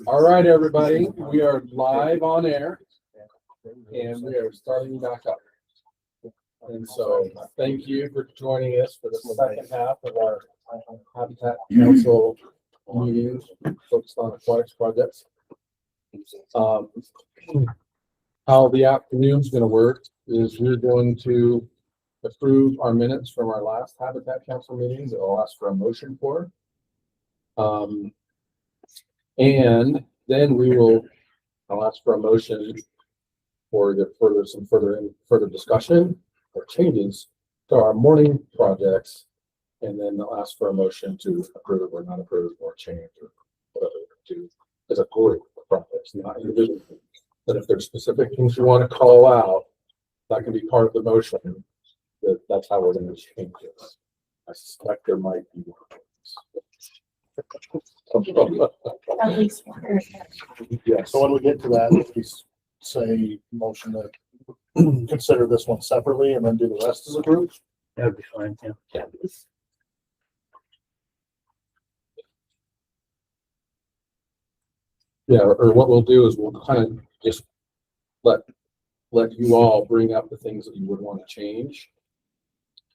All right, everybody, we are live on air and we are starting back up. And so thank you for joining us for the second half of our Habitat Council meetings focused on aquatics projects. How the afternoon's going to work is we're going to approve our minutes from our last Habitat Council meetings. I'll ask for a motion for. And then I'll ask for a motion for some further discussion or changes to our morning projects. And then I'll ask for a motion to approve or not approve or change or whatever to do as a group of projects, not individually. But if there's specific things you want to call out, that can be part of the motion. That's how we're going to change this. I suspect there might be one. At least one. Yeah. So when we get to that, we say motion to consider this one separately and then do the rest as a group. That'd be fine, yeah. Yeah, or what we'll do is we'll kind of just let you all bring up the things that you would want to change.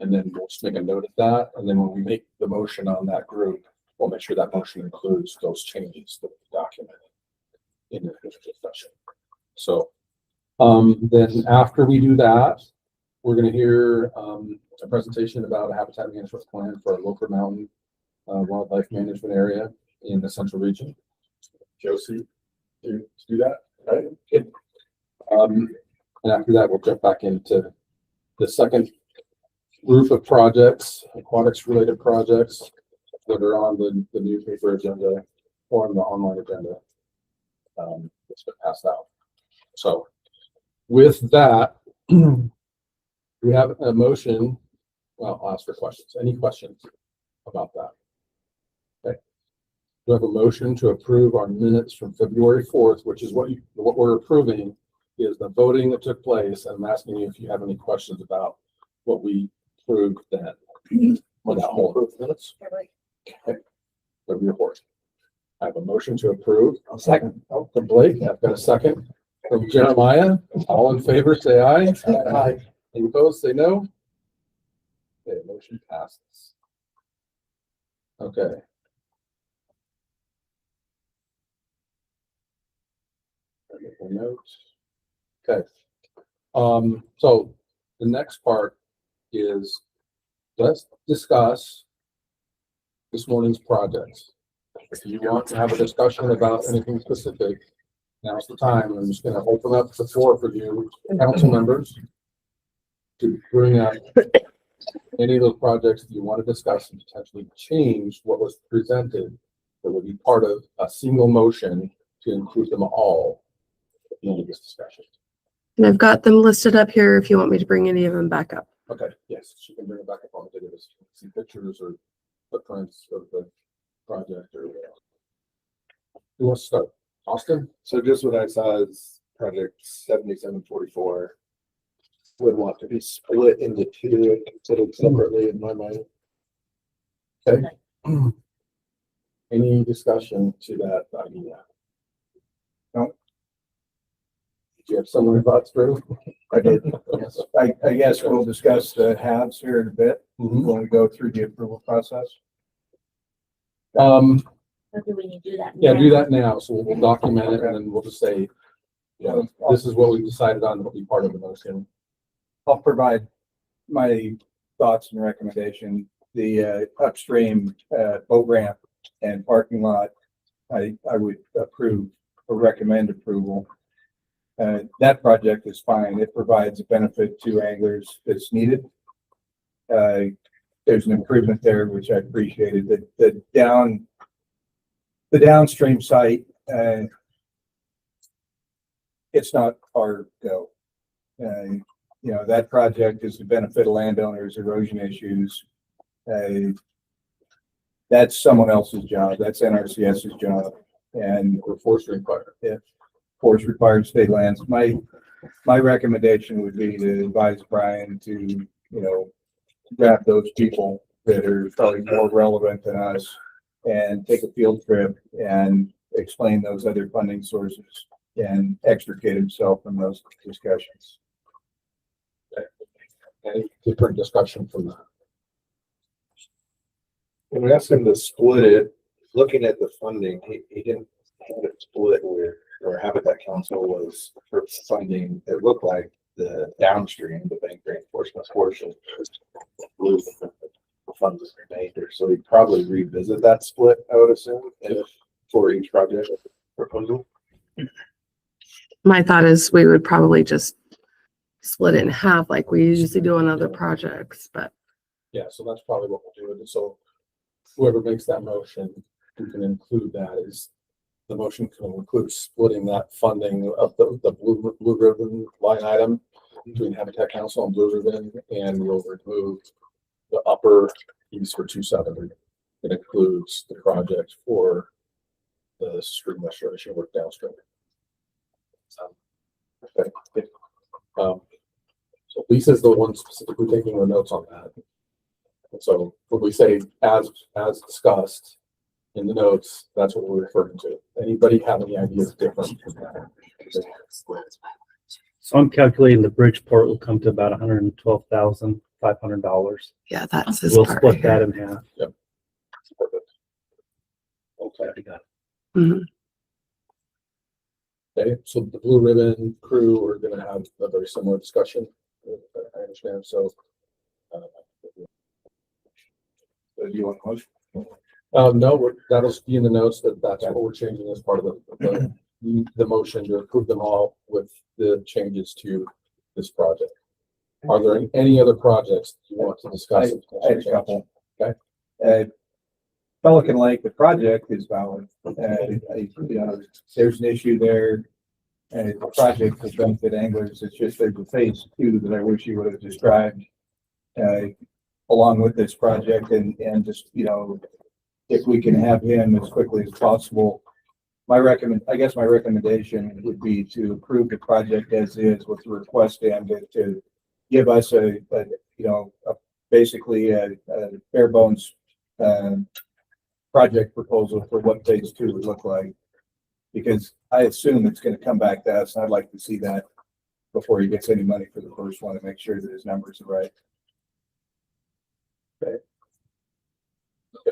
And then we'll just make a note of that. And then when we make the motion on that group, we'll make sure that motion includes those changes that we documented in the discussion. So then after we do that, we're going to hear a presentation about a habitat management plan for a Loafer Mountain wildlife management area in the central region. Josie, to do that, right? Good. And after that, we'll jump back into the second group of projects, aquatics related projects that are on the newspaper agenda or on the online agenda. It's been passed out. So with that, we have a motion. Well, I'll ask for questions. Any questions about that? Okay. We have a motion to approve our minutes from February 4th, which is what we're approving is the voting that took place. And I'm asking you if you have any questions about what we approved then. On that whole approved minutes. Okay. February 4th. I have a motion to approve. A second. Oh, from Blake. I've got a second. From Jeremiah. All in favor, say aye. Aye. Any opposed, say no. Okay, motion passes. Okay. Notes. Okay. So the next part is let's discuss this morning's projects. If you want to have a discussion about anything specific, now's the time. I'm just going to open up the floor for you, council members, to bring up any of those projects that you want to discuss and potentially change what was presented that would be part of a single motion to include them all at the end of this discussion. And I've got them listed up here if you want me to bring any of them back up. Okay, yes, she can bring it back up on the video, see pictures or footprints of the project or whatever. Who wants to start? Austin? So just what I saw is project 7744 would want to be split into two and considered separately in my mind. Okay. Any discussion to that idea? No? Did you have someone thoughts through? I did. Yes. I guess we'll discuss the halves here in a bit. We want to go through the approval process. Or do we need to do that? Yeah, now? do that now. So we'll document it and then we'll just say, you know, this is what we decided on, will be part of the motion. I'll provide my thoughts and recommendation. The upstream boat ramp and parking lot, I would approve or recommend approval. That project is fine. It provides a benefit to anglers that's needed. There's an improvement there, which I appreciated. The downstream site, it's not our go. You know, that project is to benefit landowners, erosion issues. That's someone else's job. That's NRCS's job. And Or force required. forest required state lands. My recommendation would be to advise Brian to, you know, grab those people that are probably more relevant than us and take a field trip and explain those other funding sources and extricate himself from those discussions. Any different discussion from that? When we asked him to split it, looking at the funding, he didn't have it split where Habitat Council was for funding. It looked like the downstream, the bank reinforcement portion, blue funds the remainder. So he'd probably revisit that split, I would assume, if for each project proposal. My thought is we would probably just split it in half like we usually do on other projects, but Yeah, so that's probably what we'll do. And so whoever makes that motion, we can include that is the motion can include splitting that funding of the blue ribbon line item between Habitat Council and Blue Ribbon, and we'll remove the upper piece for 270. It includes the project for the stream restoration work downstream. Okay. So Lisa's the one specifically taking the notes on that. And so when we say as discussed in the notes, that's what we're referring to. Anybody have any ideas different from that? So I'm calculating the Bridgeport will come to about $112,500. yeah, that's his We'll part split that here. in half. Perfect. Okay. Mhm. Okay, so the Blue Ribbon crew are gonna have a very similar discussion. I understand, so. So do you want a motion? No, that'll be in the notes that's what we're changing as part of the motion to approve them all with the changes to this project. Are there any other projects you want to discuss? I had a couple. Okay. Pelican Lake, the project is valid. There's an issue there. And the project will benefit anglers. It's just there's a phase 2 that I wish you would have described along with this project and just, if we can have him as quickly as possible. My recommendation would be to approve the project as is with the request to give us basically a bare bones project proposal for what phase 2 would look like. Because I assume it's going to come back to us, and I'd like to see that before he gets any money for the first one and make sure that his numbers are right. Okay,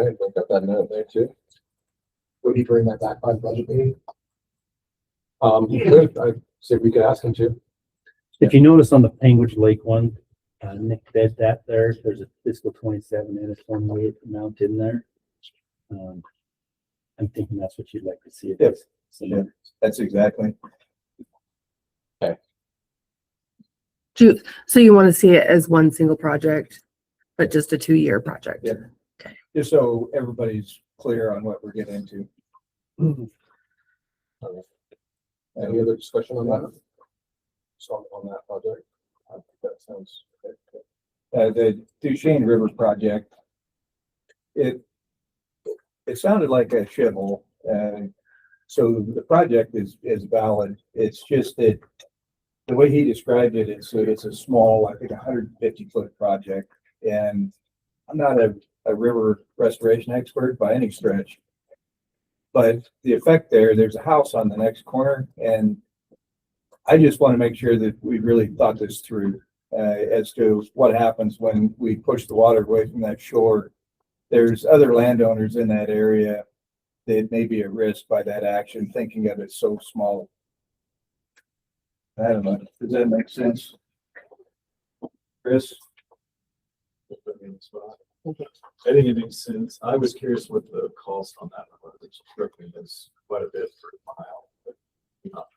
I got that note there too. Would he bring that back by the budget meeting? He could, I'd say we could ask him to. If you notice on the Penguin Lake one, Nick did that there. There's a fiscal 27 and a 28 amount in there. I'm thinking that's what you'd like to see. Yep. Yeah, that's exactly. So you want to see it as one single project, but just a 2-year project? Yeah. Just so everybody's clear on what we're getting into. Any other discussion on that? So on that project? I think that sounds okay. The Duchesne River project, it sounded like a shithole. So the project is valid. It's just that the way he described it, it's a small, I think 150-foot project. And I'm not a river restoration expert by any stretch, but the effect there's a house on the next corner. And I just want to make sure that we really thought this through as to what happens when we push the water away from that shore. There's other landowners in that area that may be at risk by that action, thinking of it so small. I don't know. Does that make sense? Chris? I think it makes sense. I was curious what the cost on that was. It struck me as quite a bit for a mile. But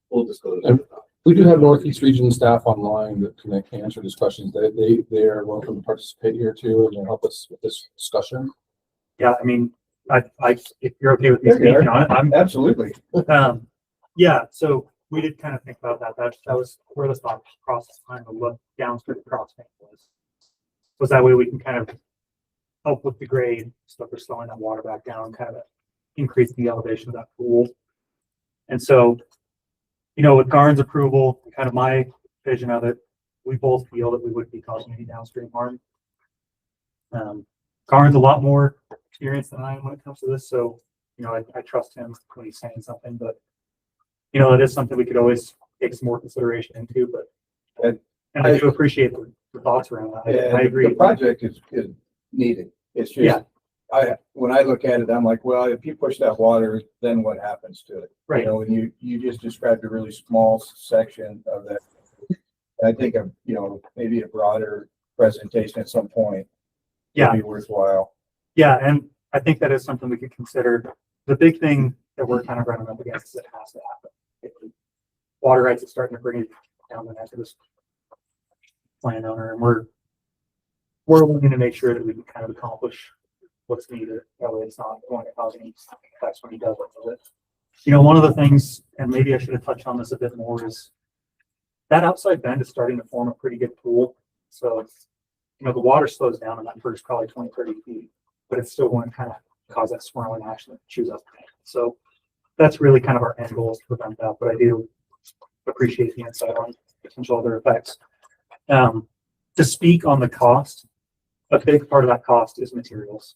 we'll disclose it. We do have Northeast Region staff online that can answer these questions. They are welcome to participate here too and help us with this discussion. Yeah, I mean, if you're okay with me speaking on it, I'm Absolutely. yeah. So we did kind of think about that. That was where the thought process behind the look downstream crossing was that way we can kind of help with the grade, so we're slowing that water back down, kind of increase the elevation of that pool. And so, with Garn's approval, kind of my vision of it, we both feel that we wouldn't be causing any downstream harm. Garn's a lot more experienced than I am when it comes to this, so you know, I trust him when he's saying something, but you know, it is something we could always take some more consideration into, but and I do appreciate the thoughts around that. Yeah, I agree. The project is needed. It's Yeah. just, when I look at it, I'm like, well, if you push that water, then what happens to it? Right. You know, and you just described a really small section of that. I think of, you know, maybe a broader presentation at some point Yeah. would be worthwhile. Yeah, and I think that is something we could consider. The big thing that we're kind of running up against is it has to happen. If the water rights is starting to bring it down the neck of this landowner, and we're looking to make sure that we can kind of accomplish what's needed. That way it's not going to cause any effects when he does it. You know, one of the things, and maybe I should have touched on this a bit more, is that outside bend is starting to form a pretty good pool. So, you know, the water slows down in that first probably 20, 30 feet, but it's still going to kind of cause that swirling action that chews up the tank. So that's really kind of our end goal is to prevent that, but I do appreciate the insight on potential other effects. To speak on the cost, a big part of that cost is materials.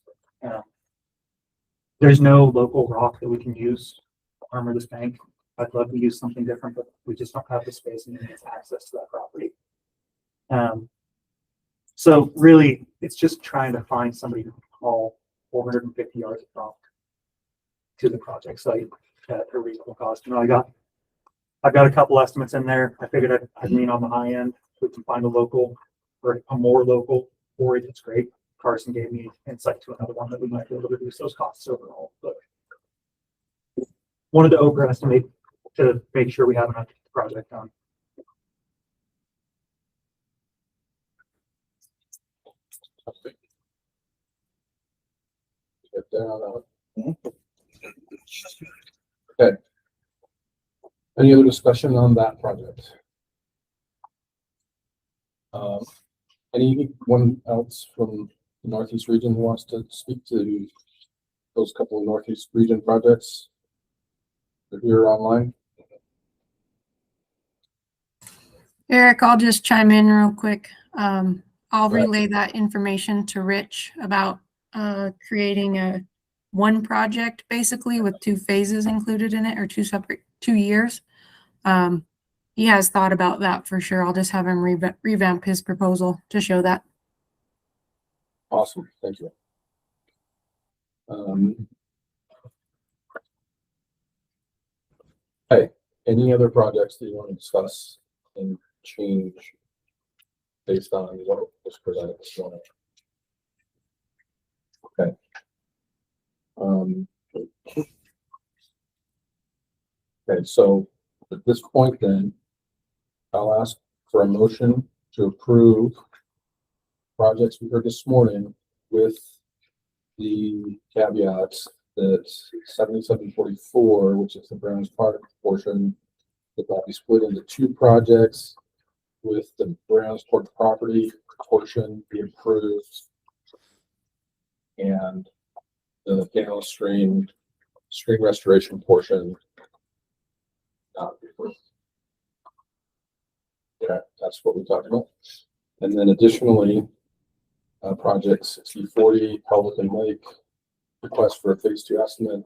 There's no local rock that we can use to armor this bank. I'd love to use something different, but we just don't have the space and access to that property. So really, it's just trying to find somebody to haul 450 yards of rock to the project site at a reasonable cost. You know, I've got a couple estimates in there. I figured I'd lean on the high end. If we can find a local or a more local quarry, that's great. Carson gave me insight to another one that we might be able to reduce those costs overall, but wanted to overestimate to make sure we have enough project done. Get down. Okay. Any other discussion on that project? Anyone else from the Northeast region who wants to speak to those couple of Northeast region projects? If you're online. Eric, I'll just chime in real quick. I'll Right. relay that information to Rich about creating one project basically with 2 phases included in it, or 2 years. He has thought about that for sure. I'll just have him revamp his proposal to show that. Awesome, thank you. Hey, any other projects that you want to discuss and change based on what was presented this morning? Okay. Okay, so at this point then, I'll ask for a motion to approve projects we heard this morning with the caveats that 7744, which is the Browns Park portion, will be split into 2 projects, with the Brownsport property portion be improved and the downstream stream restoration portion not be approved. Okay, that's what we talked about. And then additionally, project 6040 Pelican Lake, request for a phase 2 estimate,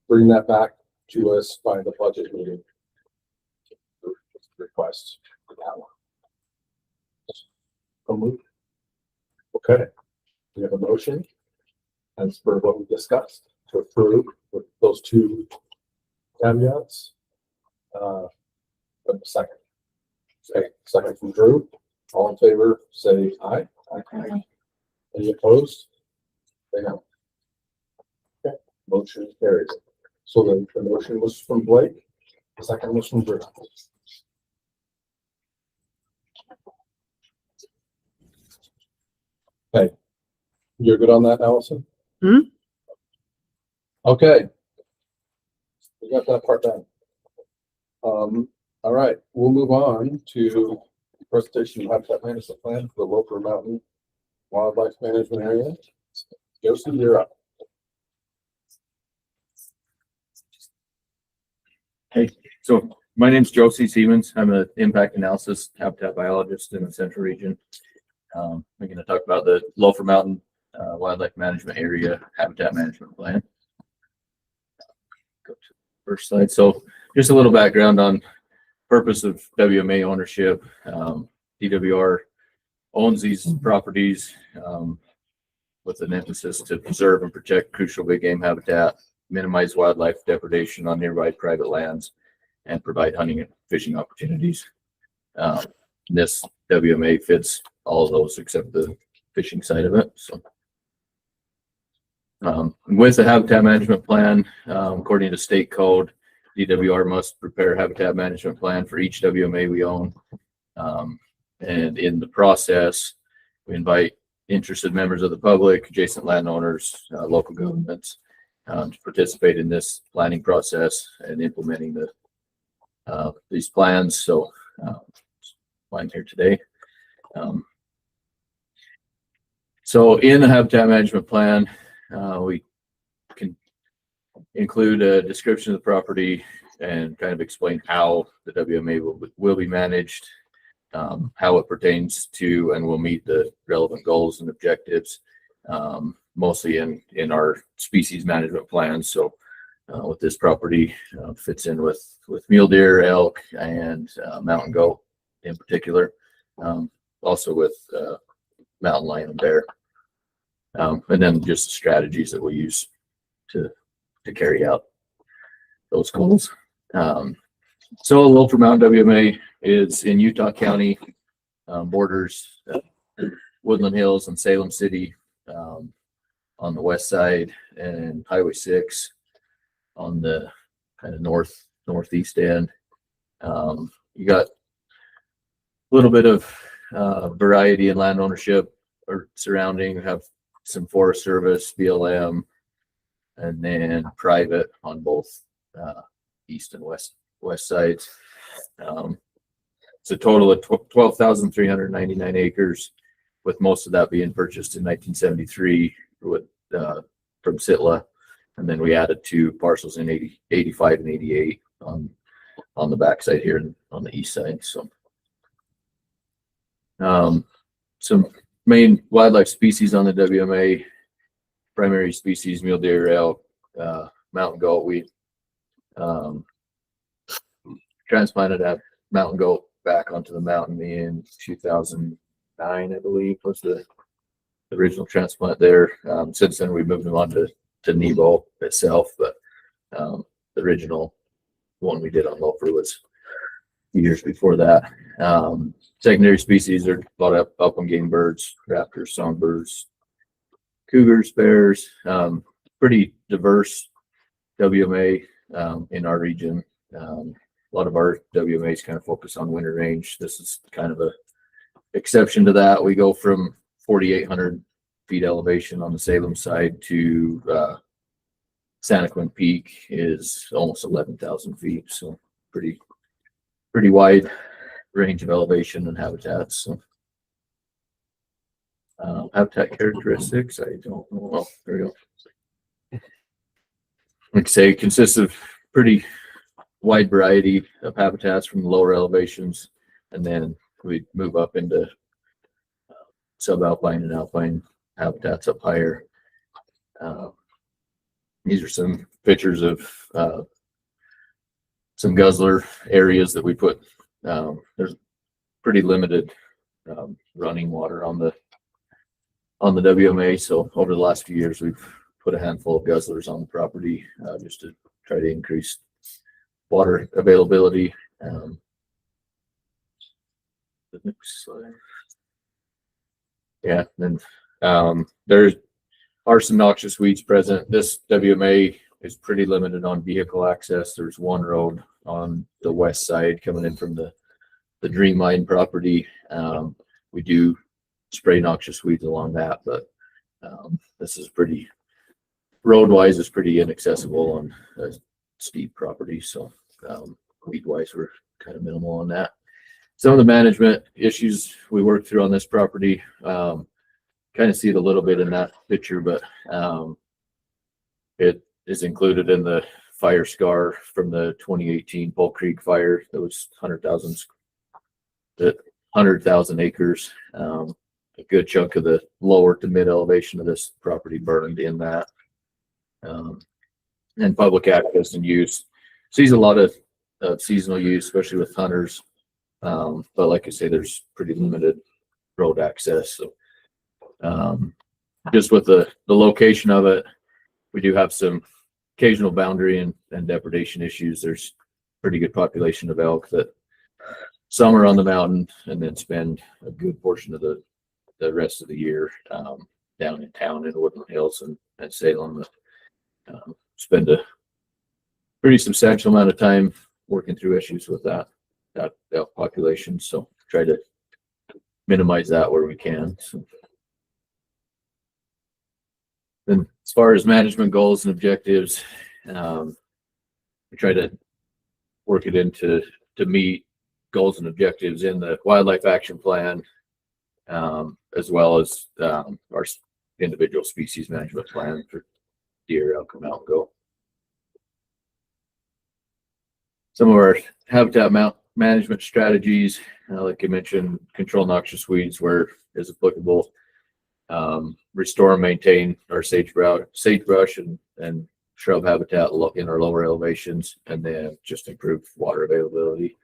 bring that back to us by the budget meeting. Request for that one. Okay, we have a motion as per what we discussed to approve with those 2 caveats. Second. Second from Drew. All in favor, say aye. Aye. Any opposed? Say no. Okay, motion carries. So the motion was from Blake, the second was from Drew. Okay, you're good on that, Allison? Mhm. Okay. We got that part done. All right, we'll move on to the presentation of habitat management plan for the Loafer Mountain Wildlife Management Area. Josie, you're up. Hey, so my name's Josie Siemens. I'm an impact analysis habitat biologist in the central region. We're going to talk about the Loafer Mountain Wildlife Management Area Habitat Management Plan. go to the first slide. So just a little background on purpose of WMA ownership. DWR owns these properties with an emphasis to preserve and protect crucial big game habitat, minimize wildlife depredation on nearby private lands, and provide hunting and fishing opportunities. This WMA fits all of those except the fishing side of it. So, with the habitat management plan, according to state code, DWR must prepare a habitat management plan for each WMA we own. And in the process, we invite interested members of the public, adjacent landowners, local governments, to participate in this planning process and implementing these plans. So, I'm here today. So in the habitat management plan, we can include a description of the property and kind of explain how the WMA will be managed, how it pertains to and will meet the relevant goals and objectives, mostly in our species management plans. So with this property fits in with mule deer, elk, and mountain goat in particular, also with mountain lion and bear, and then just the strategies that we use to carry out those goals. So Loafer Mountain WMA is in Utah County, borders Woodland Hills and Salem City on the west side, and Highway 6 on the kind of northeast end. You got a little bit of variety in land ownership or surrounding. We have some Forest Service, BLM, and then private on both east and west sides. It's a total of 12,399 acres, with most of that being purchased in 1973 with from Sitla, and then we added 2 parcels in 85 and 88 on the backside here and on the east side. So some main wildlife species on the WMA: primary species mule deer, elk, mountain goat. We transplanted that mountain goat back onto the mountain in 2009, I believe, was the original transplant there. Since then, we moved them on to Nebo itself, but the original one we did on Loafer was a few years before that. Secondary species are a lot of up on game birds, raptors, songbirds, cougars, bears. Pretty diverse WMA in our region. A lot of our WMAs kind of focus on winter range. This is kind of a exception to that. We go from 4,800 feet elevation on the Salem side to Santaquin Peak is almost 11,000 feet. So pretty wide range of elevation and habitats. So, habitat characteristics, I don't know. Well, there we go. Like I say, it consists of pretty wide variety of habitats from the lower elevations, and then we move up into subalpine and alpine habitats up higher. These are some pictures of some guzzler areas that we put. There's pretty limited running water on the WMA, so over the last few years we've put a handful of guzzlers on the property just to try to increase water availability. The next slide. Yeah, then there are some noxious weeds present. This WMA is pretty limited on vehicle access. There's one road on the west side coming in from the Dream Mine property. We do spray noxious weeds along that, but this is pretty road-wise is pretty inaccessible on a steep property. So weed-wise, we're kind of minimal on that. Some of the management issues we worked through on this property, kind of see it a little bit in that picture, but it is included in the fire scar from the 2018 Bull Creek fire. That was 100,000 acres. A good chunk of the lower to mid elevation of this property burned in that. and public access and use. Sees a lot of seasonal use, especially with hunters. But like I say, there's pretty limited road access. So just with the location of it, we do have some occasional boundary and depredation issues. There's pretty good population of elk that some are on the mountain and then spend a good portion of the rest of the year down in town in Woodland Hills and Salem. Spend a pretty substantial amount of time working through issues with that elk population. So try to minimize that where we can. So. Then as far as management goals and objectives, we try to work it into to meet goals and objectives in the wildlife action plan, as well as our individual species management plan for deer, elk, and mountain goat. Some of our habitat management strategies, like I mentioned, control noxious weeds where is applicable, restore and maintain our sagebrush and shrub habitat in our lower elevations, and then just improve water availability.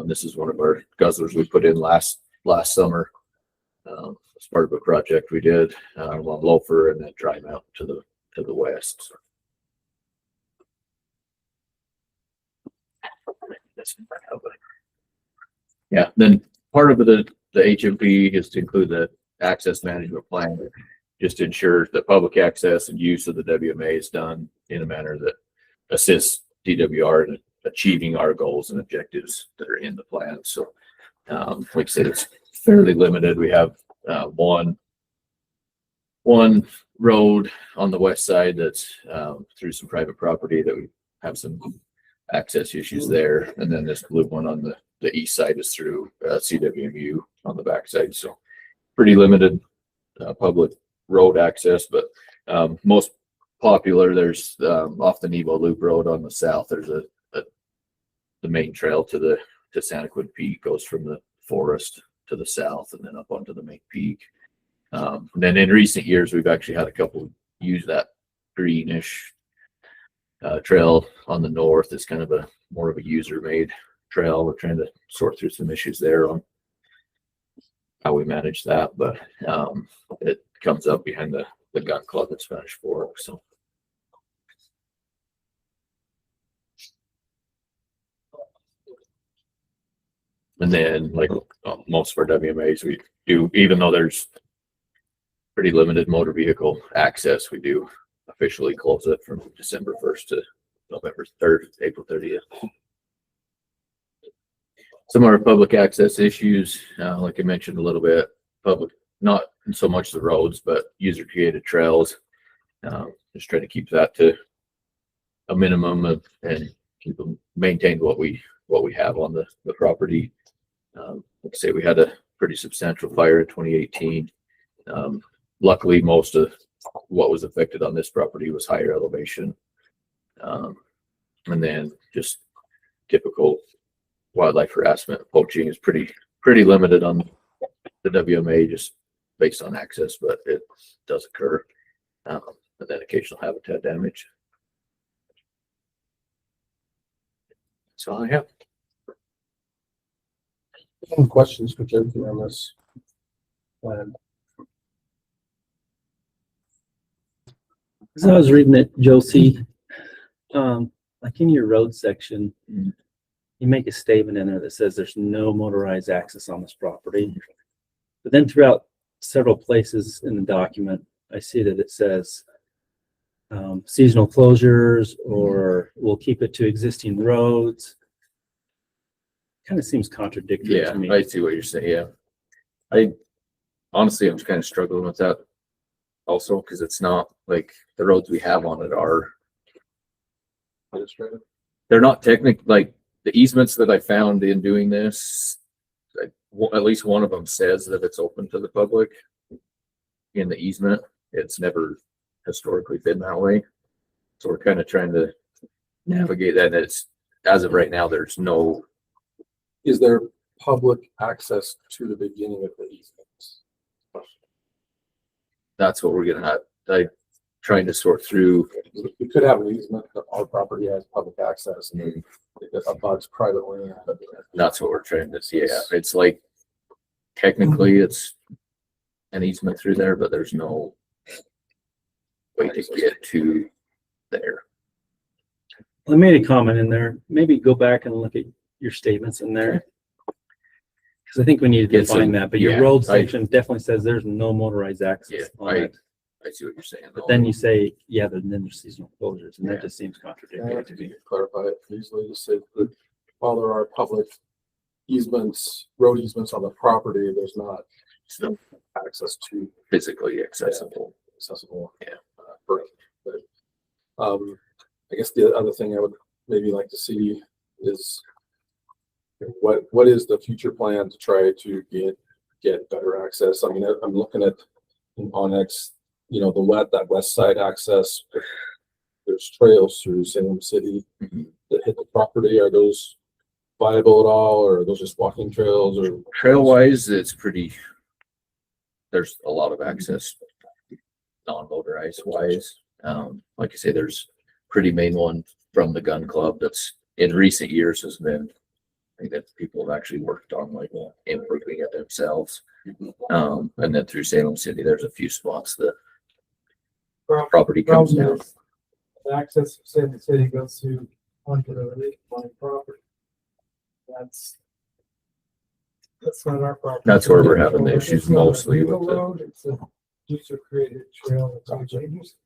This is one of our guzzlers we put in last summer as part of a project we did on Loafer and then Dry Mountain to the west. So. Yeah, then part of the HMP is to include the access management plan, just to ensure that public access and use of the WMA is done in a manner that assists DWR in achieving our goals and objectives that are in the plan. So, like I said, it's fairly limited. We have one road on the west side that's through some private property that we have some access issues there, and then this blue one on the east side is through CWMU on the back side. So pretty limited public road access, but most popular, there's off the Nebo Loop Road on the south, there's the main trail to Santaquin Peak goes from the forest to the south and then up onto the main peak. And then in recent years, we've actually had a couple use that greenish trail on the north. It's kind of more of a user made trail. We're trying to sort through some issues there on how we manage that, but it comes up behind the gun club at Spanish Fork. So and then like most of our WMAs, we do, even though there's pretty limited motor vehicle access, we do officially close it from December 1st to November 3rd, April 30th. Some of our public access issues, like I mentioned a little bit, public, not so much the roads, but user created trails. Just try to keep that to a minimum and keep them maintained what we have on the property. Like I say, we had a pretty substantial fire in 2018. Luckily, most of what was affected on this property was higher elevation. And then just typical wildlife harassment, poaching is pretty limited on the WMA just based on access, but it does occur. And then occasional habitat damage. That's all I have. Any questions for Jim on this plan? As I was reading it, Josie, like in your road section, you make a statement in there that says there's no motorized access on this property. But then throughout several places in the document, I see that it says seasonal closures or we'll keep it to existing roads. Kind of seems contradictory Yeah, to me. I see what you're saying. Yeah. I honestly, I'm kind of struggling with that also because it's not like the roads we have on it are, they're not technically like the easements that I found in doing this. Like, at least one of them says that it's open to the public in the easement. It's never historically been that way. So we're kind of trying to navigate that. It's as of right now, there's no. Is there public access to the beginning of the easements? That's what we're gonna have. I trying to sort through. We could have an easement that our property has public access and then it abuts private land. That's what we're trying to see. Yeah, it's like technically it's an easement through there, but there's no way to get to there. I made a comment in there. Maybe go back and look at your statements in there. Because I think we need to Get some- define that, but your yeah, road I- section definitely says there's no motorized Yeah, access on it. I see what you're saying. But then you say, yeah, then there's seasonal closures, and Yeah. that just seems Yeah, contradictory to to me. clarify it easily, just say that while there are public easements, road easements on the property, there's not access to physically accessible. accessible. Yeah. Correct. But, I guess the other thing I would maybe like to see is what is the future plan to try to get better access? I mean, I'm looking at in Onyx, that west side access. There's trails through Salem City Mhm. that hit the property. Are those viable at all, or are those just walking trails or? Trail wise, it's pretty, there's a lot of access, non-motorized wise. Like I say, there's pretty main one from the gun club that's in recent years has been, I think that people have actually worked on like improving it themselves. And then through Salem City, there's a few spots that property comes down. The access to Salem City goes through onto the line property. That's not our property. That's where we're having the issues It's not a mostly legal with the- road, it's a user created trail that's on changes.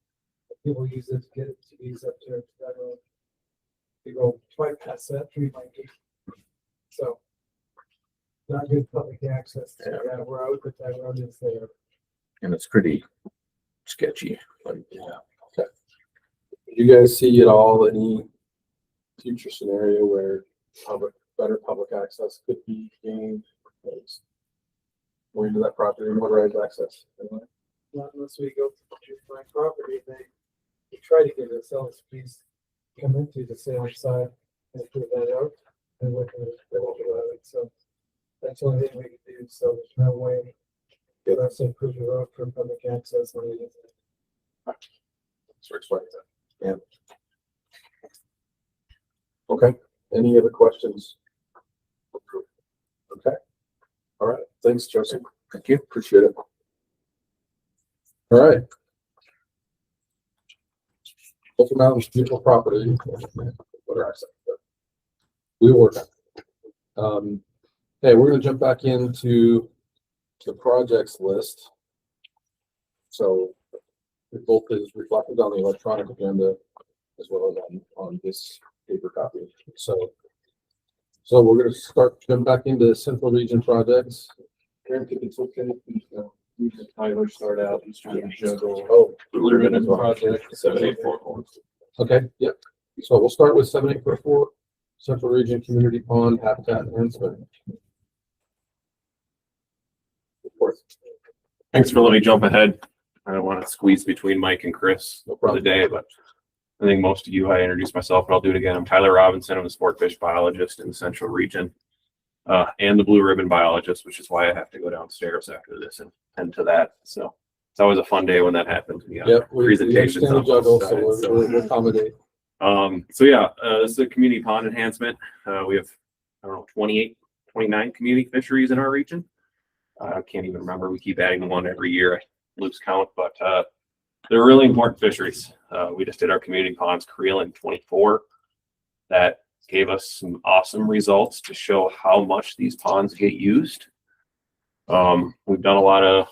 People use it to get to these up to that road. You go right past that tree might be. So. Not good public access to that road, but that road is there. And it's pretty sketchy. Like, Yeah. Okay. Do you guys see at all any future scenario where better public access could be gained? More into that property, motorized access. Not unless we go to my property, they try to get us else, please come into the sales side and put that out and look at it. So that's the only thing we can do. So there's no way get us improve the road for public access or anything. So explain that. Yeah. Okay. Any other questions? Okay. All right. Thanks, Joseph. thank you. Appreciate it. All right. Local Mountain's beautiful property. What are I saying? We will work on it. Hey, we're gonna jump back into the projects list. So it both is reflected on the electronic agenda as well as on this paper copy. So we're gonna start jump back into Central Region projects. Aaron, if it's okay, please, we can Tyler start out. He's trying to juggle. Oh, we're in a project 7844. Okay, yep. So we'll start with 7844, Central Region Community Pond Habitat Enhancement. Thanks for letting me jump ahead. I don't want to squeeze between Mike and Chris for the day, but I think most of you, I introduced myself, but I'll do it again. I'm Tyler Robinson. I'm a sport fish biologist in the Central Region and the blue ribbon biologist, which is why I have to go downstairs after this and tend to that. So it's always a fun day when that happens. We got Yep, presentations we on both juggle, sides, so so. we'll accommodate. This is a community pond enhancement. We have, 29 community fisheries in our region. I can't even remember. We keep adding one every year. I lose count, but they're really important fisheries. We just did our community ponds creel in 24. That gave us some awesome results to show how much these ponds get used. We've done a lot of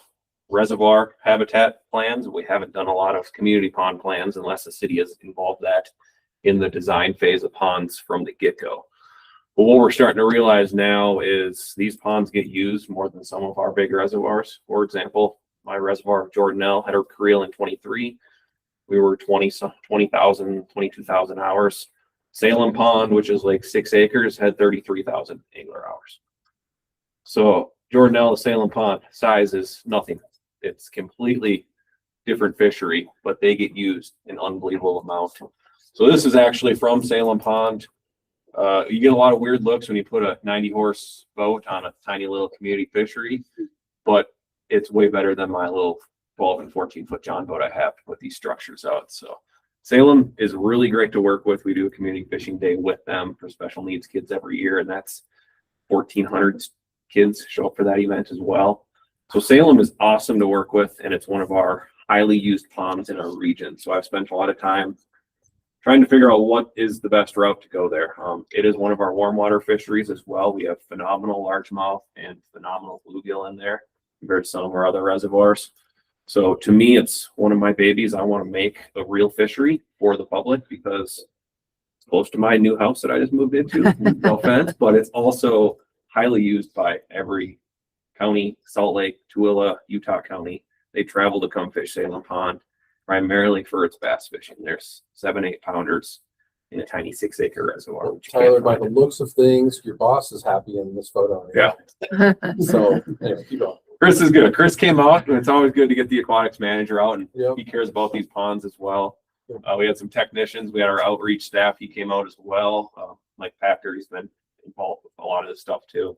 reservoir habitat plans. We haven't done a lot of community pond plans unless the city has involved that in the design phase of ponds from the get-go. But what we're starting to realize now is these ponds get used more than some of our big reservoirs. For example, my reservoir of Jordanelle had a creel in 23. We were 22,000 hours. Salem Pond, which is like 6 acres, had 33,000 angler hours. So Jordanelle to Salem Pond size is nothing. It's completely different fishery, but they get used an unbelievable amount. So this is actually from Salem Pond. You get a lot of weird looks when you put a 90 horse boat on a tiny little community fishery, but it's way better than my little 12 and 14-foot John boat I have to put these structures out. So Salem is really great to work with. We do a community fishing day with them for special needs kids every year, and that's 1,400 kids show up for that event as well. So Salem is awesome to work with, and it's one of our highly used ponds in our region. So I've spent a lot of time trying to figure out what is the best route to go there. It is one of our warm water fisheries as well. We have phenomenal largemouth and phenomenal bluegill in there compared to some of our other reservoirs. So to me, it's one of my babies. I want to make a real fishery for the public because it's close to my new house that I just moved into. No offense, but it's also highly used by every county, Salt Lake, Tooele, Utah County. They travel to come fish Salem Pond primarily for its bass fishing. There's 7-8 pounders in a tiny 6-acre reservoir. Which you Tyler, can't by find the looks of things, your boss is happy in this photo. Yeah. So anyway, keep going. Chris is good. Chris came out, and it's always good to get the aquatics manager out, and Yep. he cares about these ponds as well. Yep. We had some technicians. We had our outreach staff. He came out as well. Mike Packer, he's been involved with a lot of this stuff too.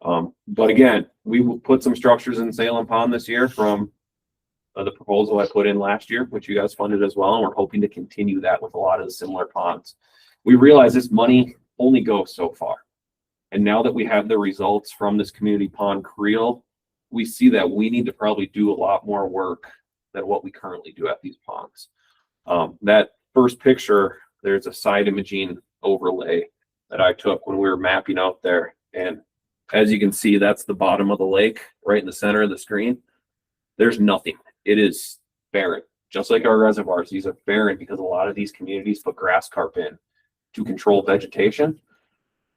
But again, we will put some structures in Salem Pond this year from the proposal I put in last year, which you guys funded as well. And we're hoping to continue that with a lot of the similar ponds. We realize this money only goes so far. And now that we have the results from this community pond creel, we see that we need to probably do a lot more work than what we currently do at these ponds. That first picture, there's a side imaging overlay that I took when we were mapping out there. And as you can see, that's the bottom of the lake right in the center of the screen. There's nothing. It is barren, just like our reservoirs. These are barren because a lot of these communities put grass carp in to control vegetation,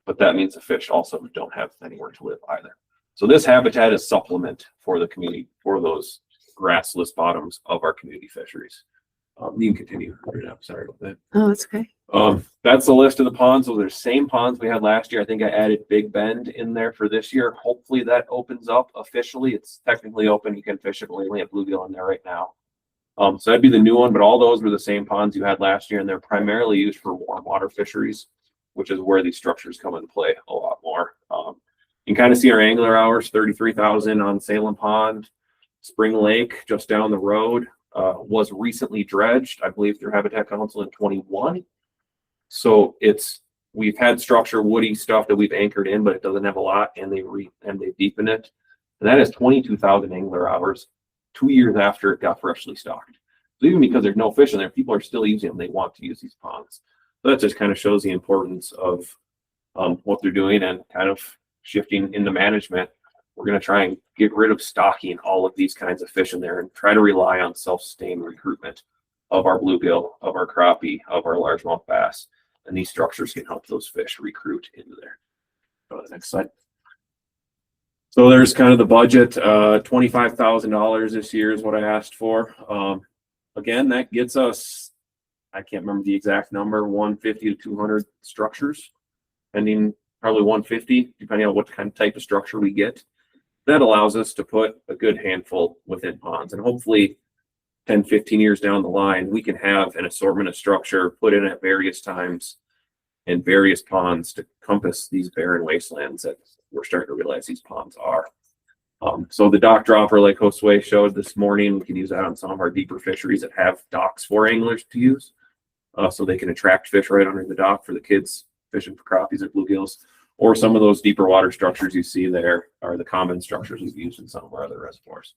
but that means the fish also don't have anywhere to live either. So this habitat is supplement for the community, for those grassless bottoms of our community fisheries. You can continue. Sorry about that. Oh, that's okay. That's the list of the ponds. So there's same ponds we had last year. I think I added Big Bend in there for this year. Hopefully that opens up officially. It's technically open. You can fish it. We only have bluegill in there right now. So that'd be the new one, but all those were the same ponds you had last year, and they're primarily used for warm water fisheries, which is where these structures come into play a lot more. You can kind of see our angler hours, 33,000 on Salem Pond. Spring Lake, just down the road, was recently dredged, I believe, through Habitat Council in 21. So we've had structure woody stuff that we've anchored in, but it doesn't have a lot, and they deepen it. And that is 22,000 angler hours 2 years after it got freshly stocked. So even because there's no fish in there, people are still using them. They want to use these ponds. So that just kind of shows the importance of what they're doing and kind of shifting into management. We're going to try and get rid of stocking all of these kinds of fish in there and try to rely on self-sustained recruitment of our bluegill, of our crappie, of our largemouth bass. And these structures can help those fish recruit into there. Go to the next slide. So there's kind of the budget. $25,000 this year is what I asked for. Again, that gets us, I can't remember the exact number, 150 to 200 structures, pending probably 150, depending on what kind of type of structure we get. That allows us to put a good handful within ponds, and hopefully 10, 15 years down the line, we can have an assortment of structure put in at various times in various ponds to compass these barren wastelands that we're starting to realize these ponds are. So the dock dropper, like Josue showed this morning, we can use that on some of our deeper fisheries that have docks for anglers to use. So they can attract fish right under the dock for the kids fishing for crappies or bluegills, or some of those deeper water structures you see there are the common structures we've used in some of our other reservoirs.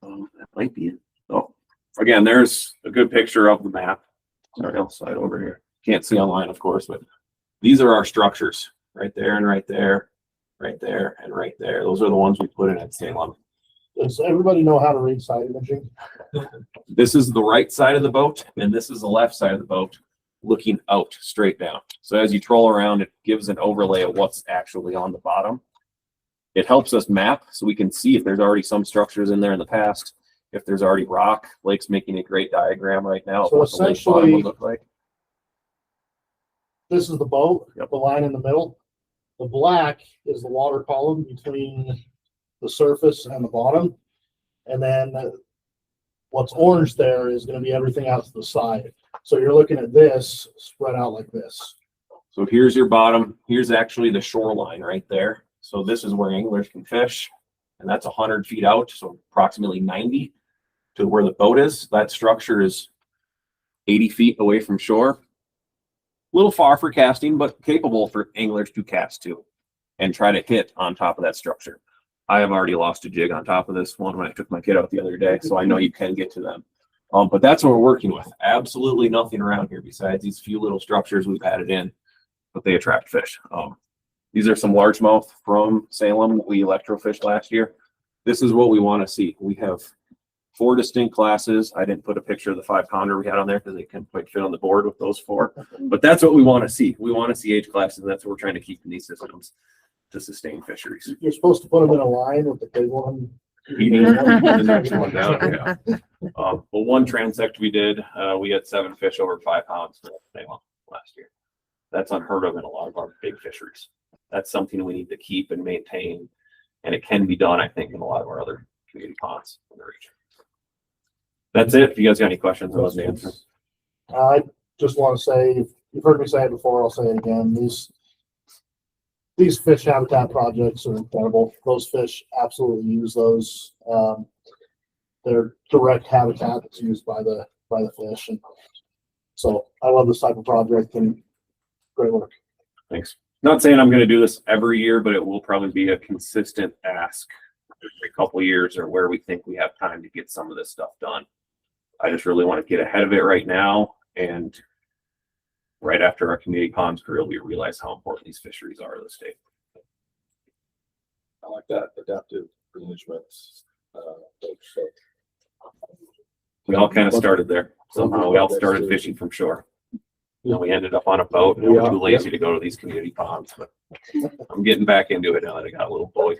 That might be it. Oh, again, there's a good picture of the map. Sorry, I'll slide over here. Can't see online, of course, but these are our structures right there and right there, right there and right there. Those are the ones we put in at Salem. Does everybody know how to read side imaging? This is the right side of the boat, and this is the left side of the boat looking out straight down. So as you troll around, it gives an overlay of what's actually on the bottom. It helps us map so we can see if there's already some structures in there in the past, if there's already rock. Lake's making a great diagram right now of So what the lake bottom would look like. This is the boat, Yep. the line in the middle. The black is the water column between the surface and the bottom. And then what's orange there is going to be everything out to the side. So you're looking at this spread out like this. So here's your bottom. Here's actually the shoreline right there. So this is where anglers can fish. and that's 100 feet out, so approximately 90 to where the boat is. That structure is 80 feet away from shore. A little far for casting, but capable for anglers to cast to and try to hit on top of that structure. I have already lost a jig on top of this one when I took my kid out the other day, so I know you can get to them. But that's what we're working with. Absolutely nothing around here besides these few little structures we've added in, but they attract fish. These are some largemouth from Salem. We electrofished last year. This is what we want to see. We have 4 distinct classes. I didn't put a picture of the 5-pounder we had on there because they couldn't quite fit on the board with those 4. But that's what we want to see. We want to see age classes, and that's what we're trying to keep in these systems to sustain fisheries. You're supposed to put them in a line with the big one. Eating the next one down. Yeah. Well, one transect we did, we had 7 fish over 5 pounds for Salem last year. That's unheard of in a lot of our big fisheries. That's something we need to keep and maintain, and it can be done, I think, in a lot of our other community ponds in the region. That's it. If you guys got any questions, I'll answer. I just want to say, you've heard me say it before, I'll say it again. These fish habitat projects are incredible. Those fish absolutely use those. They're direct habitat that's used by the fish, and so I love this type of project and great work. Thanks. Not saying I'm going to do this every year, but it will probably be a consistent ask every couple of years, or where we think we have time to get some of this stuff done. I just really want to get ahead of it right now, and right after our community ponds drill, we realize how important these fisheries are to the state. I like that adaptive management. So We all kind of started there. Somehow we all started fishing from shore. And we ended up on a boat, and we were too lazy to go to these community ponds, but I'm getting back into it now that I got a little boy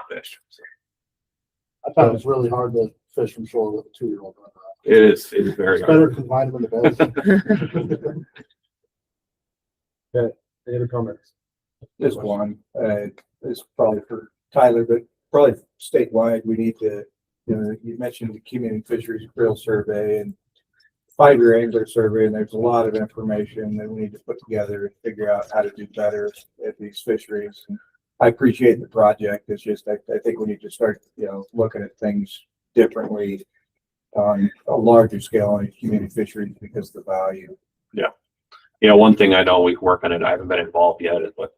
fish. So. I found it's really hard to fish from shore with a 2-year-old. It is very It's hard. better to confine them in the bed. Okay, any other comments? Just one, it's probably for Tyler, but probably statewide, we need to, you mentioned the community fisheries drill survey and 5-year angler survey, and there's a lot of information that we need to put together and figure out how to do better at these fisheries. And I appreciate the project. It's just, I think we need to start, looking at things differently on a larger scale on community fisheries because of the value. Yeah. One thing I know we work on it, I haven't been involved yet, is but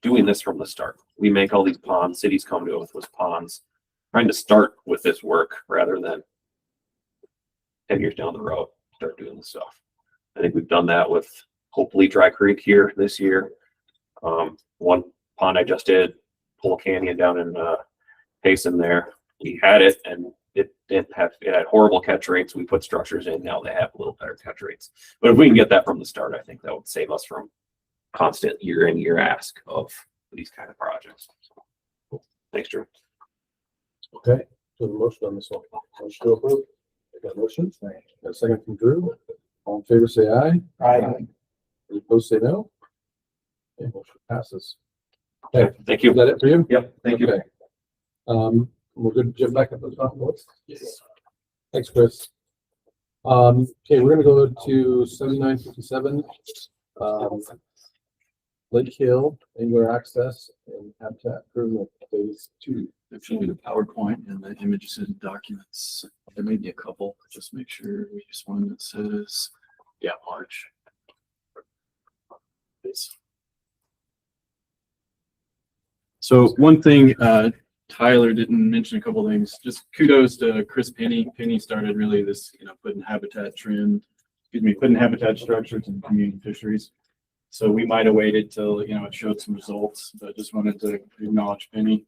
doing this from the start. We make all these ponds, cities come to us with ponds, trying to start with this work rather than 10 years down the road, start doing this stuff. I think we've done that with hopefully Dry Creek here this year. One pond I just did, Pole Canyon down in Payson there. We had it and it had horrible catch rates. We put structures in, now they have a little better catch rates. But if we can get that from the start, I think that would save us from constant year in, year ask of these kind of projects. So, thanks, Drew. Okay, so the motion on this one. Motion to approve. I got a motion. Got a second from Drew. All in favor, say aye. Aye. Any opposed, say no. Okay, motion passes. Okay, Thank you. is that it for you? Yep, thank you. Okay. We're good to jump back up to the top. Yes. Thanks, Chris. Okay, we're gonna go to 7957. Lake Hill, Angler Access and Habitat Improvement Phase 2. If you need a PowerPoint and the images and documents, there may be a couple, just make sure we use one that says, yeah, March. So one thing, Tyler didn't mention a couple things, just kudos to Chris Penny. Penny started really this, putting habitat structures in community fisheries. So we might have waited till, it showed some results, but just wanted to acknowledge Penny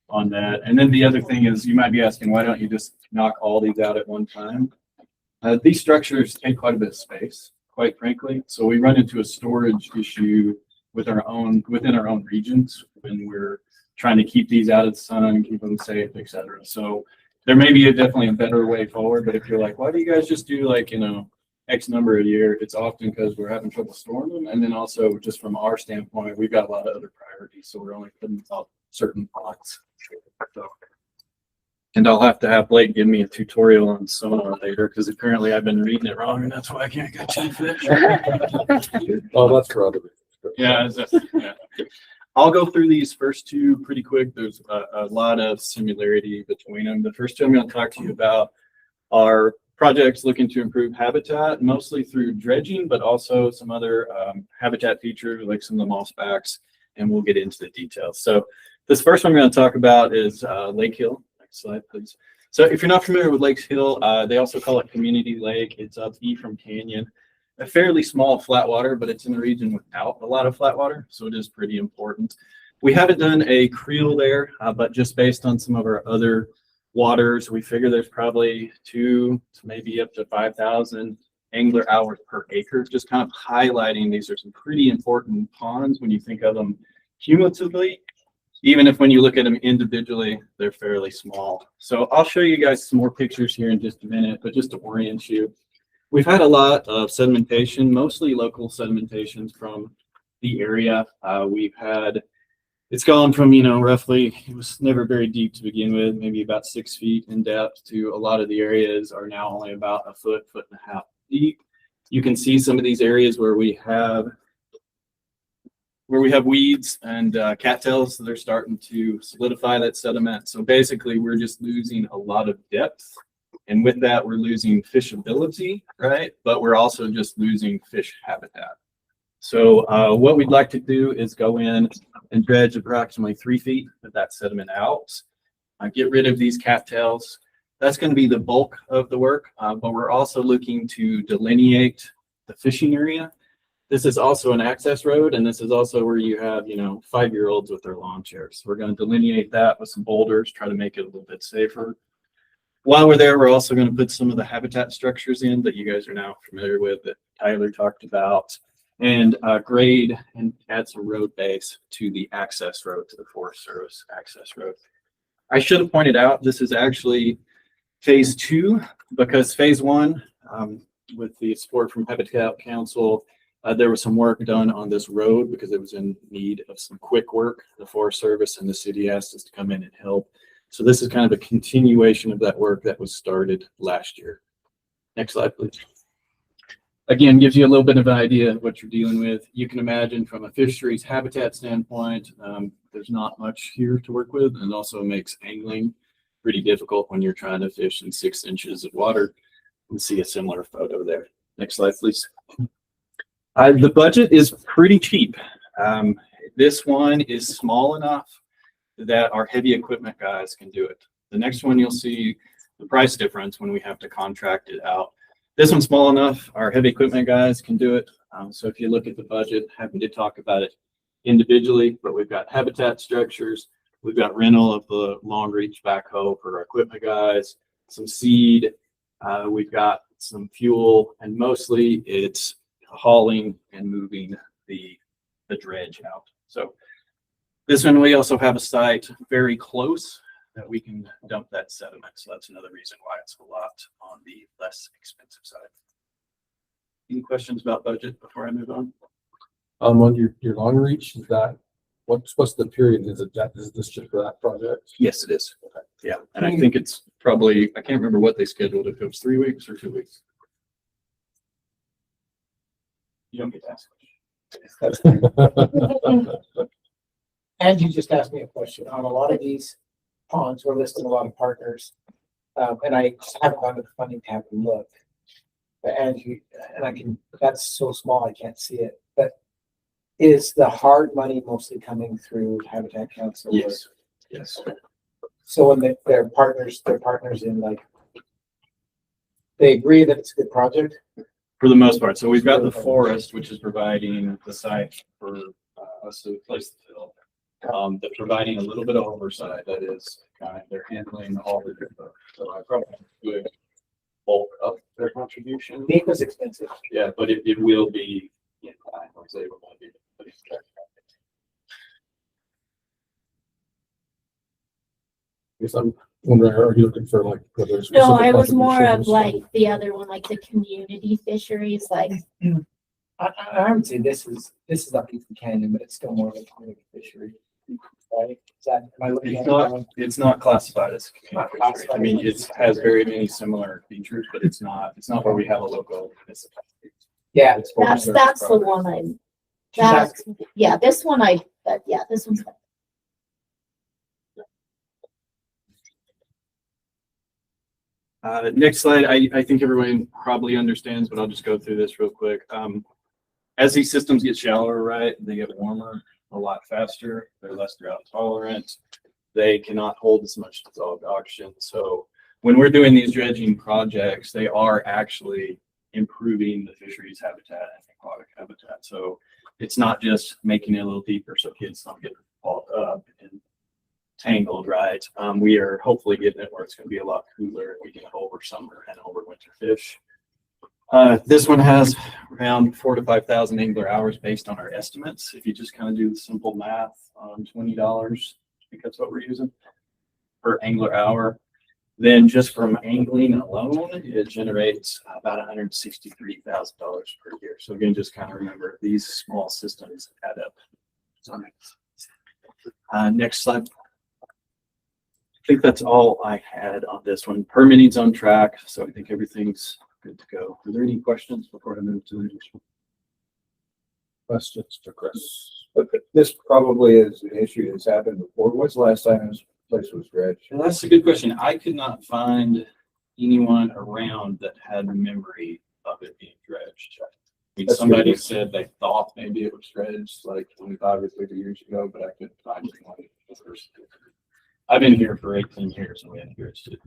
on that. And then the other thing is, you might be asking, why don't you just knock all these out at one time? These structures take quite a bit of space, quite frankly. So we run into a storage issue within our own regions when we're trying to keep these out of the sun, keep them safe, etc. So there may be definitely a better way forward, but if you're like, why do you guys just do X number a year? It's often because we're having trouble storing them. And then also just from our standpoint, we've got a lot of other priorities. So we're only putting out certain pots. So, and I'll have to have Blake give me a tutorial on sonar later because apparently I've been reading it wrong and that's why I can't catch any fish. Oh, that's for other. Yeah. I'll go through these first two pretty quick. There's a lot of similarity between them. The first two I'm going to talk to you about are projects looking to improve habitat, mostly through dredging, but also some other habitat features like some of the moss backs, and we'll get into the details. So this first one I'm going to talk about is Lake Hill. Next slide, please. So if you're not familiar with Lake Hill, they also call it Community Lake. It's up Ephraim Canyon. A fairly small flat water, but it's in a region without a lot of flat water, so it is pretty important. We haven't done a creel there, but just based on some of our other waters, we figure there's probably 2 to maybe up to 5,000 angler hours per acre, just kind of highlighting these are some pretty important ponds when you think of them cumulatively, even if when you look at them individually, they're fairly small. So I'll show you guys some more pictures here in just a minute, but just to orient you, we've had a lot of sedimentation, mostly local sedimentations from the area. It's gone from, roughly, it was never very deep to begin with, maybe about 6 feet in depth, to a lot of the areas are now only about a foot, foot and a half deep. You can see some of these areas where we have weeds and cattails that are starting to solidify that sediment. So basically, we're just losing a lot of depth. And with that, we're losing fishability, right? But we're also just losing fish habitat. So what we'd like to do is go in and dredge approximately 3 feet of that sediment out, get rid of these cattails. That's going to be the bulk of the work, but we're also looking to delineate the fishing area. This is also an access road, and this is also where you have, 5-year-olds with their lawn chairs. We're going to delineate that with some boulders, try to make it a little bit safer. While we're there, we're also going to put some of the habitat structures in that you guys are now familiar with that Tyler talked about, and grade and add some road base to the access road, to the Forest Service access road. I should have pointed out this is actually phase 2, because phase 1, with the support from Habitat Council, there was some work done on this road because it was in need of some quick work. The Forest Service and the city asked us to come in and help. So this is kind of a continuation of that work that was started last year. Next slide, please. Again, gives you a little bit of an idea of what you're dealing with. You can imagine from a fisheries habitat standpoint, there's not much here to work with, and also makes angling pretty difficult when you're trying to fish in 6 inches of water. You can see a similar photo there. Next slide, please. The budget is pretty cheap. This one is small enough that our heavy equipment guys can do it. The next one, you'll see the price difference when we have to contract it out. This one's small enough, our heavy equipment guys can do it. So if you look at the budget, happy to talk about it individually, but we've got habitat structures, we've got rental of the long reach backhoe for our equipment guys, some seed, we've got some fuel, and mostly it's hauling and moving the dredge out. So this one, we also have a site very close that we can dump that sediment. So that's another reason why it's a lot on the less expensive side. Any questions about budget before I move on? On your long reach, is that, what's the period? Is this just for that project? Yes, it is. Okay. Yeah. And I think it's probably, I can't remember what they scheduled, if it was 3 weeks or 2 weeks. You don't get to ask questions. And you just asked me a question. On a lot of these ponds, we're listing a lot of partners. And I just haven't gone to the funding tab and look. That's so small, I can't see it. But is the hard money mostly coming through Habitat Council? Yes. Yes. So when they're partners in, like, they agree that it's a good project? For the most part. So we've got the forest, which is providing the site for us to place the fill. They're providing a little bit of oversight. That is, they're handling all the different. So I probably would bulk up their contribution. Beef is expensive. Yeah, but it will be in time. I was able to be. Yes, I'm wondering, are you looking for like? No, I was more of like the other one, like the community fisheries, like. I would say this is up Eastern Canyon, but it's still more of a community fishery. Right? Am I looking at it? It's not classified as a community fishery. I mean, it has very many similar features, but it's not where we have a local municipality. Yeah, That's the one I'm That's, yeah, this one this one's. Next slide, I think everyone probably understands, but I'll just go through this real quick. As these systems get shallower, right, they get warmer a lot faster. They're less drought tolerant. They cannot hold as much dissolved oxygen. So when we're doing these dredging projects, they are actually improving the fisheries habitat and aquatic habitat. So it's not just making it a little deeper so kids don't get hauled up and tangled, right? We are hopefully getting it where it's going to be a lot cooler and we can over summer and over winter fish. This one has around 4,000 to 5,000 angler hours based on our estimates. If you just kind of do the simple math on $20, I think that's what we're using per angler hour. Then just from angling alone, it generates about $163,000 per year. So again, just kind of remember these small systems add up. Next slide. I think that's all I had on this one. Permitting's on track, so I think everything's good to go. Are there any questions before I move to the next one? Questions for Chris? But this probably is an issue that's happened before. What's the last time this place was dredged? And that's a good question. I could not find anyone around that had memory of it being dredged. I mean, That's somebody good. said they thought maybe it was dredged like 25 or 30 years ago, but I couldn't find anyone. I've been here for 18 years and we haven't dredged it.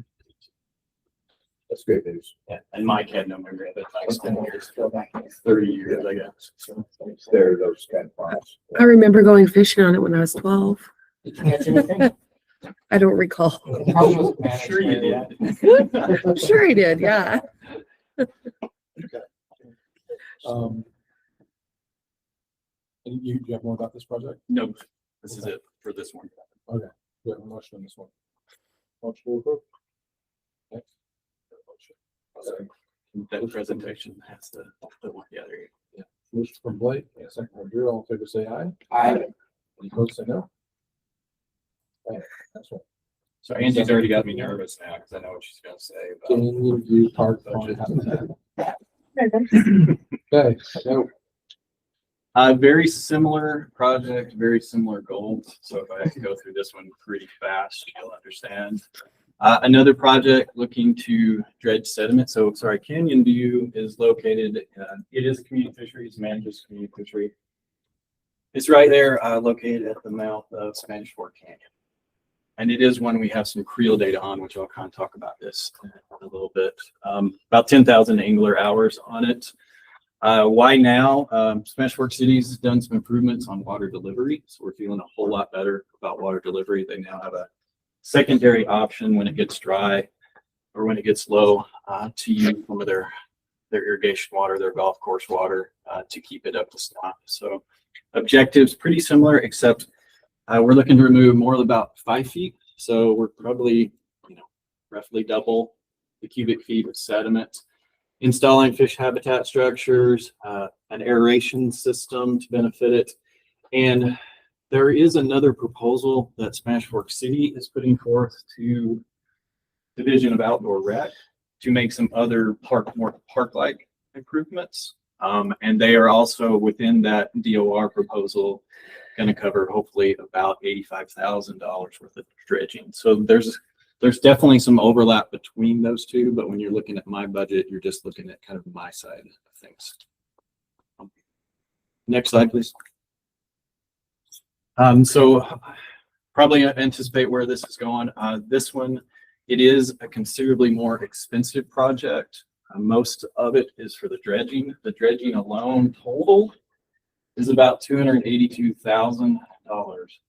That's great news. Yeah, and Mike had no memory of it. Mike's been here 30 years, I guess. So, There are those kind of ponds. I remember going fishing on it when I was 12. Did you catch anything? I don't recall. Probably wasn't I'm sure you managed did. I'm sure he did, yeah. And you have more about this project? No, this is it for this one. Okay, we have a motion on this one. Motion to approve. Okay. Motion. That presentation has the one. Yeah, there you go. Motion from Blake, and a second from Drew. All in favor, say aye. Aye. Any opposed, say no. Okay, that's right. So Angie's already got me nervous now because I know what she's going to say about Can you do park budget? Okay, so very similar project, very similar goals. So if I go through this one pretty fast, you'll understand. Another project looking to dredge sediment. So sorry, Canyon View is located, it is a community fishery, it's manages community fishery. It's right there, located at the mouth of Spanish Fork Canyon. And it is one we have some creel data on, which I'll kind of talk about this in a little bit. About 10,000 angler hours on it. Why now? Spanish Fork City's done some improvements on water delivery. So we're feeling a whole lot better about water delivery. They now have a secondary option when it gets dry or when it gets low to use some of their irrigation water, their golf course water to keep it up to snuff. So objectives pretty similar, except we're looking to remove more than about 5 feet. So we're probably, roughly double the cubic feet of sediment. Installing fish habitat structures, an aeration system to benefit it. And there is another proposal that Spanish Fork City is putting forth to Division of Outdoor Rec to make some other more park-like improvements. And they are also within that DOR proposal going to cover hopefully about $85,000 worth of dredging. So there's definitely some overlap between those two, but when you're looking at my budget, you're just looking at kind of my side of things. Next slide, please. So probably anticipate where this is going. This one, it is a considerably more expensive project. Most of it is for the dredging. The dredging alone total is about $282,000.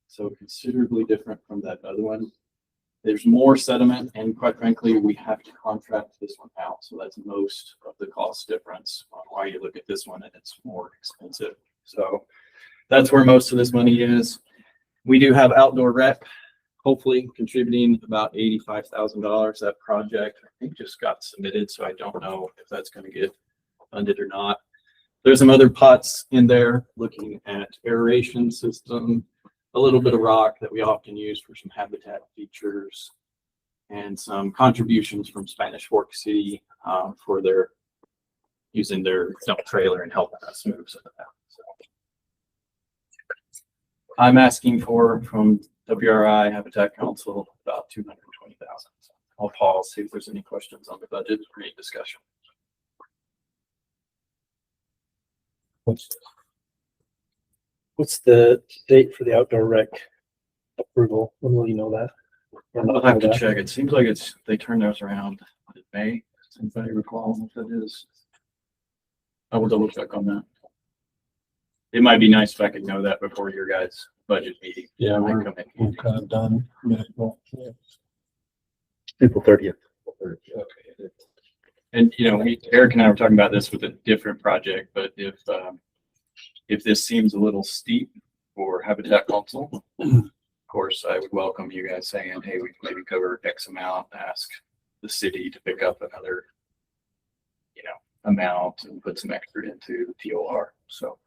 So considerably different from that other one. There's more sediment, and quite frankly, we have to contract this one out. So that's most of the cost difference on why you look at this one and it's more expensive. So that's where most of this money is. We do have outdoor rec, hopefully contributing about $85,000. That project, I think, just got submitted, so I don't know if that's going to get funded or not. There's some other pots in there looking at aeration system, a little bit of rock that we often use for some habitat features, and some contributions from Spanish Fork City for their using their dump trailer and helping us move some of that. So I'm asking for from WRI Habitat Council about 220,000. I'll pause, see if there's any questions on the budget or any discussion. What's the date for the outdoor rec approval? When will you know that? I'll have to check. It seems like they turned those around in May. Does anybody recall what that is? I will double check on that. It might be nice if I could know that before your guys' budget meeting. Yeah, Might we're come in. kind of done. April 30th. And, you know, Eric and I were talking about this with a different project, but if this seems a little steep for Habitat Council, of course, I would welcome you guys saying, hey, we can maybe cover X amount, ask the city to pick up another, you know, amount and put some extra into TOR. So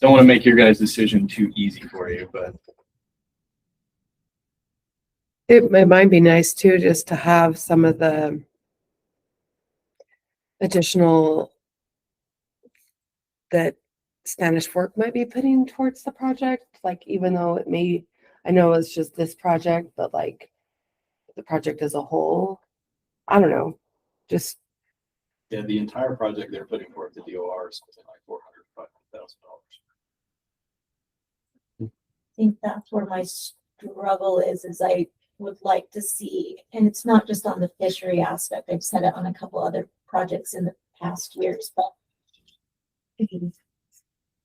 don't want to make your guys' decision too easy for you, but It might be nice too, just to have some of the additional that Spanish Fork might be putting towards the project. Like, even though it may, I know it's just this project, but like the project as a whole, I don't know, just yeah, the entire project they're putting forth the DOR is something like $400,000. I think that's where my struggle is I would like to see, and it's not just on the fishery aspect, I've said it on a couple other projects in the past years, but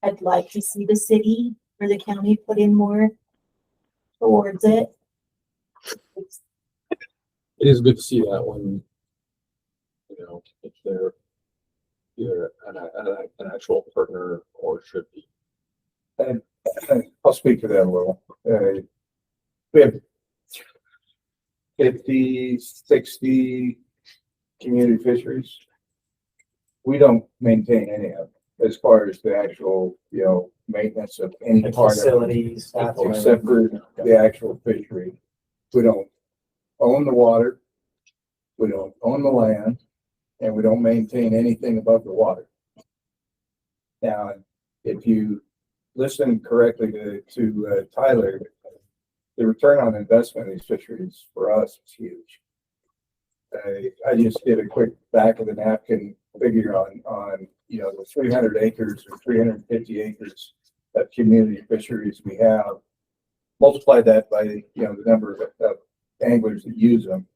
I'd like to see the city or the county put in more towards it. It is good to see that when, you know, if they're either an actual partner or should be. And I'll speak to that a little. We have 50, 60 community fisheries. We don't maintain any of them as far as the actual, you know, maintenance of any The part of it, facilities, except for the actual fishery. We don't own the water, we don't own the land, and we don't maintain anything above the water. Now, if you listen correctly to Tyler, the return on investment of these fisheries for us is huge. I just did a quick back of the napkin figure on you know, the 300 acres or 350 acres of community fisheries we have. Multiply that by, you know, the number of anglers that use them,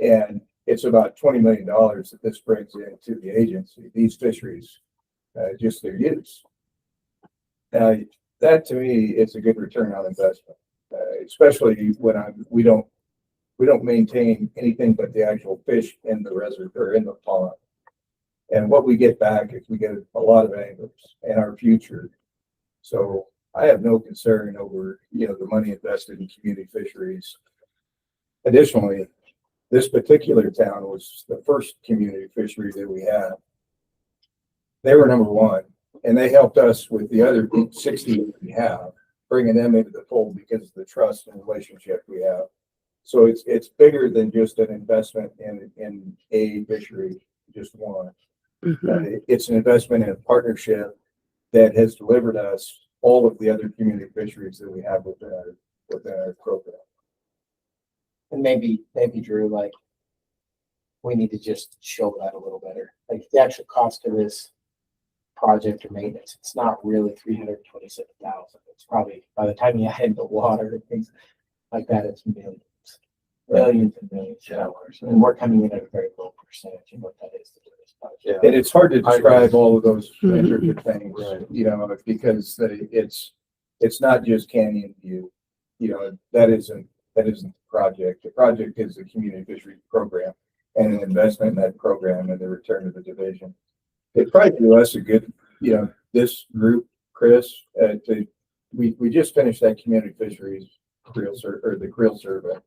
and it's about $20 million that this brings into the agency, these fisheries, just their use. Now, that to me is a good return on investment, especially when we don't maintain anything but the actual fish in the reservoir or in the pond. And what we get back is we get a lot of anglers in our future. So I have no concern over, you know, the money invested in community fisheries. Additionally, this particular town was the first community fishery that we had. They were number one, and they helped us with the other 60 that we have, bringing them into the fold because of the trust and relationship we have. So it's bigger than just an investment in a fishery, just one. It's an investment in a partnership that has delivered us all of the other community fisheries that we have within our program. And maybe Drew, like, we need to just show that a little better. Like, the actual cost of this project or maintenance, it's not really 327,000. It's probably, by the time you add in the water and things like that, it's millions and millions of dollars. And we're coming in at a very low percentage of what that is to do this project. Yeah. And it's hard to describe all of those intricate things, you know, because it's not just canyon view. You know, that isn't the project. The project is a community fisheries program and an investment in that program and the return of the division. It probably do us a good, you know, this group, Chris, we just finished that community fisheries creel survey,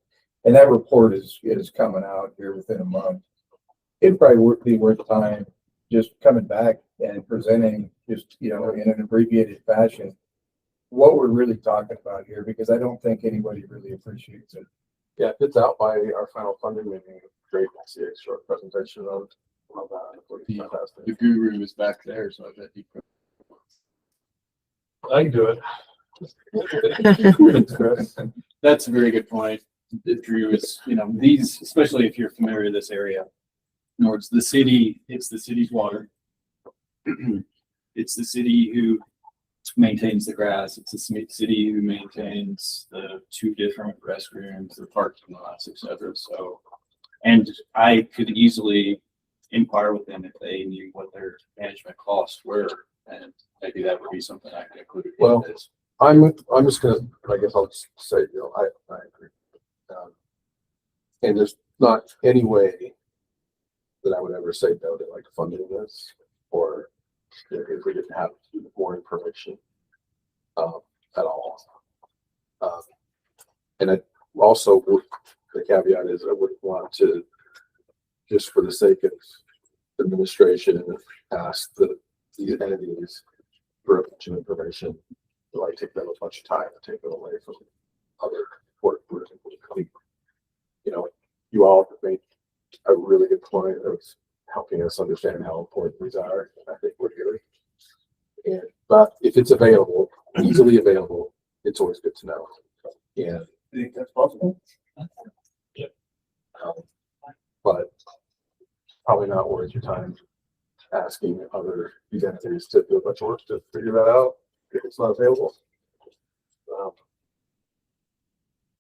and that report is coming out here within a month. It'd probably be worth time just coming back and presenting just, you know, in an abbreviated fashion what we're really talking about here, because I don't think anybody really appreciates it. Yeah, if it's out by our final funding meeting, great to see a short presentation of that. Would be fantastic. The guru is back there, so I bet he. I can do it. That's a very good point. Drew, is, you know, these, especially if you're familiar with this area. In other words, the city, it's the city's water. It's the city who maintains the grass. It's the city who maintains the 2 different restrooms, the parking lots, etc. So, and I could easily inquire with them if they knew what their management costs were, and maybe that would be something I could include. Well, in this. I'm just gonna, I guess I'll just say, you know, I agree. And there's not any way that I would ever say no to like funding this, or if we didn't have more information at all. And I also would, the caveat is I wouldn't want to, just for the sake of administration, ask these entities for a bunch of information. Like take them a bunch of time and take it away from other important groups. You know, you all have made a really good point of helping us understand how important these are. I think we're here. And but if it's available, easily available, it's always good to know. Yeah, I think that's possible. Yeah. But probably not worth your time asking other these entities to do a bunch of work to figure that out if it's not available.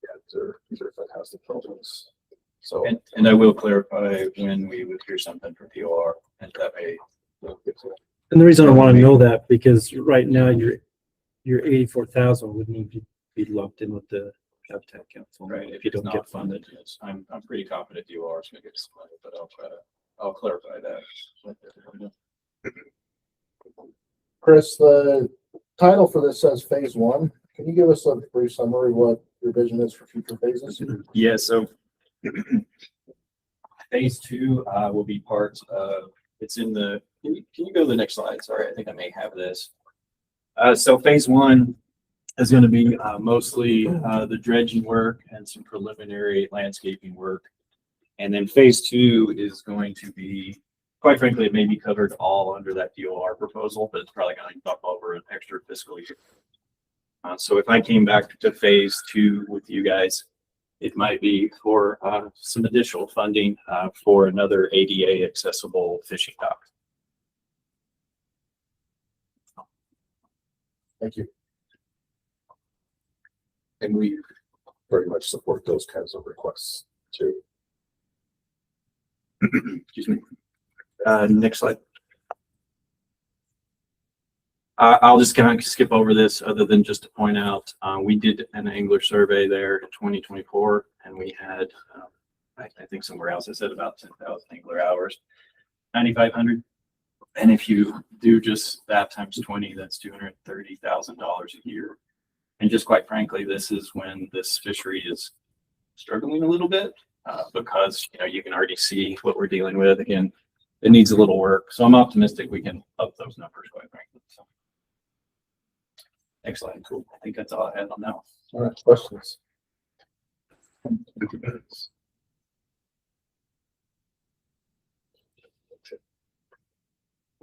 Yeah, these are fantastic projects. So, and I will clarify when we would hear something from POR, and that may. And the reason I want to know that, because right now your 84,000 would need to be lumped in with the Habitat Council. Right, if you don't get funded. Yes, I'm pretty confident DOR is gonna get some money, but I'll clarify that. Chris, the title for this says phase 1. Can you give us a brief summary of what your vision is for future phases? Yeah, so phase 2 will be part of, it's in the, can you go to the next slide? Sorry, I think I may have this. So phase 1 is going to be mostly the dredging work and some preliminary landscaping work. And then phase 2 is going to be, quite frankly, it may be covered all under that DOR proposal, but it's probably going to bump over an extra fiscal year. So if I came back to phase 2 with you guys, it might be for some additional funding for another ADA accessible fishing dock. thank you. And we very much support those kinds of requests too. Excuse me. Next slide. I'll just kind of skip over this other than just to point out, we did an angler survey there in 2024, and we had, I think somewhere else it said about 10,000 angler hours, 9,500. And if you do just that times 20, that's $230,000 a year. And just quite frankly, this is when this fishery is struggling a little bit because, you know, you can already see what we're dealing with. Again, it needs a little work. So I'm optimistic we can up those numbers, quite frankly. So. Next slide. Cool. I think that's all I had on that. All right, questions?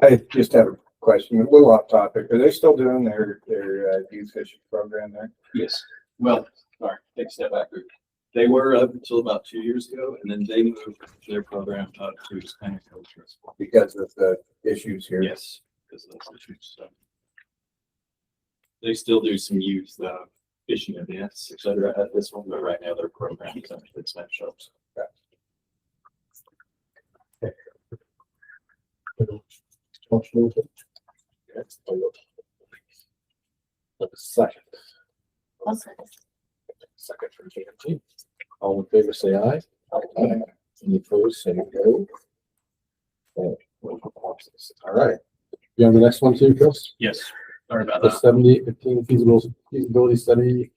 I just have a question, a little off topic. Are they still doing their youth fishing program there? Yes. Well, sorry, take a step back. They were up until about 2 years ago, and then they moved their program up to Hispanic culture. Because of the issues here? Yes, because of those issues. So they still do some youth fishing events, et cetera, at this one, but right now their program is actually Spanish shops. Second. I'll say this. Second from KMT. All in favor, say aye. Aye. Any opposed, say no. Okay, motion passes. All right. You on the next one too, Chris? Yes, sorry about The that. 70-15 feasibility study,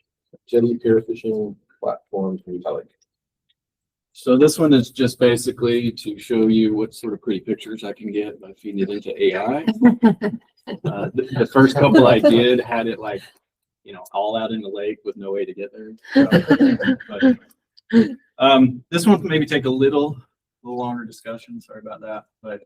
jetty pier fishing platform from Pelican. So this one is just basically to show you what sort of pretty pictures I can get by feeding it into AI. The first couple I did had it like, you know, all out in the lake with no way to get there. So, but, this one maybe take a little longer discussion. Sorry about that, but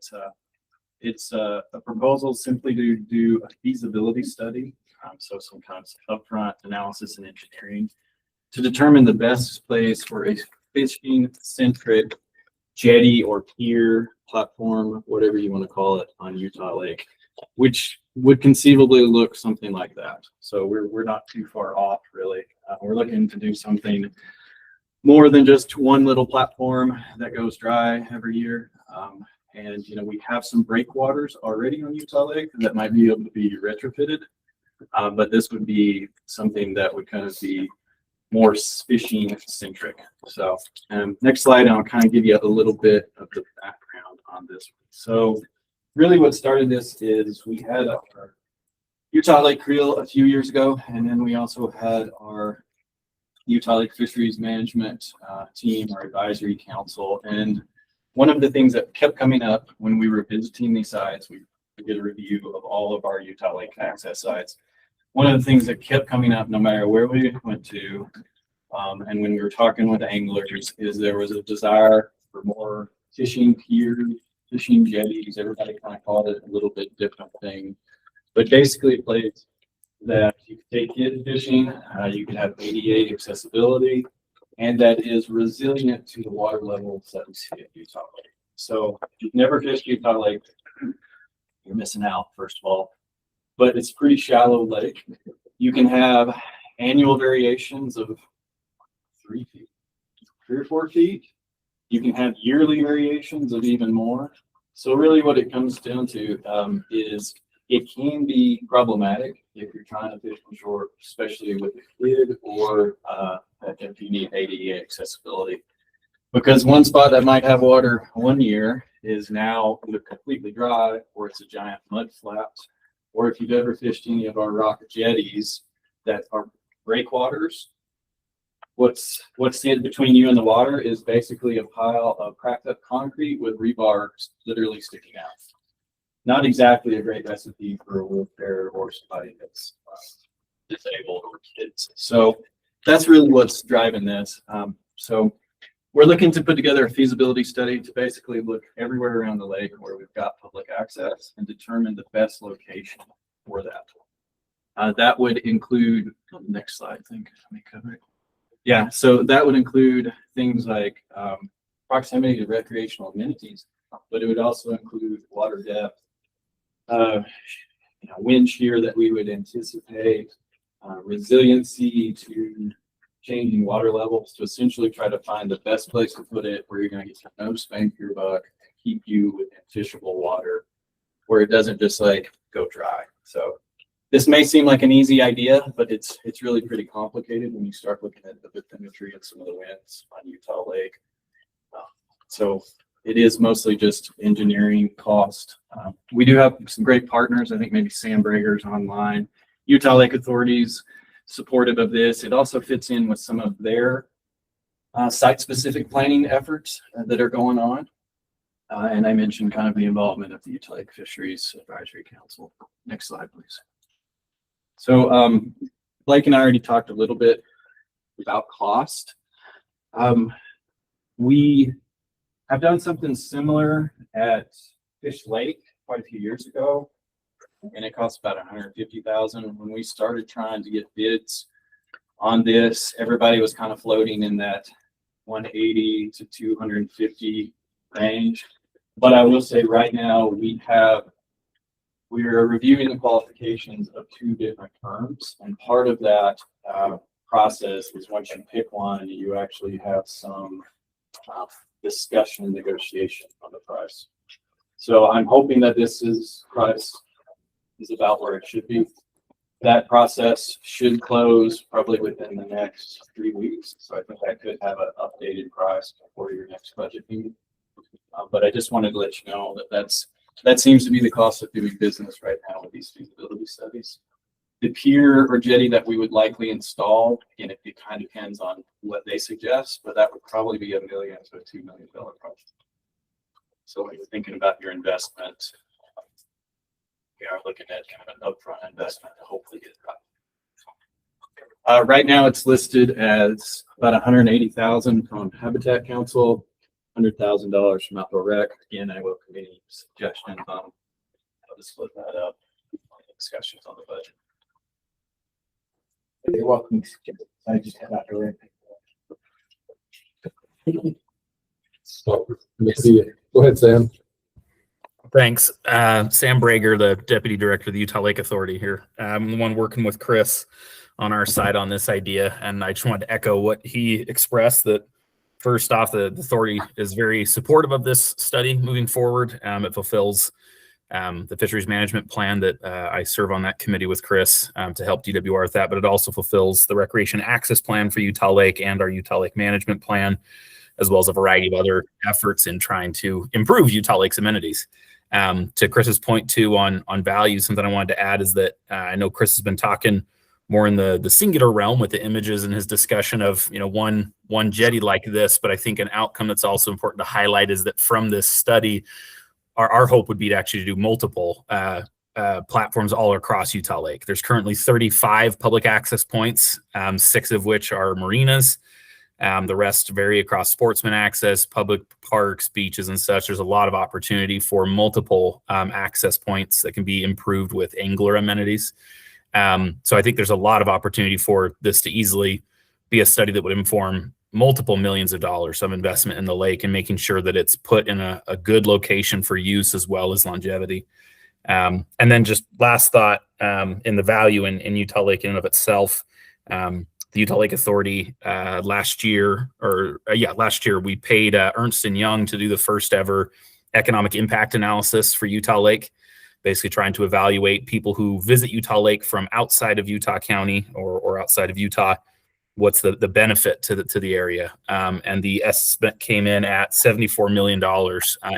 it's a proposal simply to do a feasibility study So some kind of upfront analysis and engineering to determine the best place for a fishing centric jetty or pier platform, whatever you want to call it, on Utah Lake, which would conceivably look something like that. So we're not too far off, really. We're looking to do something more than just one little platform that goes dry every year. And we have some breakwaters already on Utah Lake that might be able to be retrofitted, but this would be something that would kind of be more fishing centric. So next slide, and I'll kind of give you a little bit of the background on this one. So really what started this is we had our Utah Lake Creel a few years ago, and then we also had our Utah Lake Fisheries Management team, our advisory council. And one of the things that kept coming up when we were visiting these sites, we did a review of all of our Utah Lake access sites. One of the things that kept coming up no matter where we went to, and when we were talking with anglers, is there was a desire for more fishing piers, fishing jetties. Everybody kind of called it a little bit different thing, but basically a place that you could take kid fishing, you could have ADA accessibility, and that is resilient to the water levels that we see at Utah Lake. So if you've never fished Utah Lake, you're missing out, first of all. But it's a pretty shallow lake. You can have annual variations of 3 feet, 3 or 4 feet. You can have yearly variations of even more. So really what it comes down to is it can be problematic if you're trying to fish from shore, especially with a kid, or if you need ADA accessibility. Because one spot that might have water one year is now either completely dry, or it's a giant mud flat. Or if you've ever fished any of our rock jetties that are breakwaters, what's in between you and the water is basically a pile of cracked up concrete with rebar literally sticking out. Not exactly a great recipe for a wheelchair or somebody that's disabled or kids. So that's really what's driving this. So we're looking to put together a feasibility study to basically look everywhere around the lake where we've got public access and determine the best location for that. That would include, next slide, I think, let me cover it. Yeah, so that would include things like proximity to recreational amenities, but it would also include water depth, wind shear that we would anticipate, resiliency to changing water levels, to essentially try to find the best place to put it where you're going to get no bang for your buck, keep you within fishable water, where it doesn't just like go dry. So this may seem like an easy idea, but it's really pretty complicated when you start looking at the bathymetry and some of the winds on Utah Lake. So it is mostly just engineering cost. We do have some great partners. I think maybe Sam Brager's online. Utah Lake Authority's supportive of this. It also fits in with some of their site-specific planning efforts that are going on. And I mentioned kind of the involvement of the Utah Lake Fisheries Advisory Council. Next slide, please. So Blake and I already talked a little bit about cost. We have done something similar at Fish Lake quite a few years ago, and it cost about $150,000. When we started trying to get bids on this, everybody was kind of floating in that 180 to 250 range. But I will say right now we are reviewing the qualifications of 2 different firms, and part of that process is once you pick one, you actually have some discussion and negotiation on the price. So I'm hoping that this price is about where it should be. That process should close probably within the next 3 weeks. So I think I could have an updated price before your next budget meeting. But I just wanted to let you know that seems to be the cost of doing business right now with these feasibility studies. The pier or jetty that we would likely install, again, it kind of depends on what they suggest, but that would probably be $1 million to a $2 million project. So when you're thinking about your investment, we are looking at kind of an upfront investment to hopefully get it right. Right now it's listed as about $180,000 from Habitat Council, $100,000 from Outdoor Rec. Again, I welcome any suggestions on how to split that up, discussions on the budget. You're welcome. I just had out to So, maybe, go ahead, Sam. Thanks. Sam Brager, the Deputy Director of the Utah Lake Authority here. I'm the one working with Chris on our side on this idea. And I just wanted to echo what he expressed, that first off, the authority is very supportive of this study moving forward. It fulfills the fisheries management plan that I serve on that committee with Chris to help DWR with that, but it also fulfills the recreation access plan for Utah Lake and our Utah Lake management plan, as well as a variety of other efforts in trying to improve Utah Lake's amenities. To Chris's point too on value, something I wanted to add is that I know Chris has been talking more in the singular realm with the images and his discussion of, one jetty like this, but I think an outcome that's also important to highlight is that from this study, our hope would be to actually do multiple platforms all across Utah Lake. There's currently 35 public access points, 6 of which are marinas. The rest vary across sportsman access, public parks, beaches, and such. There's a lot of opportunity for multiple access points that can be improved with angler amenities. So I think there's a lot of opportunity for this to easily be a study that would inform multiple millions of dollars of investment in the lake and making sure that it's put in a good location for use as well as longevity. And then just last thought in the value in Utah Lake in and of itself. The Utah Lake Authority last year we paid Ernst & Young to do the first ever economic impact analysis for Utah Lake, basically trying to evaluate people who visit Utah Lake from outside of Utah County or outside of Utah. What's the benefit to the area? And the estimate came in at $74 million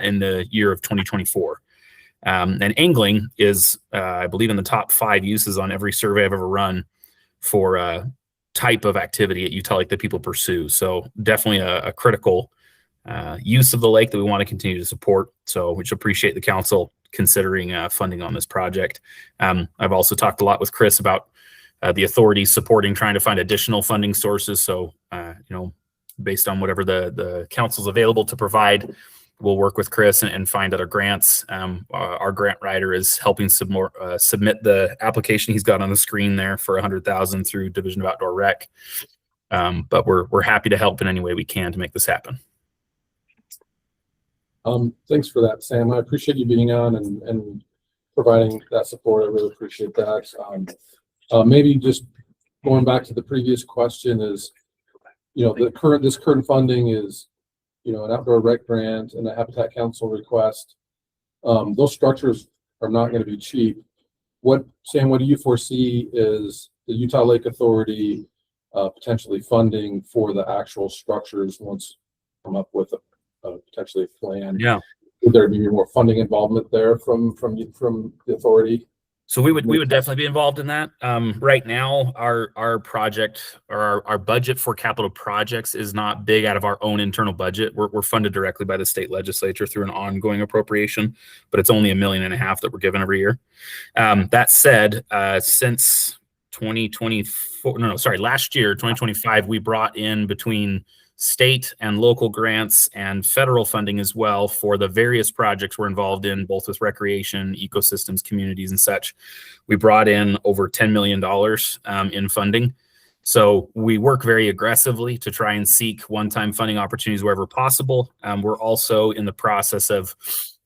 in the year of 2024. And angling is, I believe, in the top 5 uses on every survey I've ever run for type of activity at Utah Lake that people pursue. So definitely a critical use of the lake that we want to continue to support. So we should appreciate the council considering funding on this project. I've also talked a lot with Chris about the authority supporting trying to find additional funding sources. So, based on whatever the council's available to provide, we'll work with Chris and find other grants. Our grant writer is helping submit the application he's got on the screen there for $100,000 through Division of Outdoor Rec. But we're happy to help in any way we can to make this happen. Thanks for that, Sam. I appreciate you being on and providing that support. I really appreciate that. Maybe just going back to the previous question is, this current funding is, an outdoor rec grant and a Habitat Council request. Those structures are not going to be cheap. Sam, what do you foresee is the Utah Lake Authority potentially funding for the actual structures once come up with a potentially a plan? Yeah. Would there be more funding involvement there from the authority? So we would definitely be involved in that. Right now, our project or our budget for capital projects is not big out of our own internal budget. We're funded directly by the state legislature through an ongoing appropriation, but it's only $1.5 million that we're given every year. That said, since last year, 2025, we brought in between state and local grants and federal funding as well for the various projects we're involved in, both with recreation, ecosystems, communities, and such. We brought in over $10 million in funding. So we work very aggressively to try and seek one-time funding opportunities wherever possible. We're also in the process of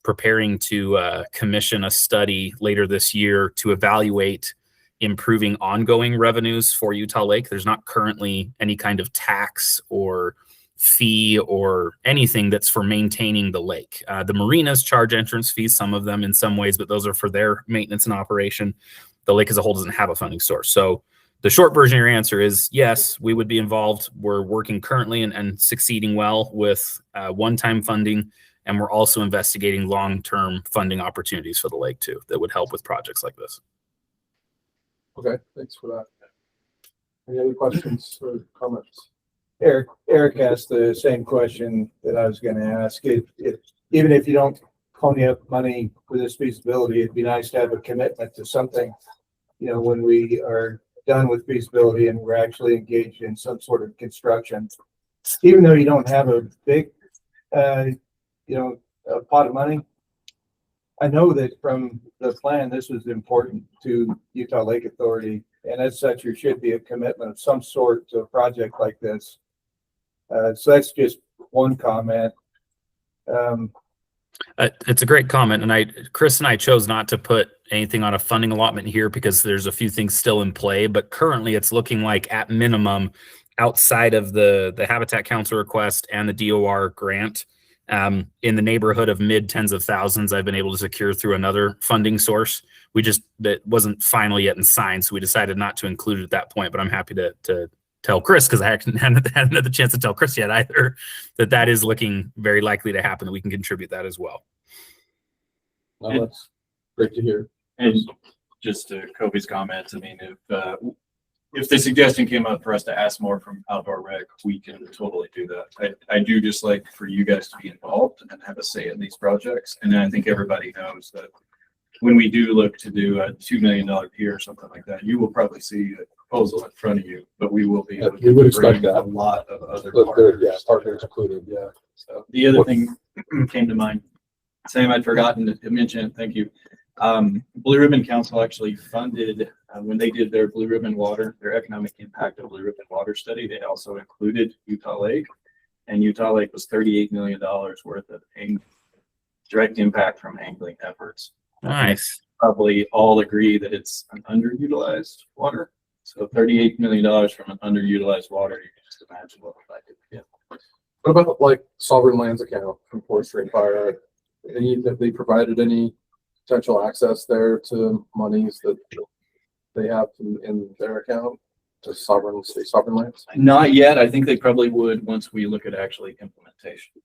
preparing to commission a study later this year to evaluate improving ongoing revenues for Utah Lake. There's not currently any kind of tax or fee or anything that's for maintaining the lake. The marinas charge entrance fees, some of them in some ways, but those are for their maintenance and operation. The lake as a whole doesn't have a funding source. So the short version of your answer is yes, we would be involved. We're working currently and succeeding well with one-time funding, and we're also investigating long-term funding opportunities for the lake too that would help with projects like this. Okay, thanks for that. Any other questions or comments? Eric asked the same question that I was going to ask. Even if you don't pony up money for this feasibility, it'd be nice to have a commitment to something, when we are done with feasibility and we're actually engaged in some sort of construction. Even though you don't have a big, a pot of money, I know that from the plan, this was important to Utah Lake Authority and as such, there should be a commitment of some sort to a project like this. So that's just one comment. It's a great comment, and Chris and I chose not to put anything on a funding allotment here because there's a few things still in play, but currently it's looking like at minimum, outside of the Habitat Council request and the DOR grant, in the neighborhood of mid tens of thousands, I've been able to secure through another funding source. That wasn't final yet and signed, so we decided not to include it at that point, but I'm happy to tell Chris, because I hadn't had the chance to tell Chris yet either, that is looking very likely to happen, that we can contribute that as well. Well, that's great to hear. And just to Kobe's comments, I mean, if the suggestion came up for us to ask more from outdoor rec, we can totally do that. I do just like for you guys to be involved and have a say in these projects. And then I think everybody knows that when we do look to do a $2 million pier or something like that, you will probably see a proposal in front of you, but we will be able We would to expect bring that. a lot of other But partners. yeah, partners included, yeah. So the other thing came to mind, Sam, I'd forgotten to mention it, thank you. Blue Ribbon Council actually funded, when they did their Blue Ribbon Water, their economic impact of Blue Ribbon Water study, they also included Utah Lake. And Utah Lake was $38 million worth of direct impact from angling efforts. Nice. Probably all agree that it's an underutilized water. So $38 million from an underutilized water, you can just imagine what we like to get. What about like sovereign lands account from forestry and fire? Have they provided any potential access there to monies that they have in their account to state sovereign lands? Not yet. I think they probably would once we look at actually implementation.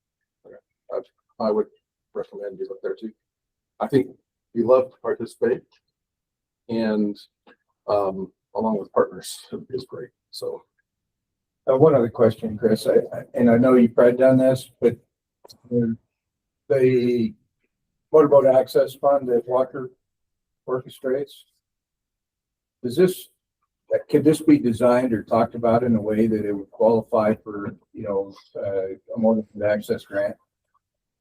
I would recommend you look there too. I think we love to participate, and along with partners is great. So One other question, Chris, and I know you've probably done this, but the motorboat access fund that Walker orchestrates, could this be designed or talked about in a way that it would qualify for, a motorboat access grant?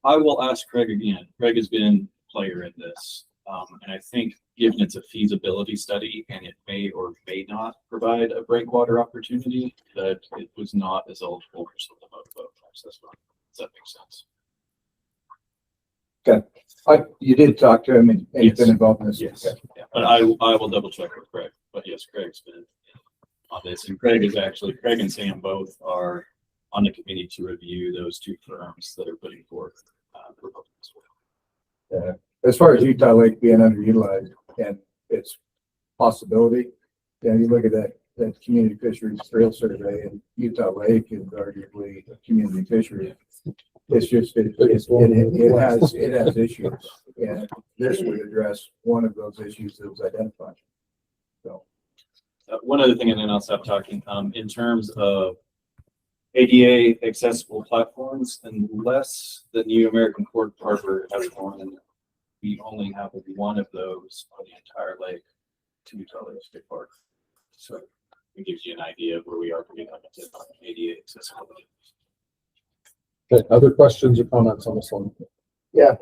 I will ask Craig again. Craig has been a player in this. And I think given it's a feasibility study and it may or may not provide a breakwater opportunity, that it was not as eligible for some of the motorboat access fund. Does that make sense? Okay. You did talk to him and you've been involved in this? Yes. Okay. Yeah. But I will double check with Craig. But yes, Craig's been on this. And Craig and Sam both are on the committee to review those two firms that are putting forth proposals. Yeah. As far as Utah Lake being underutilized and its possibility, you look at that community fisheries trail survey, and Utah Lake is arguably a community fishery. It's just, it has issues, and this would address one of those issues that was identified. So. One other thing, and then I'll stop talking. In terms of ADA accessible platforms, unless the New American Port Harbor has one, we only have one of those on the entire lake to Utah Lake State Park. So it gives you an idea of where we are pretty limited on ADA accessibility. Okay, other questions or comments on this one? Yeah,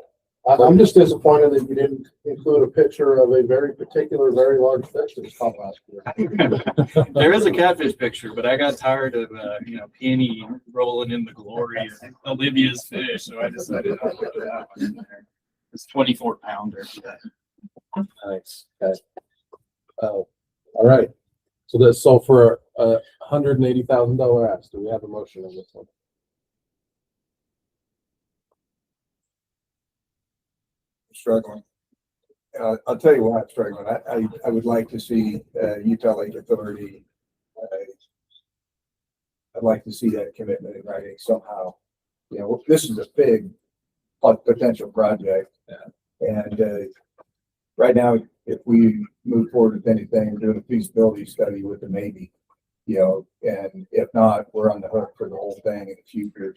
I'm just disappointed that you didn't include a picture of a very particular, very large fish that was caught last year. There is a catfish picture, but I got tired of Penny rolling in the glory of Olivia's fish, so I decided I'll put that one in there. It's 24 pounder. Nice. Okay. All right. So that's all for $180,000 ask. Do we have a motion on this one? Struggling. I'll tell you why I'm struggling. I would like to see Utah Lake Authority. I'd like to see that commitment in writing somehow. This is a big potential project, and right now, if we move forward with anything, we're doing a feasibility study with a maybe, and if not, we're on the hook for the whole thing in the future.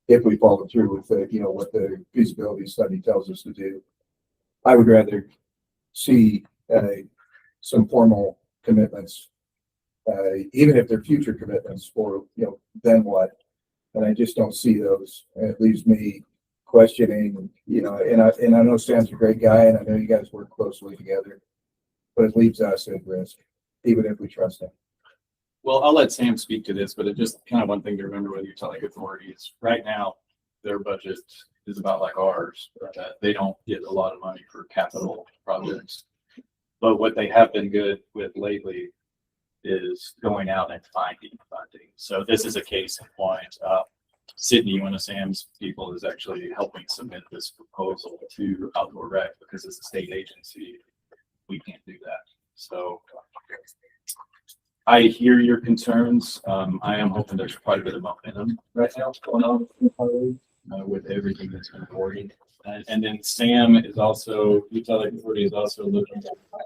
If we follow through with what the feasibility study tells us to do. I would rather see some formal commitments, even if they're future commitments for, then what? And I just don't see those. And it leaves me questioning, and I know Sam's a great guy and I know you guys work closely together, but it leaves us at risk even if we trust him. Well, I'll let Sam speak to this, but it just kind of one thing to remember with utility authorities, right now, their budget is about like ours, that they don't get a lot of money for capital projects. But what they have been good with lately is going out and finding funding. So this is a case in point. Sydney, one of Sam's people, is actually helping submit this proposal to Outdoor Rec because as a state agency, we can't do that. So I hear your concerns. I am hoping there's quite a bit of momentum right now going on with everything that's been reported. And then Sam is also, utility authority is also looking at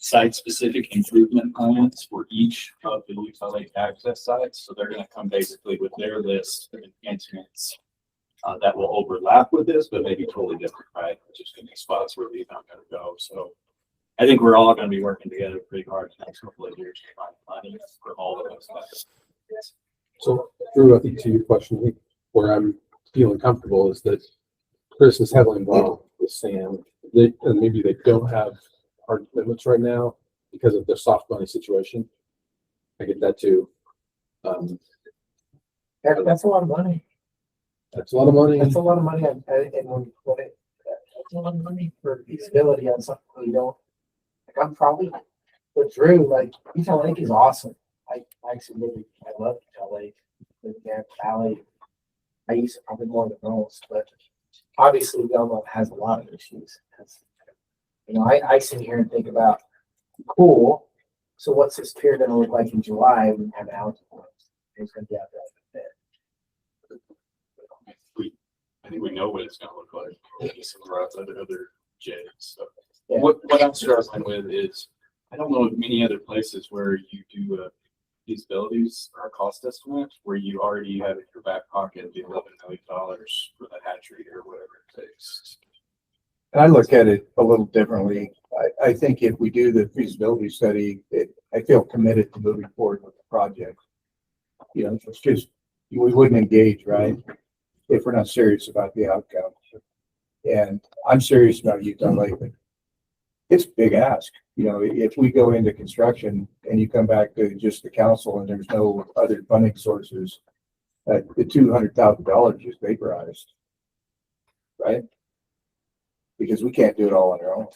site-specific improvement plans for each of the Utah Lake access sites. So they're going to come basically with their list of enhancements that will overlap with this, but maybe totally different, right? Just going to be spots where we're not going to go. So I think we're all going to be working together pretty hard the next couple of years to find money for all of those sites. So Drew, I think to your question, I think where I'm feeling comfortable is that Chris is heavily involved with Sam. And maybe they don't have hard limits right now because of their soft money situation. I get that too. That's a lot of money. That's a lot of money. That's a lot of money. And when you put it, that's a lot of money for feasibility on something we don't. Like I'm probably, but Drew, like Utah Lake is awesome. I actually really, I love Utah Lake. Live there, Valley. I use it probably more than most, but obviously Belmont has a lot of issues. You know, I sit here and think about, cool. So what's this pier going to look like in July when we have out? It's going to be out there. I think we know what it's going to look like. Maybe some of our other J's. So Yeah. what I'm struggling with is I don't know of many other places where you do feasibilities or a cost estimate where you already have in your back pocket the $11 million for the hatchery or whatever it takes. And I look at it a little differently. I think if we do the feasibility study, I feel committed to moving forward with the project. You know, it's just, we wouldn't engage, right? If we're not serious about the outcome. And I'm serious about Utah Lake. It's a big ask. You know, if we go into construction and you come back to just the council and there's no other funding sources, the $200,000 is vaporized, right? Because we can't do it all on our own.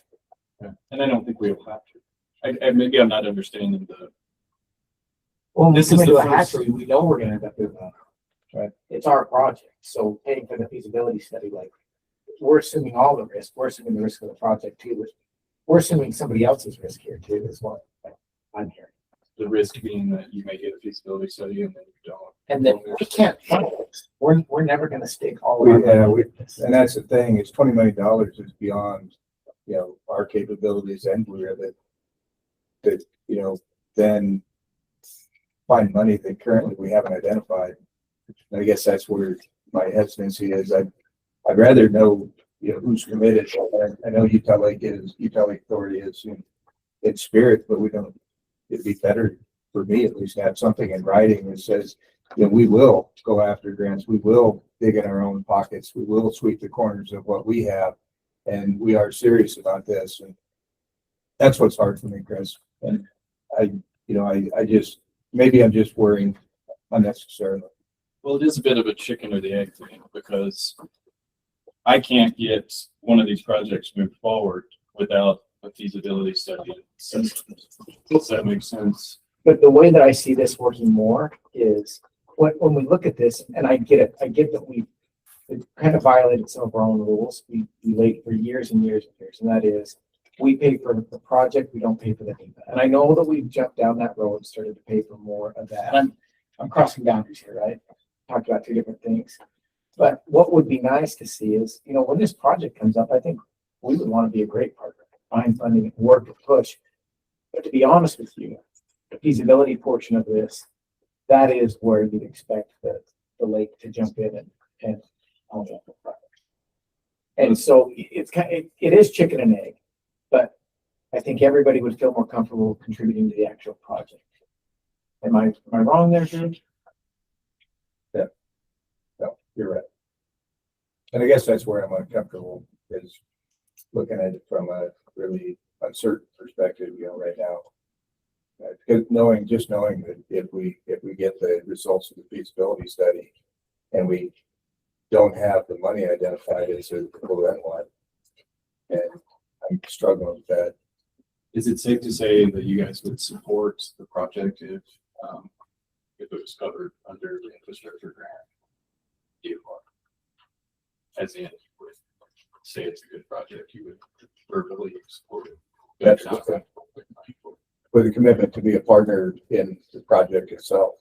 Yeah. And I don't think we'll have to. Maybe I'm not understanding the. Well, when we This come is into the a first- hatchery, we know we're going to end up doing that. Right. It's our project. So paying for the feasibility study, like we're assuming all the risk. We're assuming the risk of the project too. Which we're assuming somebody else's risk here too, is what I'm hearing. The risk being that you may get a feasibility study and then you don't. And then we can't fund it. We're never going to stick all We- of our yeah, money we- in this. And that's the thing, it's $20 million is beyond, you know, our capabilities and we're that, you know, then find money that currently we haven't identified. And I guess that's where my hesitancy is. I'd rather know, you know, who's committed. I know Utah Lake Authority is in spirit, but we don't, it'd be better for me at least to have something in writing that says, you know, we will go after grants. We will dig in our own pockets. We will sweep the corners of what we have. And we are serious about this. And that's what's hard for me, Chris. And I just, maybe I'm just worrying unnecessarily. Well, it is a bit of a chicken or the egg thing because I can't get one of these projects moved forward without a feasibility study. Does that make sense? But the way that I see this working more is when we look at this, and I get it, I get that we've kind of violated some of our own rules. We late for years and years and years, and that is we pay for the project, we don't pay for the NEPA. And I know that we've jumped down that road and started to pay for more of that. And I'm crossing boundaries here, right? Talked about two different things. But what would be nice to see is, you know, when this project comes up, I think we would want to be a great partner, find funding, work to push. But to be honest with you, the feasibility portion of this, that is where you'd expect the lake to jump in and own the project. And so it's it is chicken and egg, but I think everybody would feel more comfortable contributing to the actual project. Am I wrong there, Drew? No, you're right. And I guess that's where I'm uncomfortable is looking at it from a really uncertain perspective, you know, right now. Because just knowing that if we get the results of the feasibility study and we don't have the money identified, it's a, well, then what? And I'm struggling with that. Is it safe to say that you guys would support the project if it was covered under the infrastructure grant? You are, as in, would say it's a good project, you would verbally support it. That's with a commitment to be a partner in the project itself.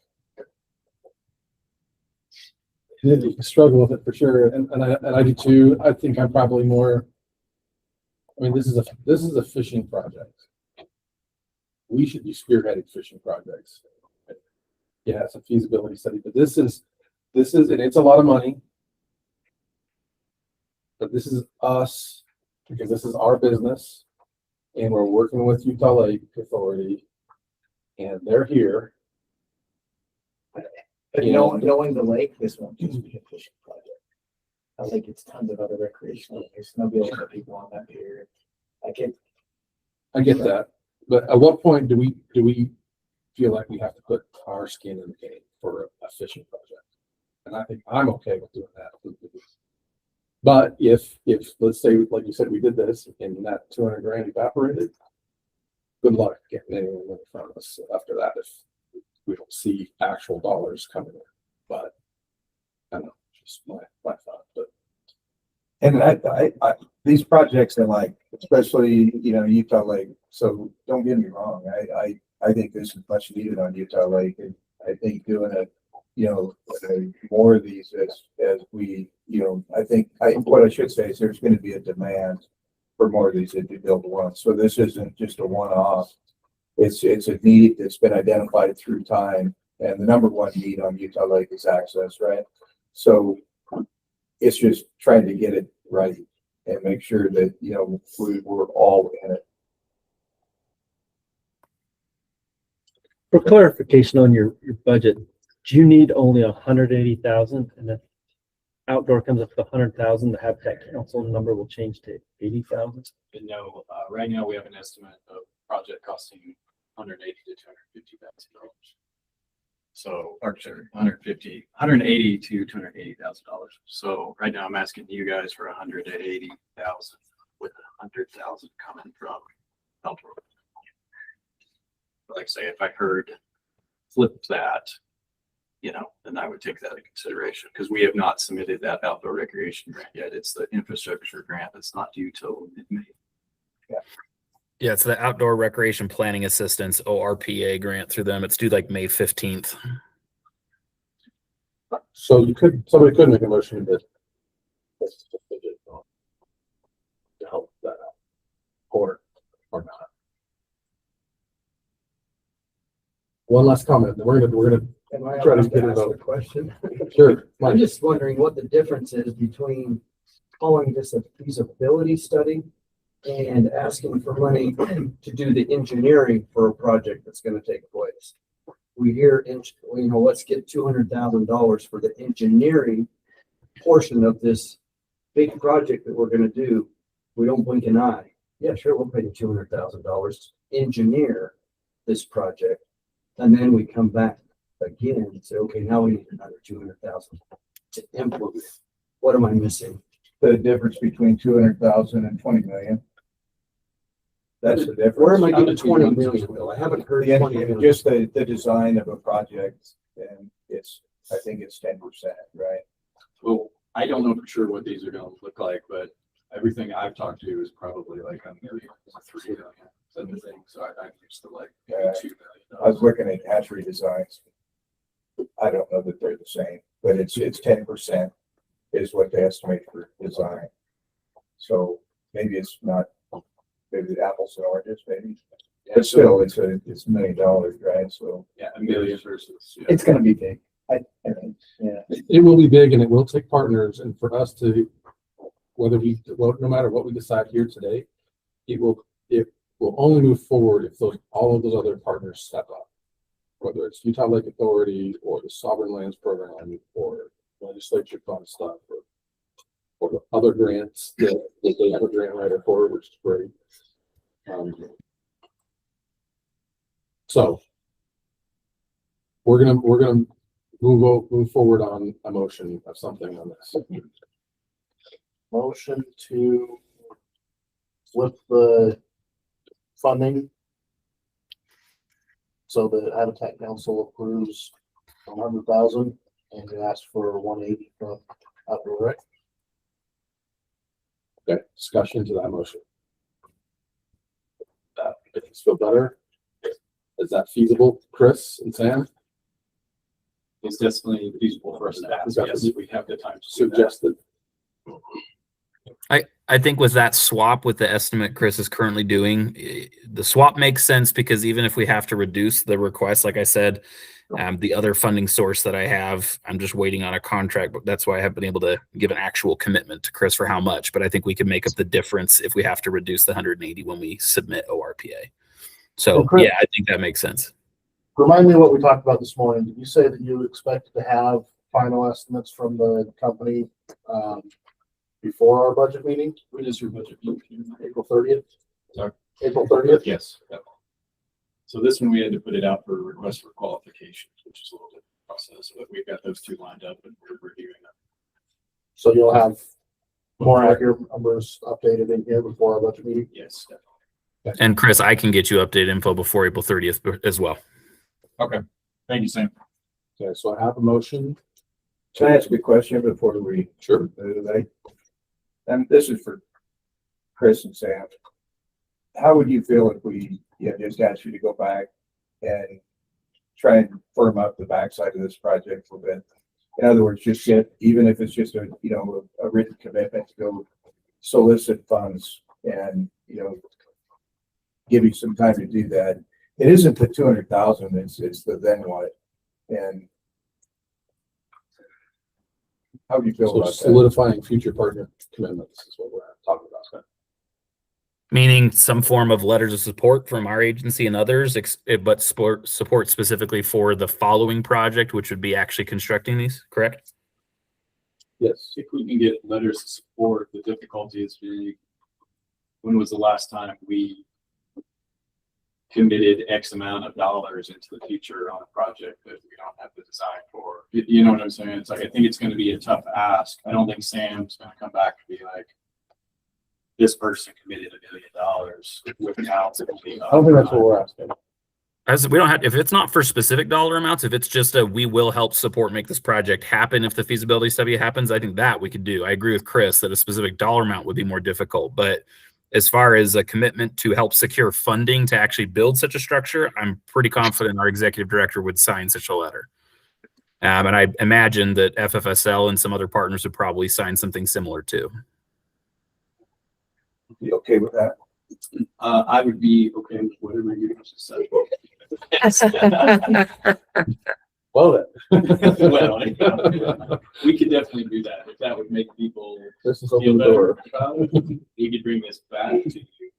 You struggle with it for sure, and I do too. I think I'm probably more. I mean, this is a fishing project. We should be spearheading fishing projects. Yeah, it's a feasibility study, but this is, and it's a lot of money. But this is us, because this is our business, and we're working with Utah Lake Authority, and they're here. But knowing the lake, this won't just be a fishing project. I think it's tons of other recreational, there's no able to put people on that pier. I get that, but at what point do we feel like we have to put our skin in the game for a fishing project? And I think I'm okay with doing that. But if let's say, like you said, we did this and that 200 grand evaporated, good luck getting anyone in front of us after that if we don't see actual dollars coming in. But I don't know, just my thought. But And I these projects are like, especially, Utah Lake. So don't get me wrong. I think this is much needed on Utah Lake. And I think doing more of these as we, what I should say is there's going to be a demand for more of these if you build one. So this isn't just a one-off. It's a need that's been identified through time. And the number one need on Utah Lake is access, right? So it's just trying to get it right and make sure that, we're all in it. For clarification on your budget, do you need only 180,000, and if outdoor comes up to 100,000, the Habitat Council number will change to 80,000? But no, right now we have an estimate of project costing 180 to 250,000 dollars. So, or sorry, 180 to 280,000 dollars. So right now I'm asking you guys for 180,000 with 100,000 coming from outdoor. Like I say, if I heard flip that, then I would take that into consideration because we have not submitted that outdoor recreation grant yet. It's the infrastructure grant that's not due till mid-May. Yeah, it's the Outdoor Recreation Planning Assistance ORPA grant through them. It's due like May 15th. so somebody could make a motion to help that out, or not. One last comment. We're gonna Am I try to allowed get to it ask out. a question? Sure. I'm just wondering what the difference is between calling this a feasibility study and asking for money to do the engineering for a project that's gonna take place. We hear, let's get $200,000 for the engineering portion of this big project that we're gonna do. We don't blink an eye. Yeah, sure, we'll pay you $200,000 engineer this project. And then we come back again and say, okay, now we need another 200,000 to implement. What am I missing? The difference between 200,000 and 20 million. That's the difference. Where am I getting 20 million though? I haven't heard 20 million. Just the design of a project, and I think it's 10%, right? Well, I don't know for sure what these are gonna look like, but everything I've talked to is probably like $1 million or $3 million. Type of thing. So I'm used to like maybe $2 million. I was looking at hatchery designs. I don't know that they're the same, but it's 10% is what they estimate for design. So maybe it's not, maybe apples and oranges, maybe. Yeah, But still, it's $1 million, right? So yeah, $1 million versus. Yeah. It's gonna be big. I think, yeah. It will be big and it will take partners, and for us to, no matter what we decide here today, it will only move forward if all of those other partners step up. Whether it's Utah Lake Authority or the Sovereign Lands Program or legislature fund stuff or the other grants that they have a grant writer for, which is great. So we're gonna move forward on a motion of something on this. Motion to flip the funding so the Habitat Council approves 100,000 and you ask for 180 from outdoor rec. Okay, discussion to that motion. If you feel better, is that feasible, Chris and Sam? It's definitely feasible for us to ask. Yes, we have the time to do that. Suggested. I think with that swap with the estimate Chris is currently doing, the swap makes sense because even if we have to reduce the request, like I said, the other funding source that I have, I'm just waiting on a contract, but that's why I haven't been able to give an actual commitment to Chris for how much, but I think we can make up the difference if we have to reduce the 180 when we submit ORPA. So Chris, yeah, I think that makes sense. remind me what we talked about this morning. Did you say that you expected to have final estimates from the company before our budget meeting? When is your budget meeting? April 30th? Sorry? April 30th? Yes. Yep. So this one, we had to put it out for a request for qualifications, which is a little different process, but we've got those two lined up and we're reviewing them. So you'll have more accurate numbers updated in here before our budget meeting? Yes, definitely. And Chris, I can get you updated info before April 30th as well. Okay. Thank you, Sam. Okay, so I have a motion. Can I ask a question before we? Sure. And this is for Chris and Sam. How would you feel if we just asked you to go back and try and firm up the backside of this project a little bit? In other words, just get, even if it's just a written commitment to go solicit funds and, give you some time to do that. It isn't the 200,000, it's the then what? And how do you feel So about that? solidifying future partner commitments is what we're talking about. Meaning some form of letters of support from our agency and others, but support specifically for the following project, which would be actually constructing these, correct? Yes. If we can get letters of support, the difficulty is when was the last time we committed X amount of dollars into the future on a project that we don't have the design for? You know what I'm saying? It's like, I think it's going to be a tough ask. I don't think Sam's going to come back and be like, this person committed $1 million without. I don't think that's what we're asking. As we don't have, if it's not for specific dollar amounts, if it's just a, we will help support, make this project happen. If the feasibility study happens, I think that we could do. I agree with Chris that a specific dollar amount would be more difficult, but as far as a commitment to help secure funding to actually build such a structure, I'm pretty confident our executive director would sign such a letter. And I imagine that FFSL and some other partners would probably sign something similar too. You okay with that? I would be okay with whatever you just said. Well, Well, we could definitely do that if that would make people this is feel open the better door. about it. We could bring this back to you.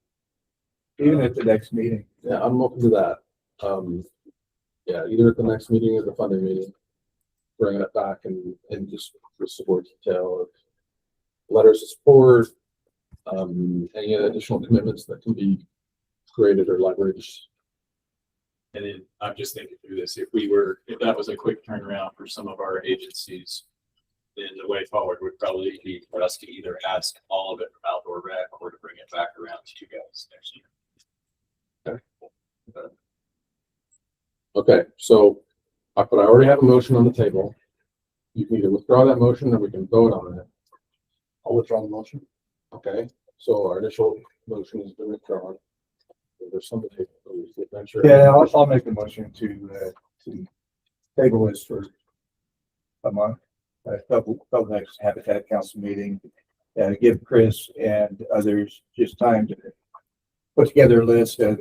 Even at the next meeting? Yeah, I'm open to that. Yeah, either at the next meeting or the funding meeting, bringing it back and just with some more detail of letters of support, any additional commitments that can be created or leveraged. And then I'm just thinking through this, if that was a quick turnaround for some of our agencies, then the way forward would probably be for us to either ask all of it from outdoor rec or to bring it back around to you guys next year. Okay, so I already have a motion on the table. You can either withdraw that motion or we can vote on it. I'll withdraw the motion. Okay, so our initial motion has been withdrawn. There's somebody who's adventure. Yeah, I'll make a motion to table this for a month. Couple next Habitat Council meeting. Give Chris and others just time to put together a list of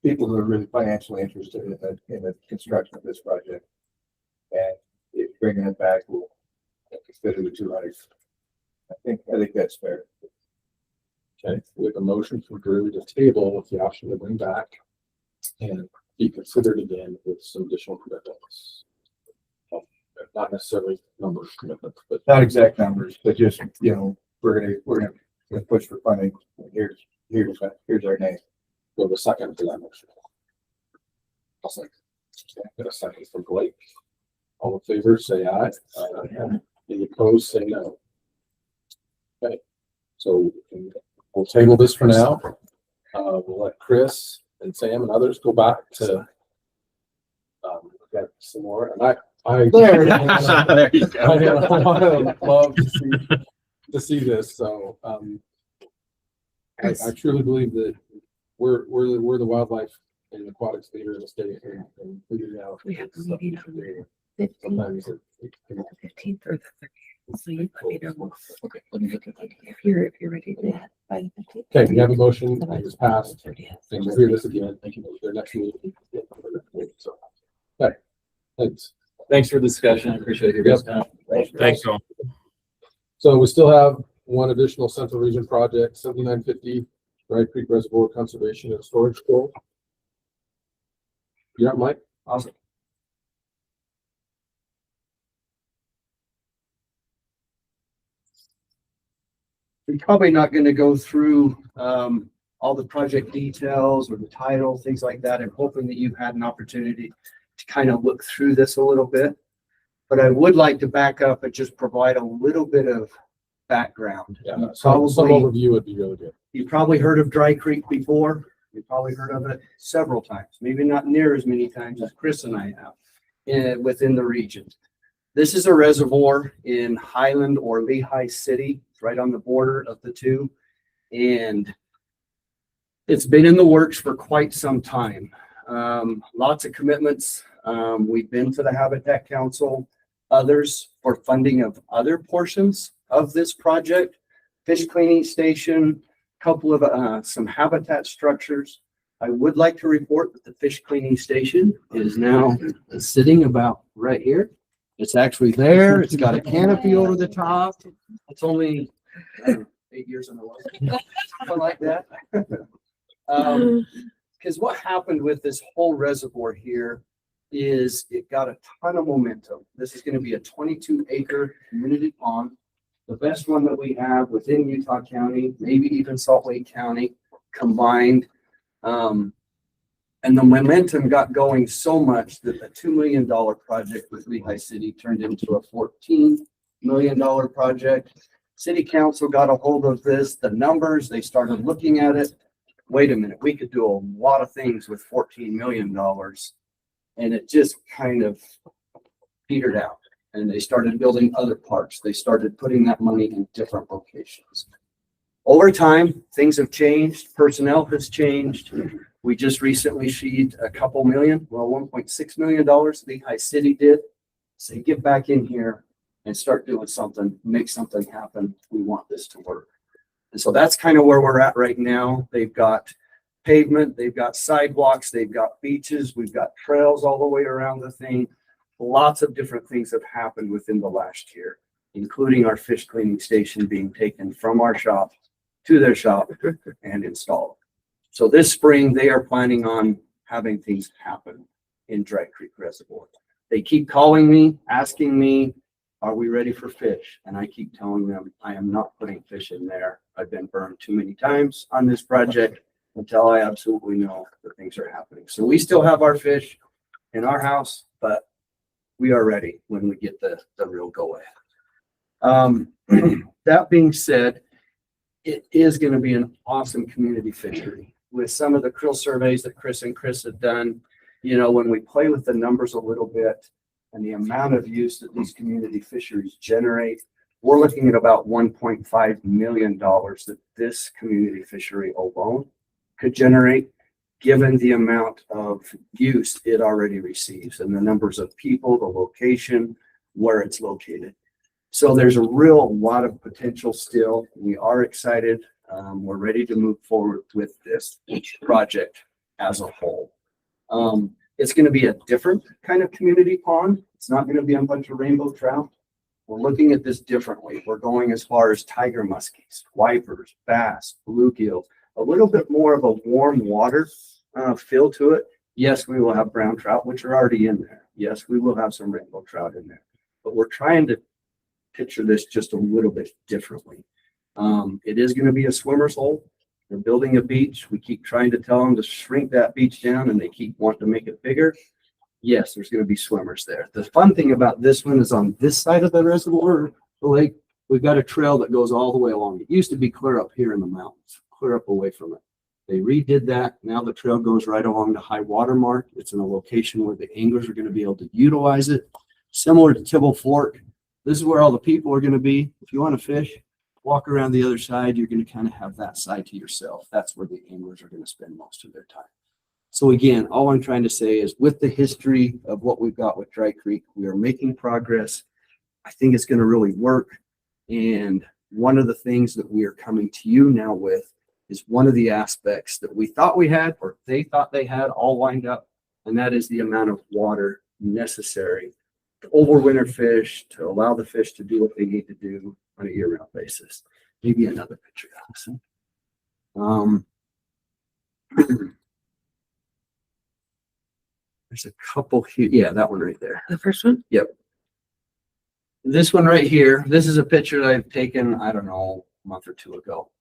people who are really financially interested in the construction of this project. And if bringing it back, we'll consider the 200. I think that's fair. Okay, we have a motion for Drew to table with the option to bring back and be considered again with some additional commitments. Not necessarily number of commitments, but Not exact numbers, but just, we're gonna push for funding. Here's our name. go to second to that motion. I'll second. Got a second from Blake. All in favor, say aye. Any opposed, say no. Okay, so we'll table this for now. We'll let Chris and Sam and others go back to get some more, and I There it There you go. I love to see this, so I truly believe that we're the wildlife and aquatics leader in the state, and figuring out We have a this stuff meeting is on the great. 15th, Sometimes it can the 15th or the 30th. So you let me know Okay, let me get to that. if you're ready to do that by the 15th. Okay, we have a motion, it is passed, 30th. and we'll hear this again, thank you, their next meeting. So, okay, thanks. Thanks for the discussion. I appreciate your guys' time. Thanks, all. So we still have one additional Central Region project, 7950 Dry Creek Reservoir Conservation and Storage Goal. You got Mike? Awesome. We're probably not going to go through all the project details or the title, things like that. I'm hoping that you've had an opportunity to kind of look through this a little bit. But I would like to back up and just provide a little bit of background. Yeah, some overview would be really good. You probably heard of Dry Creek before. You probably heard of it several times, maybe not near as many times as Chris and I have within the region. This is a reservoir in Highland or Lehigh City. It's right on the border of the two. And it's been in the works for quite some time. Lots of commitments. We've been to the Habitat Council, others for funding of other portions of this project, fish cleaning station, couple of some habitat structures. I would like to report that the fish cleaning station is now sitting about right here. It's actually there. It's got a canopy over the top. It's only 8 years in a row, something like that. Because what happened with this whole reservoir here is it got a ton of momentum. This is going to be a 22-acre community pond, the best one that we have within Utah County, maybe even Salt Lake County combined. And the momentum got going so much that the $2 million project with Lehigh City turned into a $14 million project. City Council got a hold of this, the numbers, they started looking at it. Wait a minute, we could do a lot of things with $14 million. And it just kind of petered out. And they started building other parks. They started putting that money in different locations. Over time, things have changed. Personnel has changed. We just recently sheet a couple million, well, $1.6 million. Lehigh City did. Say, get back in here and start doing something, make something happen. We want this to work. And so that's kind of where we're at right now. They've got pavement, they've got sidewalks, they've got beaches, we've got trails all the way around the thing. Lots of different things have happened within the last year, including our fish cleaning station being taken from our shop to their shop and installed. So this spring, they are planning on having things happen in Dry Creek Reservoir. They keep calling me, asking me, are we ready for fish? And I keep telling them, I am not putting fish in there. I've been burned too many times on this project until I absolutely know that things are happening. So we still have our fish in our house, but we are ready when we get the real go ahead. That being said, it is going to be an awesome community fishery. With some of the krill surveys that Chris have done, you know, when we play with the numbers a little bit and the amount of use that these community fisheries generate, we're looking at about $1.5 million that this community fishery alone could generate, given the amount of use it already receives and the numbers of people, the location, where it's located. So there's a real lot of potential still. We are excited. We're ready to move forward with this project as a whole. It's going to be a different kind of community pond. It's not going to be a bunch of rainbow trout. We're looking at this differently. We're going as far as tiger muskies, wipers, bass, bluegill, a little bit more of a warm water feel to it. Yes, we will have brown trout, which are already in there. Yes, we will have some rainbow trout in there, but we're trying to picture this just a little bit differently. It is going to be a swimmer's hole. They're building a beach. We keep trying to tell them to shrink that beach down and they keep wanting to make it bigger. Yes, there's going to be swimmers there. The fun thing about this one is on this side of the reservoir, the lake, we've got a trail that goes all the way along. It used to be clear up here in the mountains, clear up away from it. They redid that. Now the trail goes right along the high water mark. It's in a location where the anglers are going to be able to utilize it. Similar to Tibble Fork, this is where all the people are going to be. If you want to fish, walk around the other side, you're going to kind of have that side to yourself. That's where the anglers are going to spend most of their time. So again, all I'm trying to say is with the history of what we've got with Dry Creek, we are making progress. I think it's going to really work. And one of the things that we are coming to you now with is one of the aspects that we thought we had, or they thought they had all lined up. And that is the amount of water necessary to overwinter fish, to allow the fish to do what they need to do on a year-round basis. Maybe another picture, Allison. There's a couple here. Yeah, that one right there. The first one? Yep. This one right here, this is a picture that I've taken, I don't know, a month or two ago.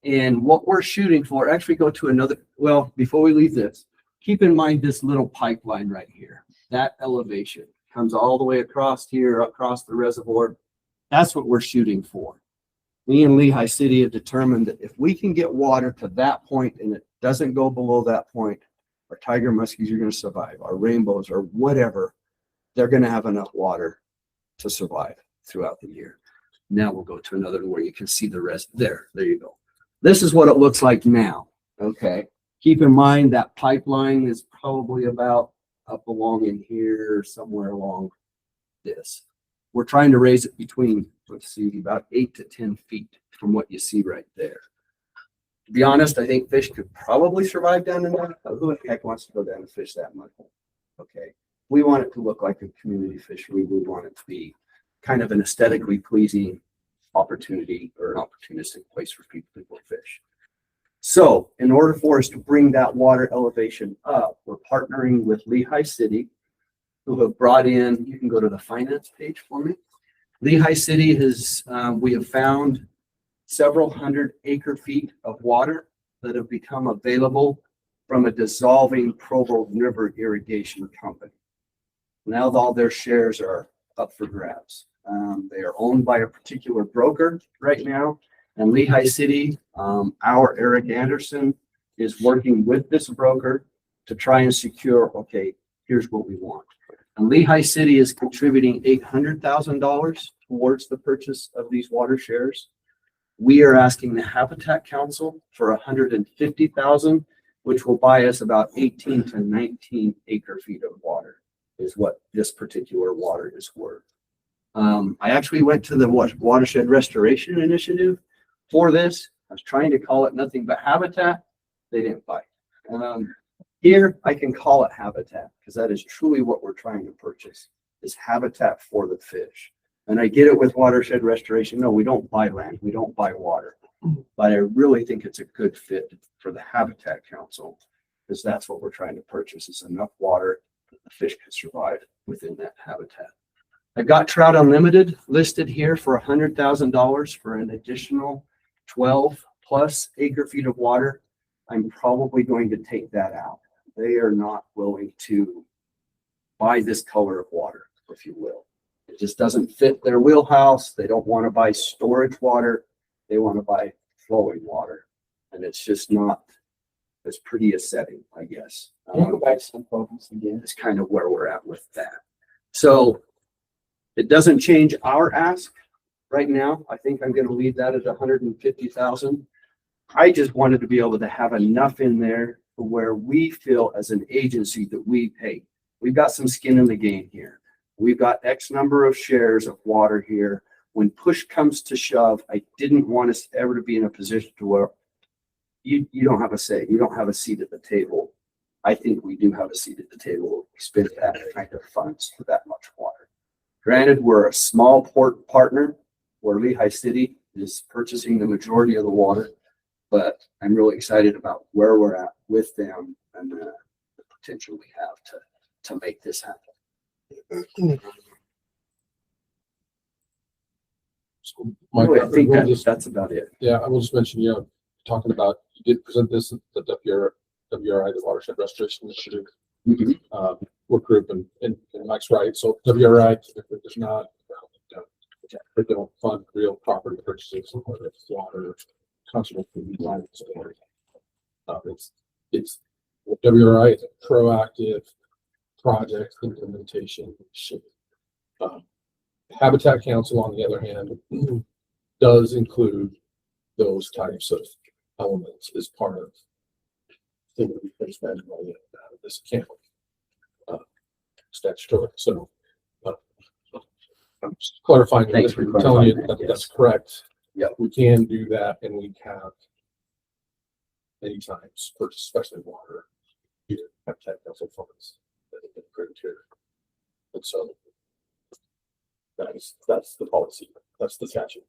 And what we're shooting for, actually go to another, well, before we leave this, keep in mind this little pipeline right here. That elevation comes all the way across here, across the reservoir. That's what we're shooting for. Me and Lehigh City have determined that if we can get water to that point and it doesn't go below that point, our tiger muskies are going to survive, our rainbows or whatever, they're going to have enough water to survive throughout the year. Now we'll go to another where you can see the rest. There you go. This is what it looks like now. Okay. Keep in mind that pipeline is probably about up along in here, somewhere along this. We're trying to raise it between, let's see, about 8 to 10 feet from what you see right there. To be honest, I think fish could probably survive down in there. Who the heck wants to go down and fish that much? Okay. We want it to look like a community fishery. We want it to be kind of an aesthetically pleasing opportunity or an opportunistic place for people to go fish. So in order for us to bring that water elevation up, we're partnering with Lehigh City, who have brought in, you can go to the finance page for me. Lehigh City has, we have found several hundred acre feet of water that have become available from a dissolving Provo River irrigation company. Now all their shares are up for grabs. They are owned by a particular broker right now, and Lehigh City, our Eric Anderson, is working with this broker to try and secure, okay, here's what we want. And Lehigh City is contributing $800,000 towards the purchase of these water shares. We are asking the Habitat Council for $150,000, which will buy us about 18 to 19 acre feet of water, is what this particular water is worth. I actually went to the Watershed Restoration Initiative for this. I was trying to call it nothing but Habitat. They didn't bite. Here, I can call it Habitat because that is truly what we're trying to purchase, is habitat for the fish. And I get it with Watershed Restoration. No, we don't buy land. We don't buy water. But I really think it's a good fit for the Habitat Council because that's what we're trying to purchase, is enough water that the fish can survive within that habitat. I've got Trout Unlimited listed here for $100,000 for an additional 12 plus acre feet of water. I'm probably going to take that out. They are not willing to buy this color of water, if you will. It just doesn't fit their wheelhouse. They don't want to buy storage water. They want to buy flowing water. And it's just not as pretty a setting, I guess. Go back to some focus again. It's kind of where we're at with that. So it doesn't change our ask right now. I think I'm going to leave that at 150,000. I just wanted to be able to have enough in there for where we feel as an agency that we've got some skin in the game here. We've got X number of shares of water here. When push comes to shove, I didn't want us ever to be in a position to where you don't have a say. You don't have a seat at the table. I think we do have a seat at the table. We spend that kind of funds for that much water. Granted, we're a small port partner where Lehigh City is purchasing the majority of the water, but I'm really excited about where we're at with them and the potential we have to make this happen. Mike, I think that's about it. Yeah, I will just mention, talking about, you did present this at the WRI, the Watershed Restoration Initiative. Work group and Mike's right. So WRI typically does not, they don't fund real property purchases, whether it's water, conservation, land, or it's WRI is a proactive project implementation. Habitat Council, on the other hand, does include those types of elements as part of things that we can spend money out of this account. Statutory. So I'm just clarifying, Thanks for telling you clarifying that that, that's yes. correct. Yeah. We can do that, and we have many times purchase, especially water, either Habitat Council funds that have been approved here. And so that's the policy. That's the statute.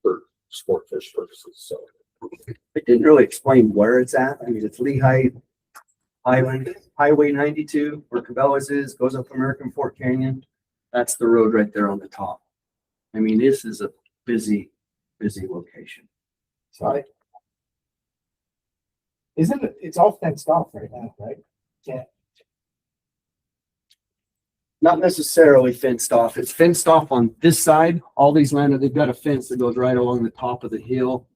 For sport fish purposes. So It didn't really explain where it's at. I mean, it's Lehigh Highland, Highway 92, where Cabela's is, goes up American Fork Canyon. That's the road right there on the top. I mean, this is a busy location. So isn't it, it's all fenced off right now, right? Yeah. Not necessarily fenced off. It's fenced off on this side. All these land, they've got a fence that goes right along the top of the hill.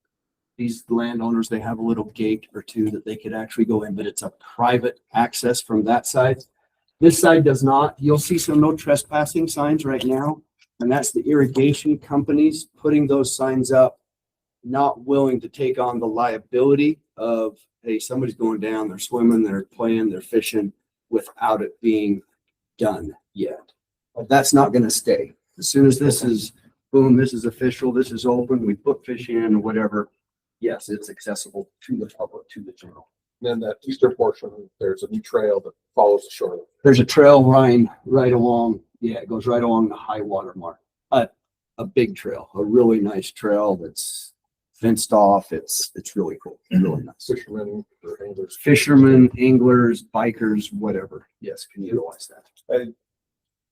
These landowners, they have a little gate or two that they could actually go in, but it's a private access from that side. This side does not. You'll see some no trespassing signs right now. And that's the irrigation companies putting those signs up, not willing to take on the liability of, hey, somebody's going down, they're swimming, they're playing, they're fishing without it being done yet. But that's not going to stay. As soon as this is, boom, this is official, this is open, we put fish in or whatever. Yes, it's accessible to the public, to the general. then that eastern portion, there's a new trail that follows the shore. There's a trail line right along, yeah, it goes right along the high water mark. A big trail, a really nice trail that's fenced off. It's really cool, really nice. Fishermen or anglers. Fishermen, anglers, bikers, whatever. Yes, can utilize that.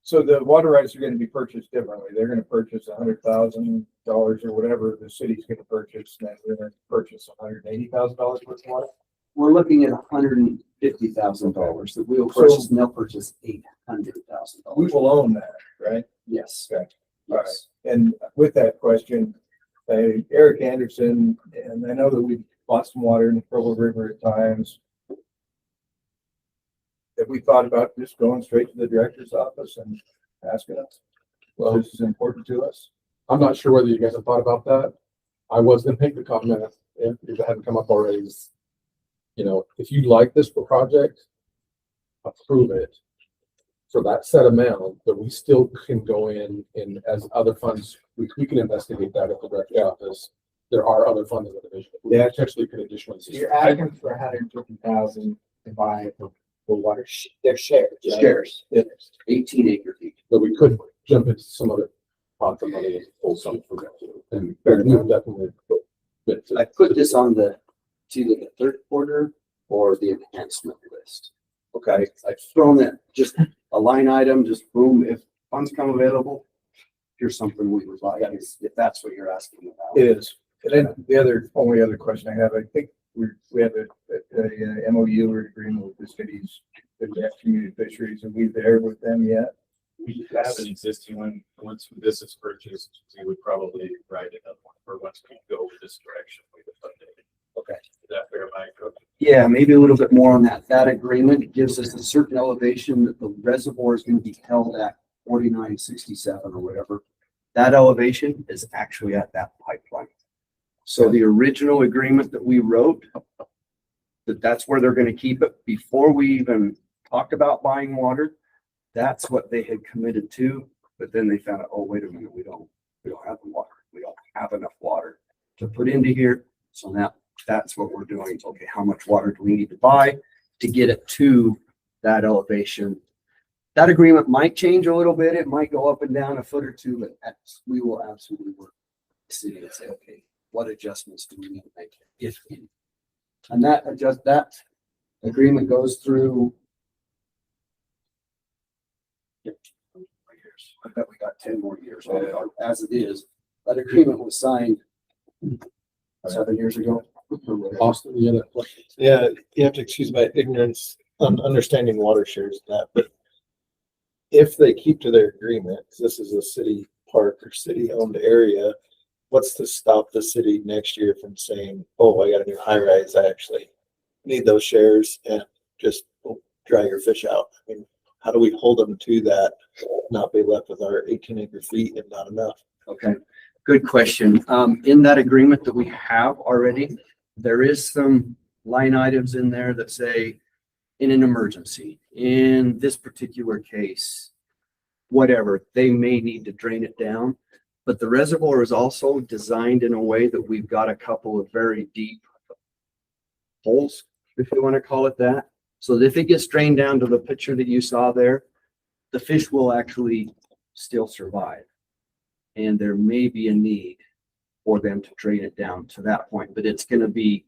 So the water rights are gonna be purchased differently. They're gonna purchase $100,000 or whatever the city's gonna purchase, and then we're gonna purchase $180,000 worth of water. We're looking at $150,000 that we'll purchase, and they'll purchase $800,000. We will own that, right? Yes. Okay. All right. And with that question, Eric Anderson, and I know that we've lost some water in the Provo River at times. Have we thought about just going straight to the director's office and asking us? Well, this is important to us. I'm not sure whether you guys have thought about that. I was gonna make the comment, if it hadn't come up already, is, you know, if you like this project, approve it for that set amount, but we still can go in and as other funds, we can investigate that at the director's office. There are other funds in the division. We Yeah. potentially could additionally. So you're asking for 150,000 to buy the water, their shares. right? Shares. 18 acre feet. But we could jump into some other pot of money and pull some from that too. And we would definitely. I put this on it's either the third quarter or the enhancement list. Okay, I've thrown that, just a line item, just boom, if funds come available, here's something we would like, if that's what you're asking about. It is. And then the only other question I have, I think we have a MOU or agreement with the cities that we have community fisheries. Are we there with them yet? We have an existing one. Once this is purchased, we would probably write it up, or once we go with this direction, we would update it. Okay. Is that fair, Mike? Yeah, maybe a little bit more on that. That agreement gives us a certain elevation that the reservoir is going to be held at 4967 or whatever. That elevation is actually at that pipeline. So the original agreement that we wrote, that's where they're going to keep it before we even talked about buying water. That's what they had committed to, but then they found out, oh, wait a minute, we don't have the water. We don't have enough water to put into here. So now that's what we're doing. It's okay, how much water do we need to buy to get it to that elevation? That agreement might change a little bit. It might go up and down a foot or two, but we will absolutely work with the city and say, okay, what adjustments do we need to make, if any? And that agreement goes through. I bet we got 10 more years on it, as it is. That agreement was signed 7 years ago. Austin, you had a question? Yeah, you have to excuse my ignorance on understanding water shares and that, but if they keep to their agreement, 'cause this is a city park or city owned area, what's to stop the city next year from saying, oh, I got a new high rise, I actually need those shares and just dry your fish out? I mean, how do we hold them to that, not be left with our 18 acre feet and not enough? Okay, good question. In that agreement that we have already, there is some line items in there that say, in an emergency, in this particular case, whatever, they may need to drain it down. But the reservoir is also designed in a way that we've got a couple of very deep holes, if you want to call it that. So that if it gets drained down to the picture that you saw there, the fish will actually still survive. And there may be a need for them to drain it down to that point, but it's going to be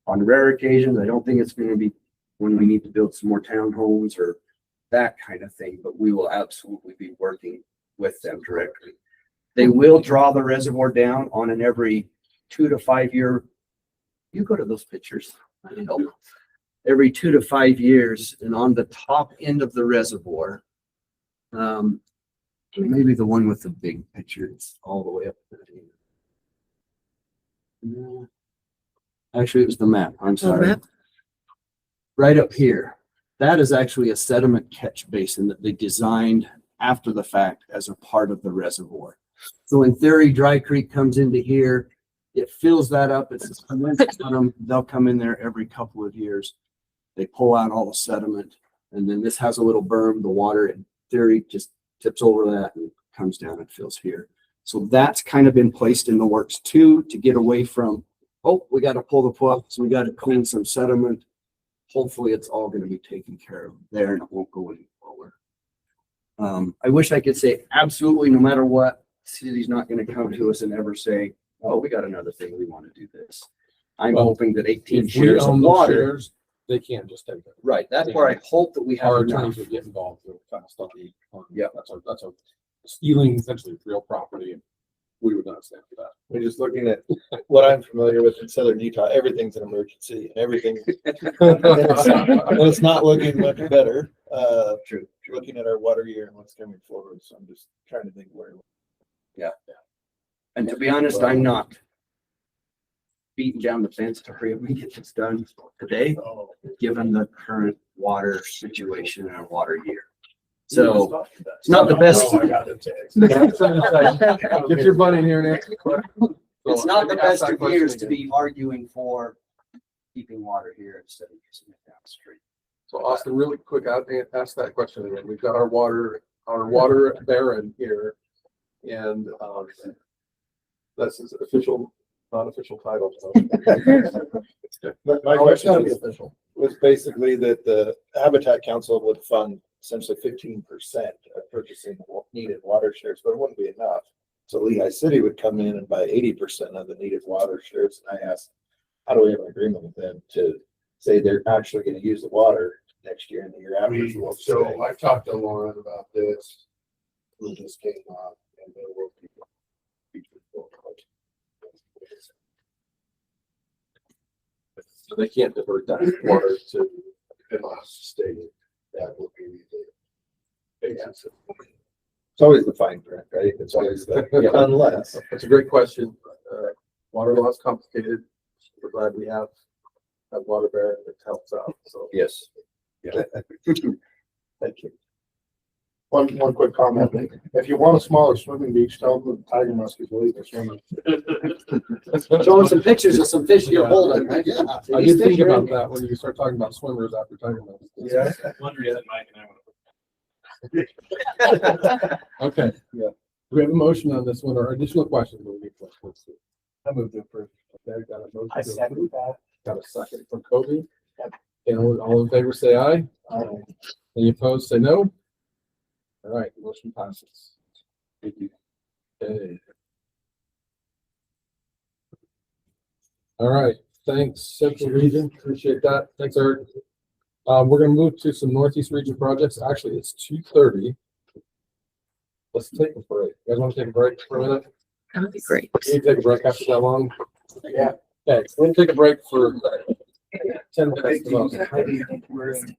on rare occasions. I don't think it's going to be when we need to build some more townhomes or that kind of thing, but we will absolutely be working with them directly. They will draw the reservoir down on an every 2 to 5 year. You go to those pictures. I help. Every 2 to 5 years, and on the top end of the reservoir, maybe the one with the big picture, it's all the way up there. Actually, it was the map. I'm sorry. Right up here. That is actually a sediment catch basin that they designed after the fact as a part of the reservoir. So in theory, Dry Creek comes into here, it fills that up. It's they'll come in there every couple of years. They pull out all the sediment, and then this has a little berm. The water in theory just tips over that and comes down and fills here. So that's kind of been placed in the works too, to get away from, oh, we got to pull the plug, so we got to clean some sediment. Hopefully it's all going to be taken care of there and it won't go any lower. I wish I could say absolutely no matter what, the city's not going to come to us and ever say, oh, we got another thing, we want to do this. I'm hoping that 18 shares of water. They can't just take it. Right, that's where I hope that we have Our enough. attorneys would get involved with kind of stuff. Yeah. That's a stealing essentially real property, and we would not stand for that. We're just looking at what I'm familiar with in southern Utah, everything's an emergency and everything. And it's not looking much better. True. Looking at our water year and what's coming forward. So I'm just trying to think where. Yeah. And to be honest, I'm not beating down the fence to hurry up and get this done today, given the current water situation in our water year. So it's not the best. Get your butt in here and ask the question. It's not the best of years to be arguing for keeping water here instead of using it downstream. So Austin, really quick, ask that question again. We've got our water baron here, and that's his official, non-official title. So. My question was basically that the Habitat Council would fund essentially 15% of purchasing needed water shares, but it wouldn't be enough. So Lehigh City would come in and buy 80% of the needed water shares. And I asked, how do we have an agreement with them to say they're actually going to use the water next year and the year after? So I talked to Lauren about this. We just came up and there will be. So they can't divert that water to state. That will be the basis. It's always the fine print, right? It's always the unless. That's a great question. Water law is complicated. We're glad we have water baron that helps out. So Yes. yeah. Thank you. One quick comment. If you want a smaller swimming beach, tell them the tiger muskies will eat the swimming. Showing some pictures of some fish you're holding, right? Yeah. I did think about that when you start talking about swimmers after tiger muskies. Yeah. Wondering that Mike and I want Okay. Yeah. Do we have a motion on this one or additional questions? Let's see. I moved it for. Okay, got a motion. I second that. Got a second from Kobe. And all in favor, say aye. Any opposed, say no. All right, motion passes. Thank you. Okay. All right, thanks, Central Region. Appreciate that. Thanks, Eric. We're gonna move to some Northeast Region projects. Actually, it's 2:30. Let's take a break. You guys want to take a break for a minute? That would be great. Can you take a break after that long? Yeah. Okay, we'll take a break for 10 minutes.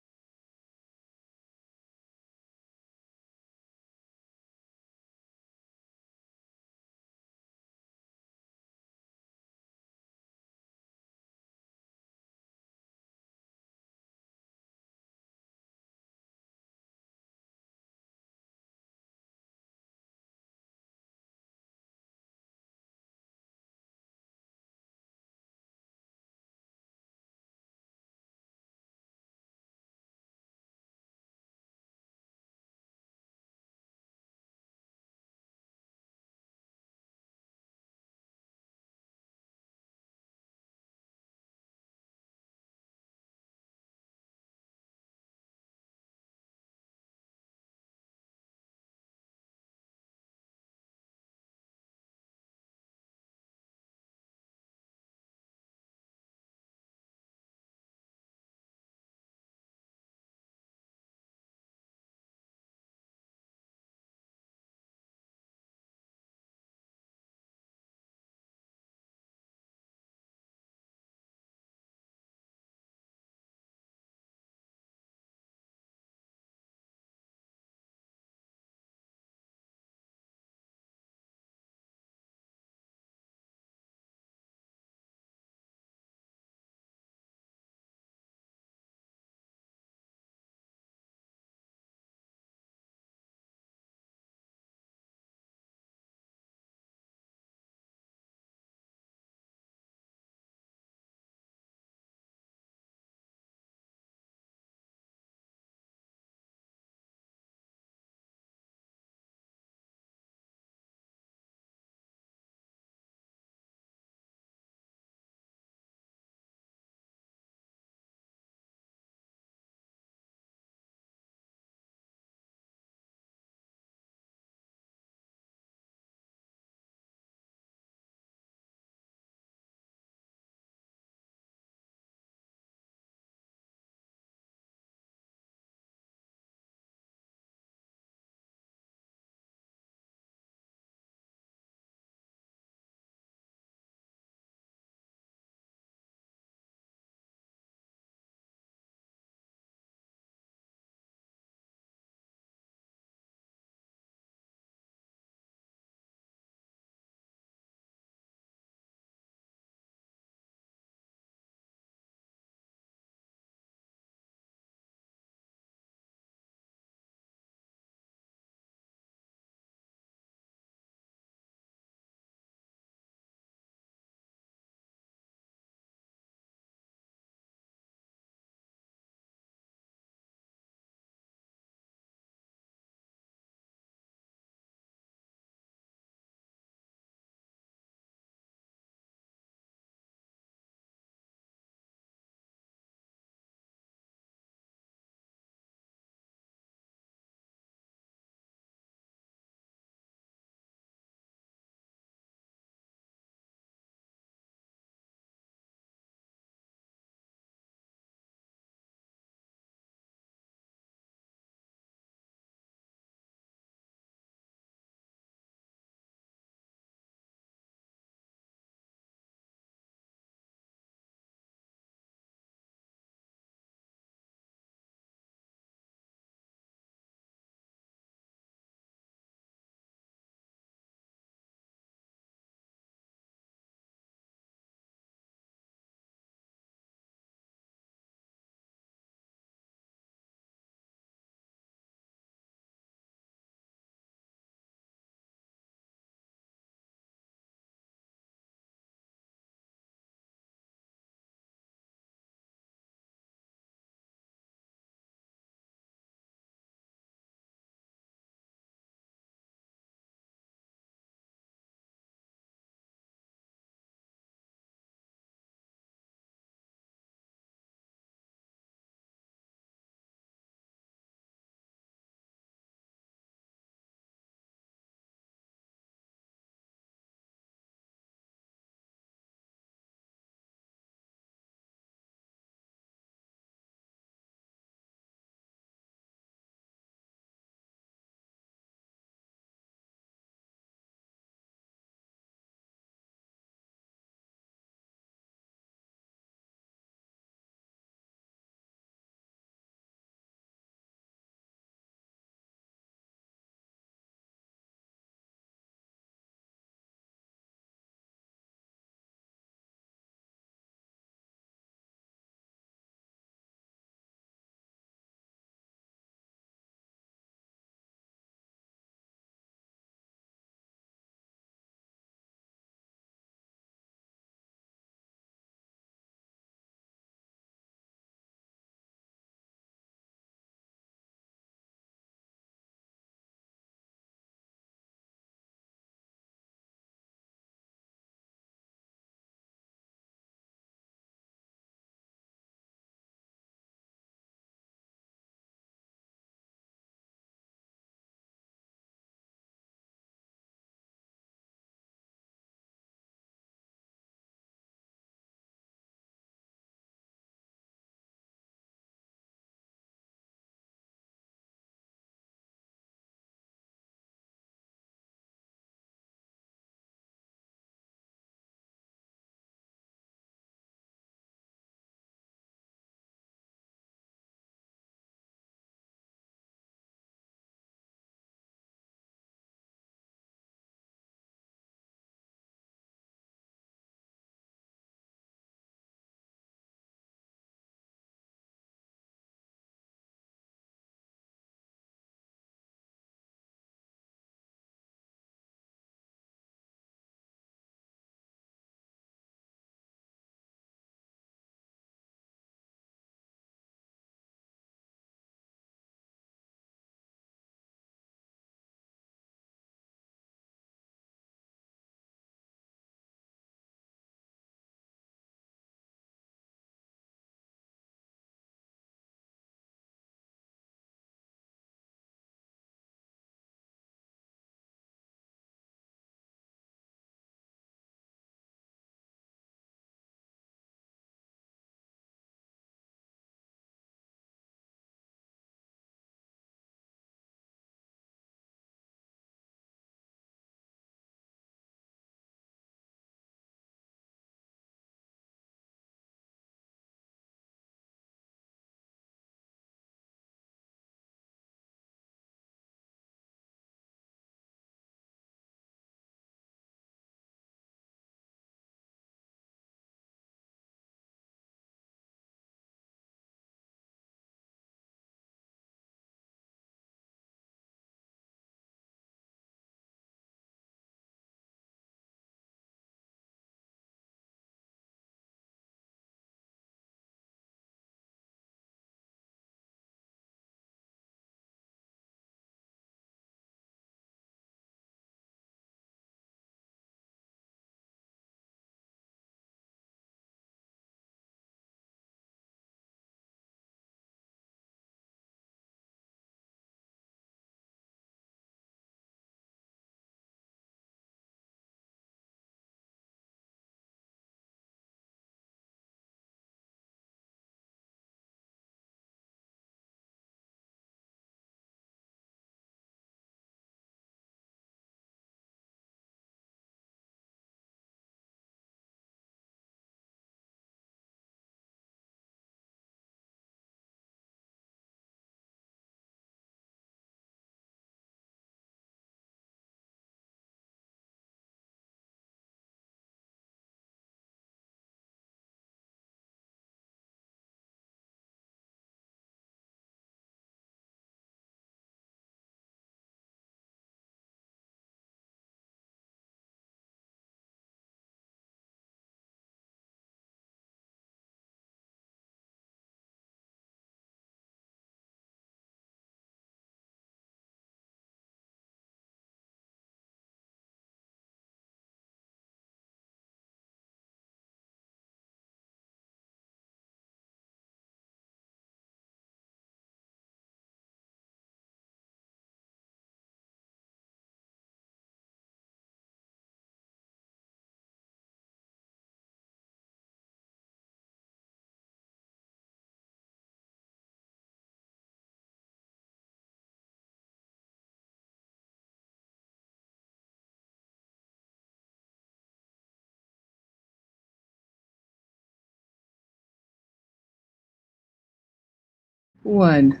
One.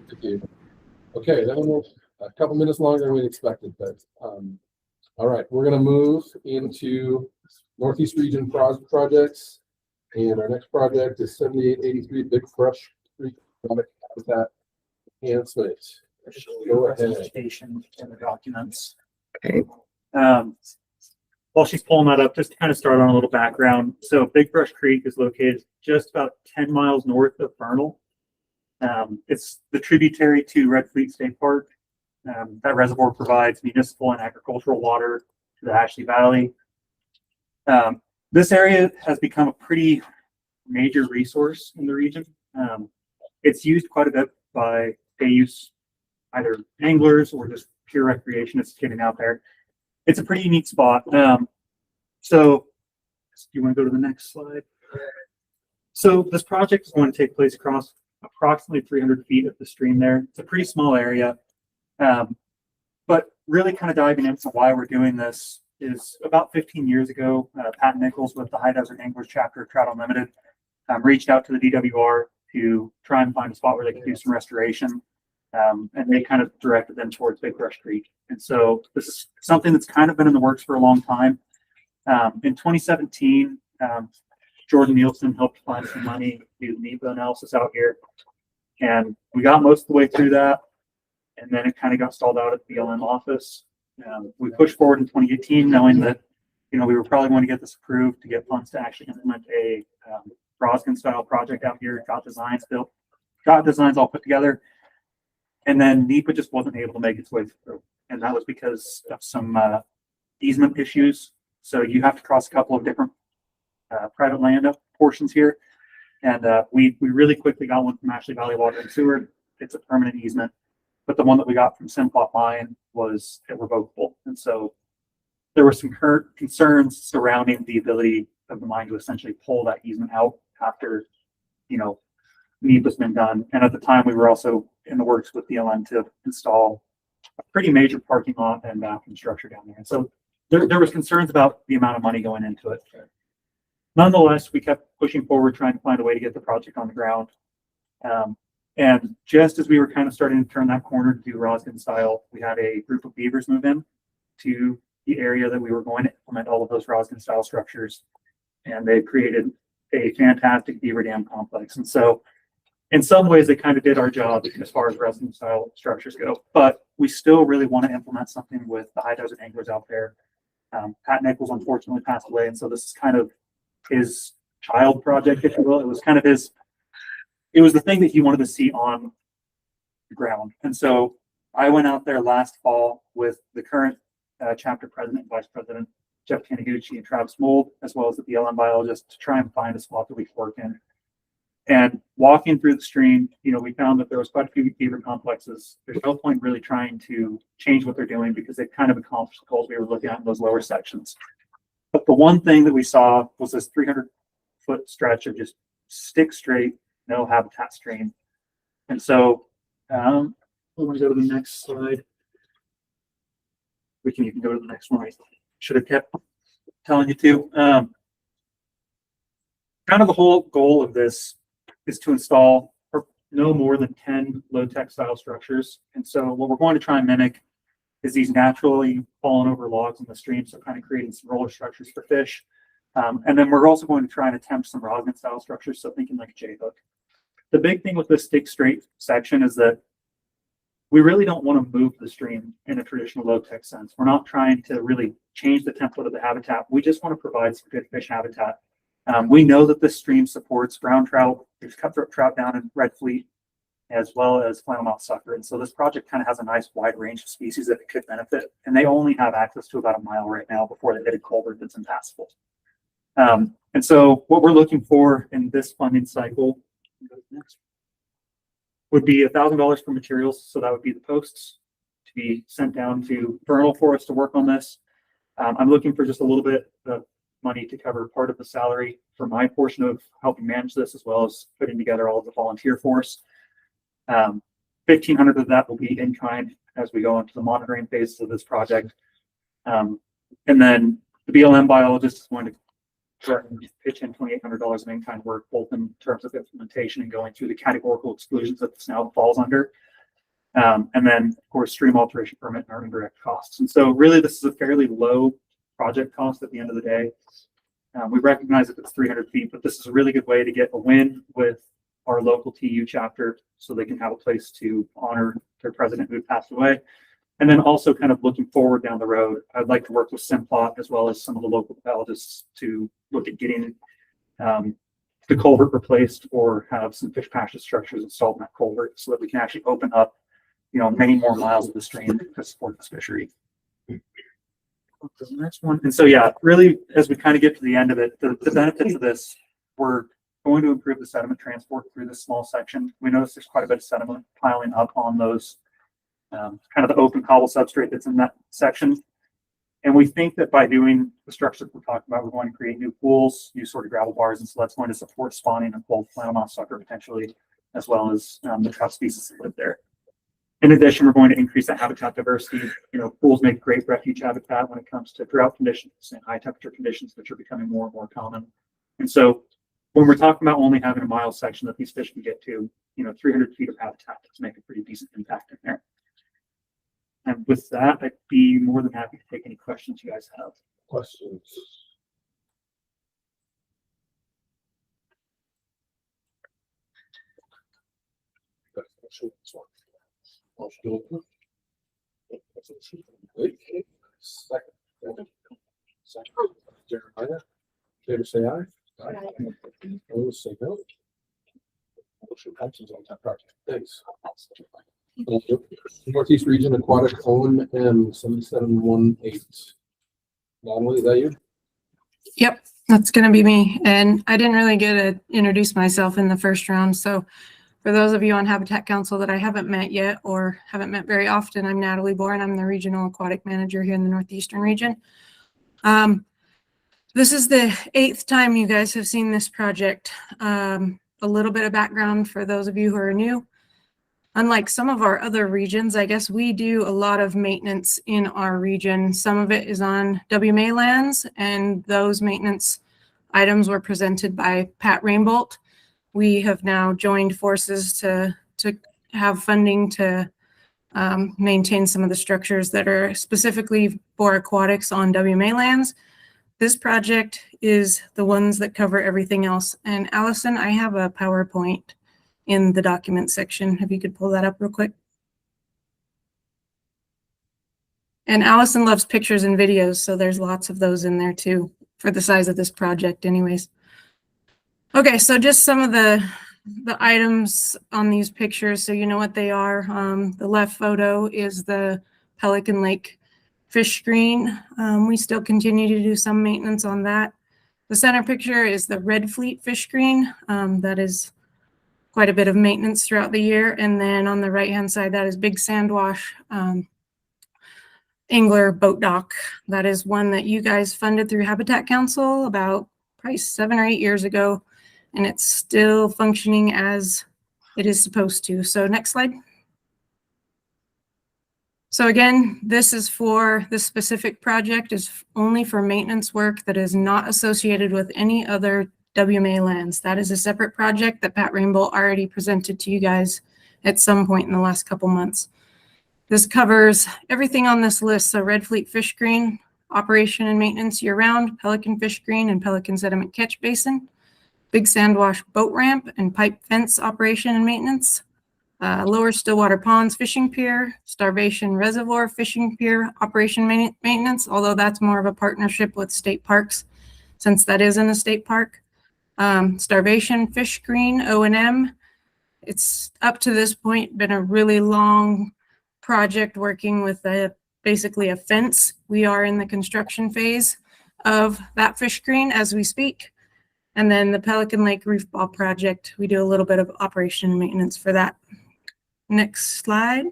Thank you. Okay, that one was a couple minutes longer than we expected, but, all right, we're gonna move into Northeast Region projects. And our next project is 7883 Big Brush Creek Habitat Enhancement. Go ahead. Presentation in the documents. Okay. While she's pulling that up, just to kind of start on a little background. So Big Brush Creek is located just about 10 miles north of Vernal. It's the tributary to Red Fleet State Park. That reservoir provides municipal and agricultural water to the Ashley Valley. This area has become a pretty major resource in the region. It's used quite a bit by day use, either anglers or just pure recreationists getting out there. It's a pretty unique spot. So do you want to go to the next slide? So this project is going to take place across approximately 300 feet of the stream there. It's a pretty small area. But really kind of diving into why we're doing this is about 15 years ago, Pat Nichols with the High Desert Anglers chapter of Trout Unlimited reached out to the DWR to try and find a spot where they could do some restoration. And they kind of directed them towards Big Brush Creek. And so this is something that's kind of been in the works for a long time. In 2017, Jordan Nielsen helped find some money to do the NEPA analysis out here. And we got most of the way through that. And then it kind of got stalled out at the BLM office. We pushed forward in 2018, knowing that, we were probably going to get this approved to get funds to actually implement a Roskin style project out here, got designs built, got designs all put together. And then NEPA just wasn't able to make its way through. And that was because of some easement issues. So you have to cross a couple of different private land portions here. And we really quickly got one from Ashley Valley Water and Sewer. It's a permanent easement. But the one that we got from Simplot Mine was irrevocable. And so there were some concerns surrounding the ability of the mine to essentially pull that easement out after, NEPA's been done. And at the time, we were also in the works with BLM to install a pretty major parking lot and bathroom structure down there. And so there was concerns about the amount of money going into it. Nonetheless, we kept pushing forward, trying to find a way to get the project on the ground. And just as we were kind of starting to turn that corner to do Roskin style, we had a group of beavers move in to the area that we were going to implement all of those Roskin style structures. And they created a fantastic beaver dam complex. And so in some ways, they kind of did our job as far as Roskin style structures go, but we still really want to implement something with the High Desert Anglers out there. Pat Nichols unfortunately passed away. And so this is kind of his child project, if you will. It was kind of it was the thing that he wanted to see on the ground. And so I went out there last fall with the current chapter president and vice president, Jeff Taniguchi and Travis Mold, as well as the BLM biologist, to try and find a spot that we could work in. And walking through the stream, we found that there was quite a few beaver complexes. There's no point really trying to change what they're doing because they've kind of accomplished the goals we were looking at in those lower sections. But the one thing that we saw was this 300-foot stretch of just stick straight, no habitat stream. And so we're going to go to the next slide. We can even go to the next one. I should have kept telling you to. Kind of the whole goal of this is to install no more than 10 low-tech style structures. And so what we're going to try and mimic is these naturally fallen over logs in the stream, so kind of creating some roller structures for fish. And then we're also going to try and attempt some Roskin style structures, so thinking like a J-hook. The big thing with this stick straight section is that we really don't want to move the stream in a traditional low-tech sense. We're not trying to really change the template of the habitat. We just want to provide some good fish habitat. We know that this stream supports brown trout, there's cutthroat trout down in Red Fleet, as well as flannelmouth sucker. And so this project kind of has a nice wide range of species that it could benefit. And they only have access to about a mile right now before they hit a culvert that's impassable. And so what we're looking for in this funding cycle would be $1,000 for materials. So that would be the posts to be sent down to Vernal for us to work on this. I'm looking for just a little bit of money to cover part of the salary for my portion of helping manage this, as well as putting together all of the volunteer force. 1,500 of that will be in kind as we go into the monitoring phases of this project. And then the BLM biologist is going to pitch in $2,800 of in-kind work, both in terms of implementation and going through the categorical exclusions that this now falls under. And then, of course, stream alteration permit and our indirect costs. And so really, this is a fairly low project cost at the end of the day. We recognize that it's 300 feet, but this is a really good way to get a win with our local TU chapter so they can have a place to honor their president who had passed away. And then also kind of looking forward down the road, I'd like to work with Simplot as well as some of the local biologists to look at getting the culvert replaced or have some fish pasture structures installed in that culvert so that we can actually open up, many more miles of the stream to support this fishery. The next one. And so, yeah, really, as we kind of get to the end of it, the benefits of this, we're going to improve the sediment transport through this small section. We notice there's quite a bit of sediment piling up on those kind of the open cobble substrate that's in that section. And we think that by doing the structure that we're talking about, we're going to create new pools, new sort of gravel bars. And so that's going to support spawning and cold flannel moth sucker potentially, as well as the trout species that live there. In addition, we're going to increase that habitat diversity. Pools make great refuge habitat when it comes to drought conditions and high temperature conditions, which are becoming more and more common. And so when we're talking about only having a mile section that these fish can get to, 300 feet of habitat does make a pretty decent impact in there. And with that, I'd be more than happy to take any questions you guys have. Questions? Second. Jeremiah, favor say aye. Opposed, say no. Motion passes on that project. Thanks. Northeast Region Aquatic O&M 7718. Longley, is that you? Yep, that's going to be me. And I didn't really get to introduce myself in the first round. So for those of you on Habitat Council that I haven't met yet or haven't met very often, I'm Natalie Bourne. I'm the Regional Aquatic Manager here in the Northeastern region. This is the 8th time you guys have seen this project. A little bit of background for those of you who are new. Unlike some of our other regions, I guess we do a lot of maintenance in our region. Some of it is on WMA lands, and those maintenance items were presented by Pat Rainbolt. We have now joined forces to have funding to maintain some of the structures that are specifically for aquatics on WMA lands. This project is the ones that cover everything else. And Allison, I have a PowerPoint in the document section. If you could pull that up real quick. And Allison loves pictures and videos, so there's lots of those in there too, for the size of this project anyways. Okay, so just some of the items on these pictures, so you know what they are. The left photo is the Pelican Lake fish screen. We still continue to do some maintenance on that. The center picture is the Red Fleet fish screen. That is quite a bit of maintenance throughout the year. And then on the right-hand side, that is Big Sandwash Angler Boat Dock. That is one that you guys funded through Habitat Council about probably 7 or 8 years ago. And it's still functioning as it is supposed to. So next slide. So again, this is for this specific project is only for maintenance work that is not associated with any other WMA lands. That is a separate project that Pat Rainbow already presented to you guys at some point in the last couple months. This covers everything on this list. So Red Fleet fish screen, operation and maintenance year round, Pelican fish screen and Pelican sediment catch basin, Big Sandwash boat ramp and pipe fence operation and maintenance, Lower Stillwater Ponds fishing pier, Starvation Reservoir fishing pier operation maintenance, although that's more of a partnership with state parks since that is in a state park. Starvation fish screen O&M. It's up to this point been a really long project working with basically a fence. We are in the construction phase of that fish screen as we speak. And then the Pelican Lake Reef Ball project, we do a little bit of operation and maintenance for that. Next slide.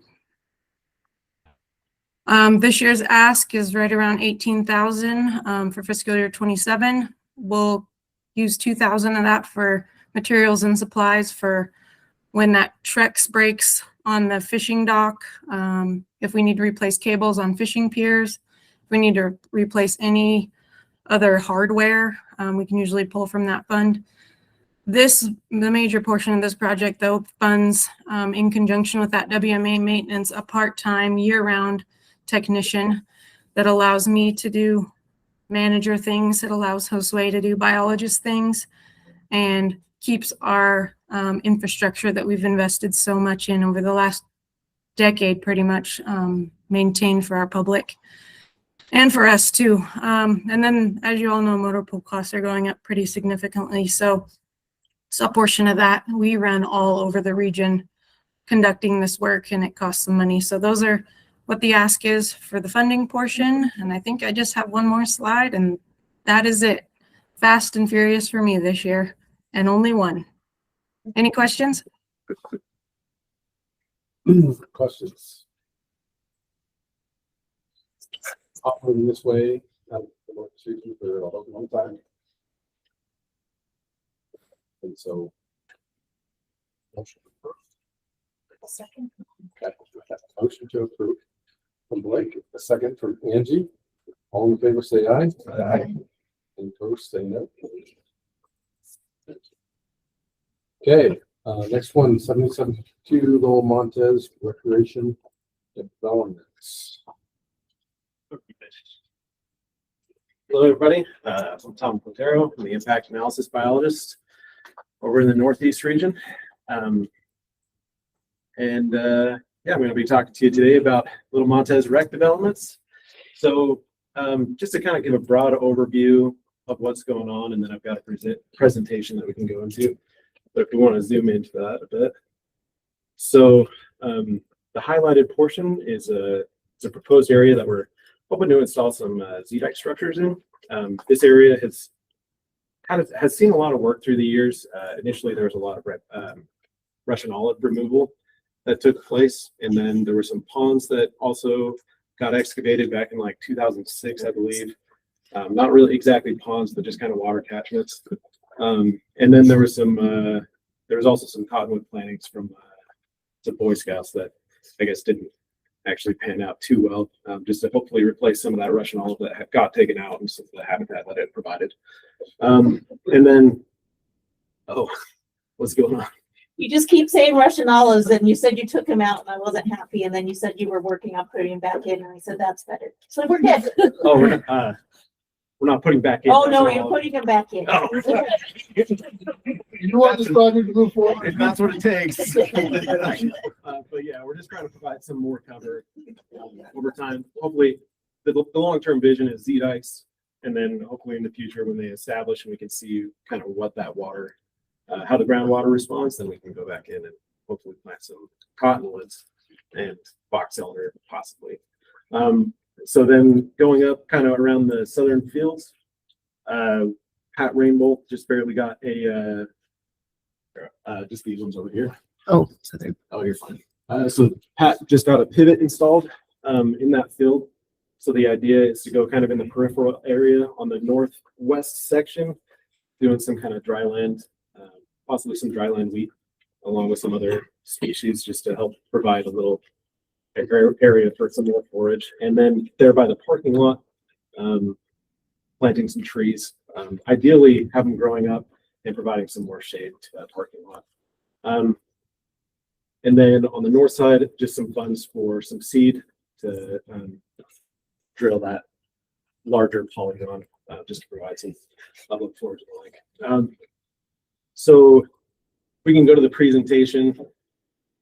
This year's ask is right around $18,000 for fiscal year 27. We'll use $2,000 of that for materials and supplies for when that Trex breaks on the fishing dock. If we need to replace cables on fishing piers, if we need to replace any other hardware, We can usually pull from that fund. The major portion of this project, though, funds in conjunction with that WMA maintenance, a part-time year-round technician that allows me to do manager things. It allows Josue to do biologist things and keeps our infrastructure that we've invested so much in over the last decade pretty much maintained for our public and for us too. And then, as you all know, motor pool costs are going up pretty significantly. So a portion of that we run all over the region conducting this work, and it costs some money. So those are what the ask is for the funding portion. And I think I just have one more slide, and that is it. Fast and furious for me this year, and only one. Any questions? Questions? Operating this way, for a long time. And so. Second. Okay, motion to approve from Blake, a second from Angie. All in favor, say aye. Aye. And opposed, say no. Okay, next one, 772 Lowell Montez Recreation Developments. Hello, everybody. I'm Tom Quintero. I'm the impact analysis biologist over in the Northeast region. Yeah, I'm going to be talking to you today about Little Montez rec developments. So just to kind of give a broad overview of what's going on, and then I've got a presentation that we can go into. But if we want to zoom into that a bit. So the highlighted portion is a proposed area that we're hoping to install some Z-dike structures in. This area has seen a lot of work through the years. Initially, there was a lot of Russian olive removal that took place, and then there were some ponds that also got excavated back in like 2006, I believe. Not really exactly ponds, but just kind of water catchments. And then there was also some cottonwood plantings from some Boy Scouts that I guess didn't actually pan out too well, just to hopefully replace some of that Russian olive that got taken out and some of the habitat that it provided. And then, oh, what's going on? You just keep saying Russian olives, and you said you took them out, and I wasn't happy. And then you said you were working on putting them back in, and I said that's better. So we're good. Oh, we're not putting back in. Oh no, you're putting them back in. Oh. You want this project to move forward? That's what it takes. But yeah, we're just trying to provide some more cover over time. Hopefully, the long-term vision is Z-dikes, and then hopefully in the future when they establish and we can see kind of what that water, how the groundwater responds, then we can go back in and hopefully plant some cottonwoods and box elder possibly. So then going up kind of around the southern fields, Pat Rainbow just barely got a just these ones over here. Oh, you're fine. So Pat just got a pivot installed in that field. So the idea is to go kind of in the peripheral area on the northwest section, doing some kind of dry land, possibly some dry land wheat, along with some other species, just to help provide a little area for some more forage. And then there by the parking lot, planting some trees, ideally have them growing up and providing some more shade to that parking lot. And then on the north side, just some funds for some seed to drill that larger polygon, just to provide some level forage and the like. So we can go to the presentation,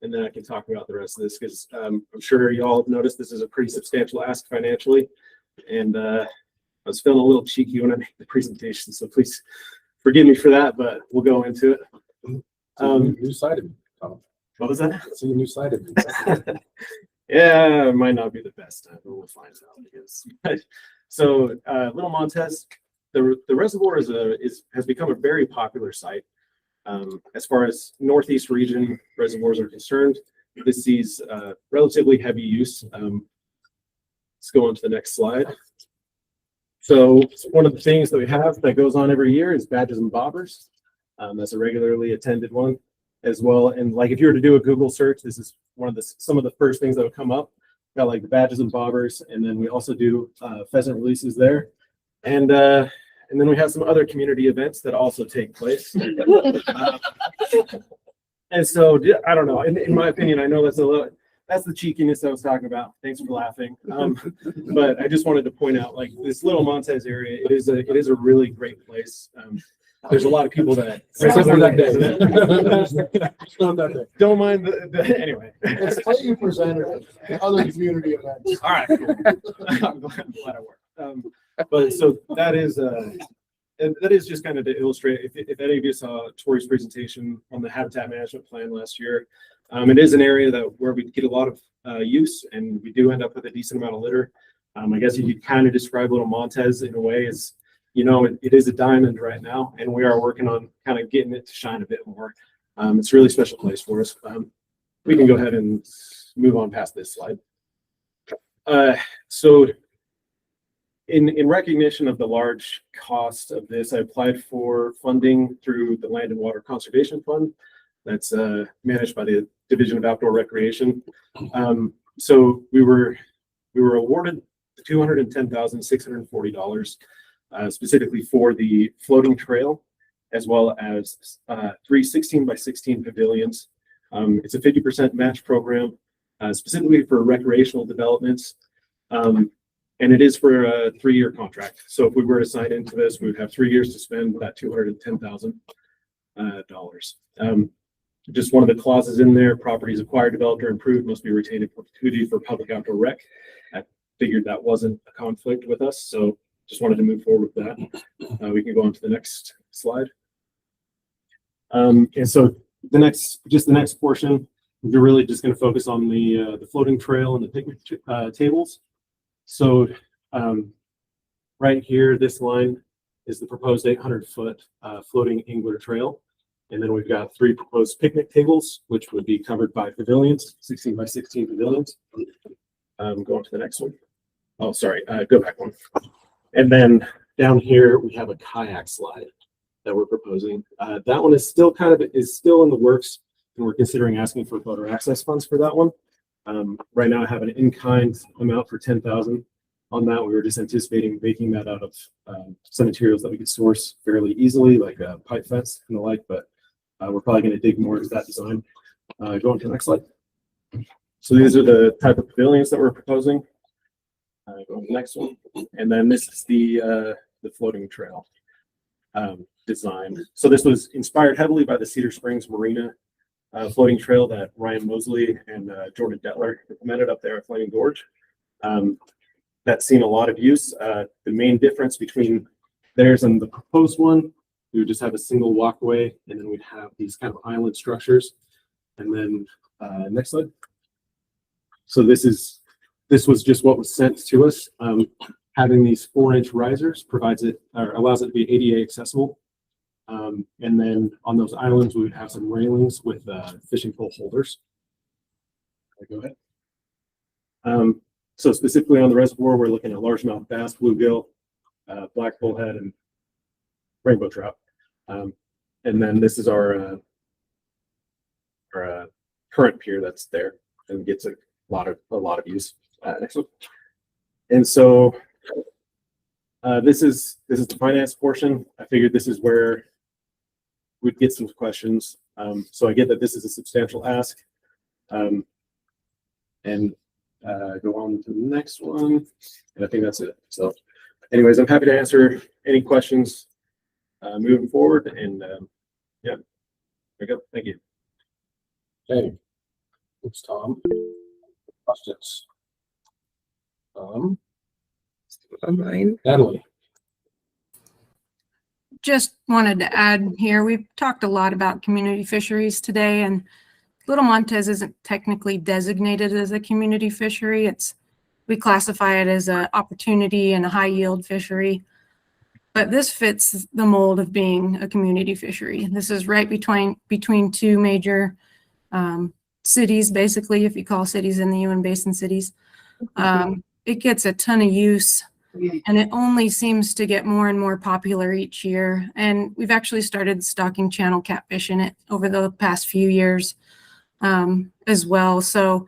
and then I can talk about the rest of this, because I'm sure you all have noticed this is a pretty substantial ask financially. And I was feeling a little cheeky when I made the presentation, so please forgive me for that, but we'll go into it. New side of me, Tom. What was that? See a new side of me. Yeah, it might not be the best time, but we'll find out, I guess. So Little Montez, the reservoir has become a very popular site. As far as Northeast region reservoirs are concerned, this sees relatively heavy use. Let's go on to the next slide. So one of the things that we have that goes on every year is badges and bobbers. That's a regularly attended one as well. And like if you were to do a Google search, this is some of the first things that would come up. Got like the badges and bobbers, and then we also do pheasant releases there. And And then we have some other community events that also take place. And so, I don't know, in my opinion, I know that's the cheekiness I was talking about. Thanks for laughing. But I just wanted to point out, like, this little Montez area, it is a really great place. There's a lot of people that. Except for that day. Don't mind anyway. It's Clayton presented other community events. All right. I'm glad I worked. But so that is just kind of to illustrate, if any of you saw Tori's presentation on the habitat management plan last year, it is an area where we get a lot of use, and we do end up with a decent amount of litter. I guess you could kind of describe Little Montez in a way as, it is a diamond right now, and we are working on kind of getting it to shine a bit more. It's a really special place for us. We can go ahead and move on past this slide. So in recognition of the large cost of this, I applied for funding through the Land and Water Conservation Fund that's managed by the Division of Outdoor Recreation. So we were awarded the $210,640 specifically for the floating trail, as well as 3 16x16 pavilions. It's a 50% match program, specifically for recreational developments. And it is for a 3-year contract. So if we were to sign into this, we would have 3 years to spend that $210,000. Just one of the clauses in there: properties acquired, developed, or improved must be retained in perpetuity for public outdoor rec. I figured that wasn't a conflict with us, so just wanted to move forward with that. We can go on to the next slide. And so the next portion, we're really just going to focus on the floating trail and the picnic tables. So right here, this line is the proposed 800-foot floating angler trail. And then we've got 3 proposed picnic tables, which would be covered by pavilions, 16x16 pavilions. Go on to the next one. Oh, sorry, go back one. And then down here, we have a kayak slide that we're proposing. That one is still in the works, and we're considering asking for voter access funds for that one. Right now I have an in-kind amount for $10,000 on that. We were just anticipating making that out of some materials that we could source fairly easily, like pipe fence and the like, but we're probably going to dig more into that design. Go on to the next slide. So these are the type of pavilions that we're proposing. Go on to the next one. And then this is the floating trail design. So this was inspired heavily by the Cedar Springs Marina floating trail that Ryan Mosley and Jordanelle implemented up there at Flaming Gorge. That's seen a lot of use. The main difference between theirs and the proposed one, we would just have a single walkway, and then we'd have these kind of island structures. And then next slide. So this was just what was sent to us. Having these 4-inch risers allows it to be ADA accessible. And then on those islands, we would have some railings with fishing pole holders. Go ahead. So specifically on the reservoir, we're looking at largemouth bass, bluegill, black bullhead, and rainbow trout. And then this is our current pier that's there and gets a lot of use. Next one. And so this is the finance portion. I figured this is where we'd get some questions. So I get that this is a substantial ask. And go on to the next one. And I think that's it. So anyways, I'm happy to answer any questions moving forward. And yeah, there we go. Thank you. Okay. Thanks, Tom. Questions? On mine. Natalie. Just wanted to add here, we've talked a lot about community fisheries today, and Little Montez isn't technically designated as a community fishery. We classify it as an opportunity and a high yield fishery, but this fits the mold of being a community fishery. This is right between 2 major cities, basically, if you call cities in the Uinta Basin cities. It gets a ton of use, and it only seems to get more and more popular each year. And we've actually started stocking channel catfish in it over the past few years as well. So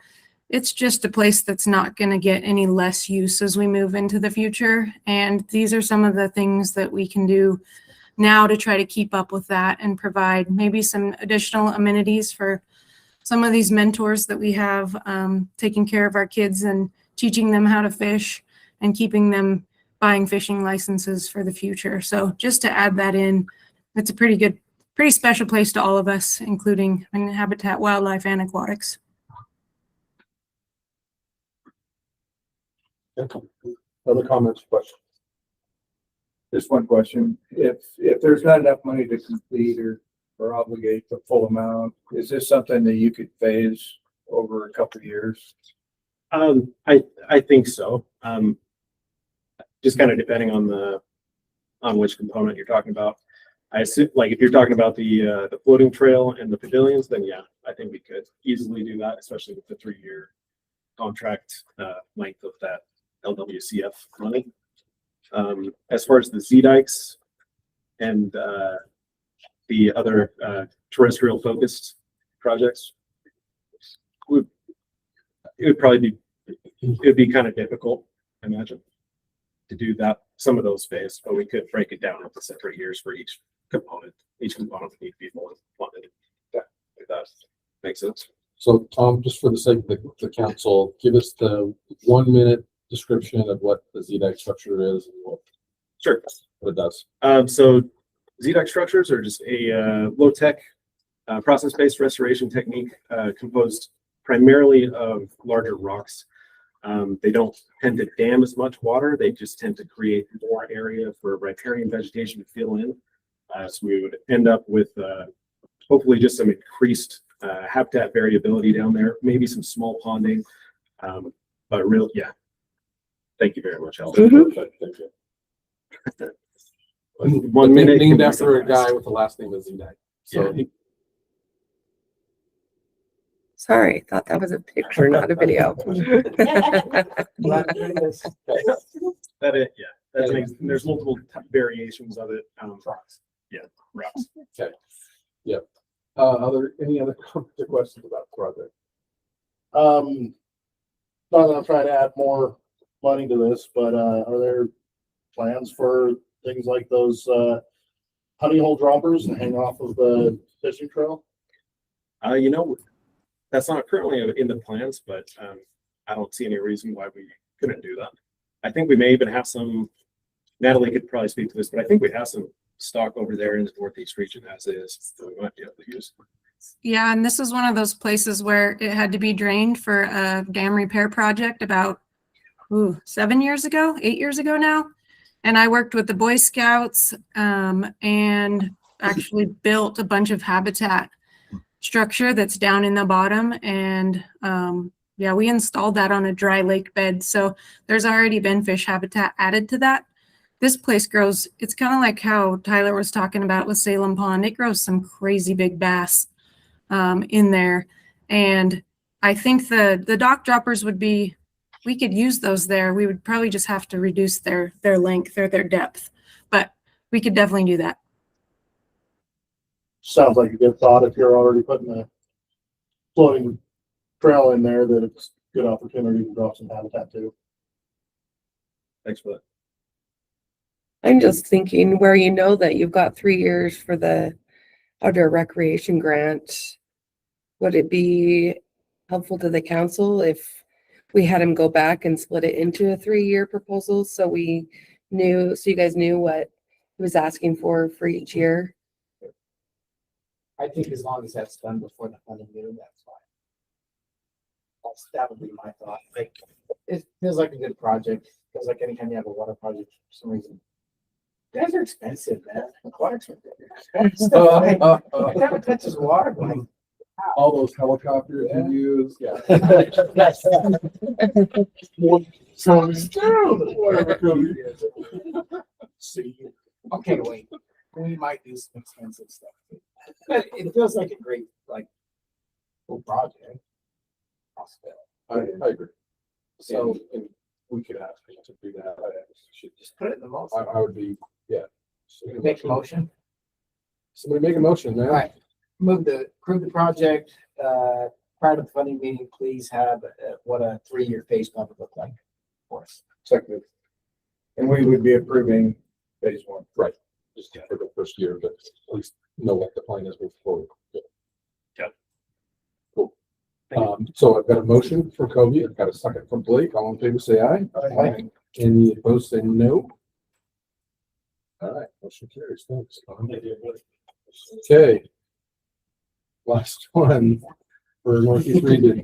it's just a place that's not going to get any less use as we move into the future. And these are some of the things that we can do now to try to keep up with that and provide maybe some additional amenities for some of these mentors that we have, taking care of our kids and teaching them how to fish and keeping them buying fishing licenses for the future. So just to add that in, it's a pretty special place to all of us, including habitat, wildlife, and aquatics. Other comments, questions? Just one question. If there's not enough money to complete or obligate the full amount, is this something that you could phase over a couple of years? I think so. Just kind of depending on which component you're talking about. I assume, like, if you're talking about the floating trail and the pavilions, then yeah, I think we could easily do that, especially with the 3-year contract length of that LWCF money. As far as the Z dikes and the other terrestrial focused projects, it would be kind of difficult, I imagine, to do that, some of those phase, but we could break it down into separate years for each component. Each component would need to be fully funded. Yeah, if that makes sense. So Tom, just for the sake of the council, give us the 1-minute description of what the Z-Dike structure is and what it does. So Z-Dike structures are just a low-tech process-based restoration technique composed primarily of larger rocks. They don't tend to dam as much water. They just tend to create more area for riparian vegetation to fill in. So we would end up with hopefully just some increased habitat variability down there, maybe some small ponding, but yeah. Thank you very much, Al. Thank you. 1 minute. Named after a guy with the last name of Z-Dike. So Yeah. Sorry, thought that was a picture, not a video. There's multiple variations of it. Rocks. Yeah, rocks. Okay. Yep. Any other comments or questions about the project? Not gonna try to add more money to this, but are there plans for things like those honey hole droppers and hang off of the fishing trail? That's not currently in the plans, but I don't see any reason why we couldn't do that. I think we may even have some, Natalie could probably speak to this, but I think we have some stock over there in the Northeast region as is, that we might be able to use. Yeah, and this is one of those places where it had to be drained for a dam repair project about 7 years ago, 8 years ago now. And I worked with the Boy Scouts and actually built a bunch of habitat structure that's down in the bottom. And yeah, we installed that on a dry lake bed. So there's already been fish habitat added to that. This place grows, it's kind of like how Tyler was talking about with Salem Pond. It grows some crazy big bass in there. And I think the dock droppers would be, we could use those there. We would probably just have to reduce their length or their depth, but we could definitely do that. Sounds like a good thought. If you're already putting a floating trail in there, that it's a good opportunity to drop some habitat too. Thanks for that. I'm just thinking where you know that you've got 3 years for the outdoor recreation grant, would it be helpful to the council if we had him go back and split it into a 3-year proposal so you guys knew what he was asking for each year? I think as long as that's done before the funding due, that's fine. That would be my thought. Like, it feels like a good project. Feels like anytime you have a water project for some reason. Guys are expensive, man. Aquatics are expensive. It never touches water, but like, all those helicopters you use. Yeah. Okay, wait. We might do some expensive stuff. But it feels like a great, cool project. I agree. So and we could ask him to do that. I should Just put it in the most. I would be, yeah. Make a motion. Somebody make a motion, man. All right. Move to approve the project, prior to the funding meeting, please have what a 3-year phase plan would look like for us. Second. And we would be approving phase one. Right. Just for the first year, but at least know what the plan is moving forward. Yeah. Cool. So I've got a motion from Kobe. I've got a second from Blake. All in favor, say aye. Aye. Any opposed, say no. All right, motion carries. Thanks. Okay. Last one for Northeast Region.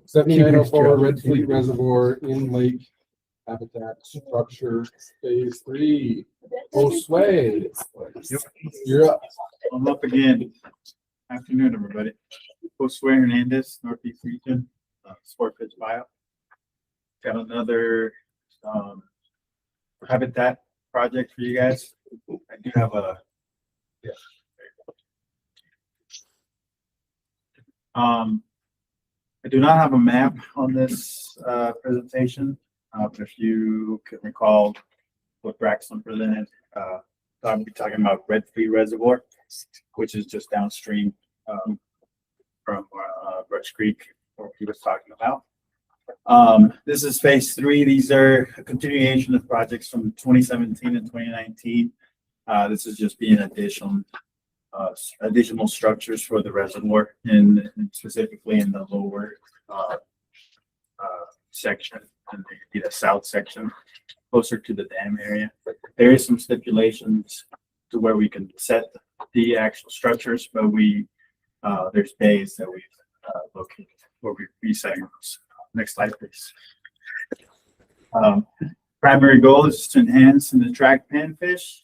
7904 Red Fleet Reservoir in Lake Habitat Structure Phase 3. Josue, you're up. I'm up again. Afternoon, everybody. Josue Hernandez, Northeast Region, Sport Pitch Bio. Got another habitat project for you guys. I do have a I do not have a map on this presentation, but if you can recall what Braxton presented, I'll be talking about Red Fleet Reservoir, which is just downstream from Rush Creek, what he was talking about. This is phase 3. These are a continuation of projects from 2017 and 2019. This is just being additional structures for the reservoir, and specifically in the lower section and the south section, closer to the dam area. There is some stipulations to where we can set the actual structures, but there's bays that we've located where we're resetting those. Next slide, please. Primary goal is to enhance and attract panfish,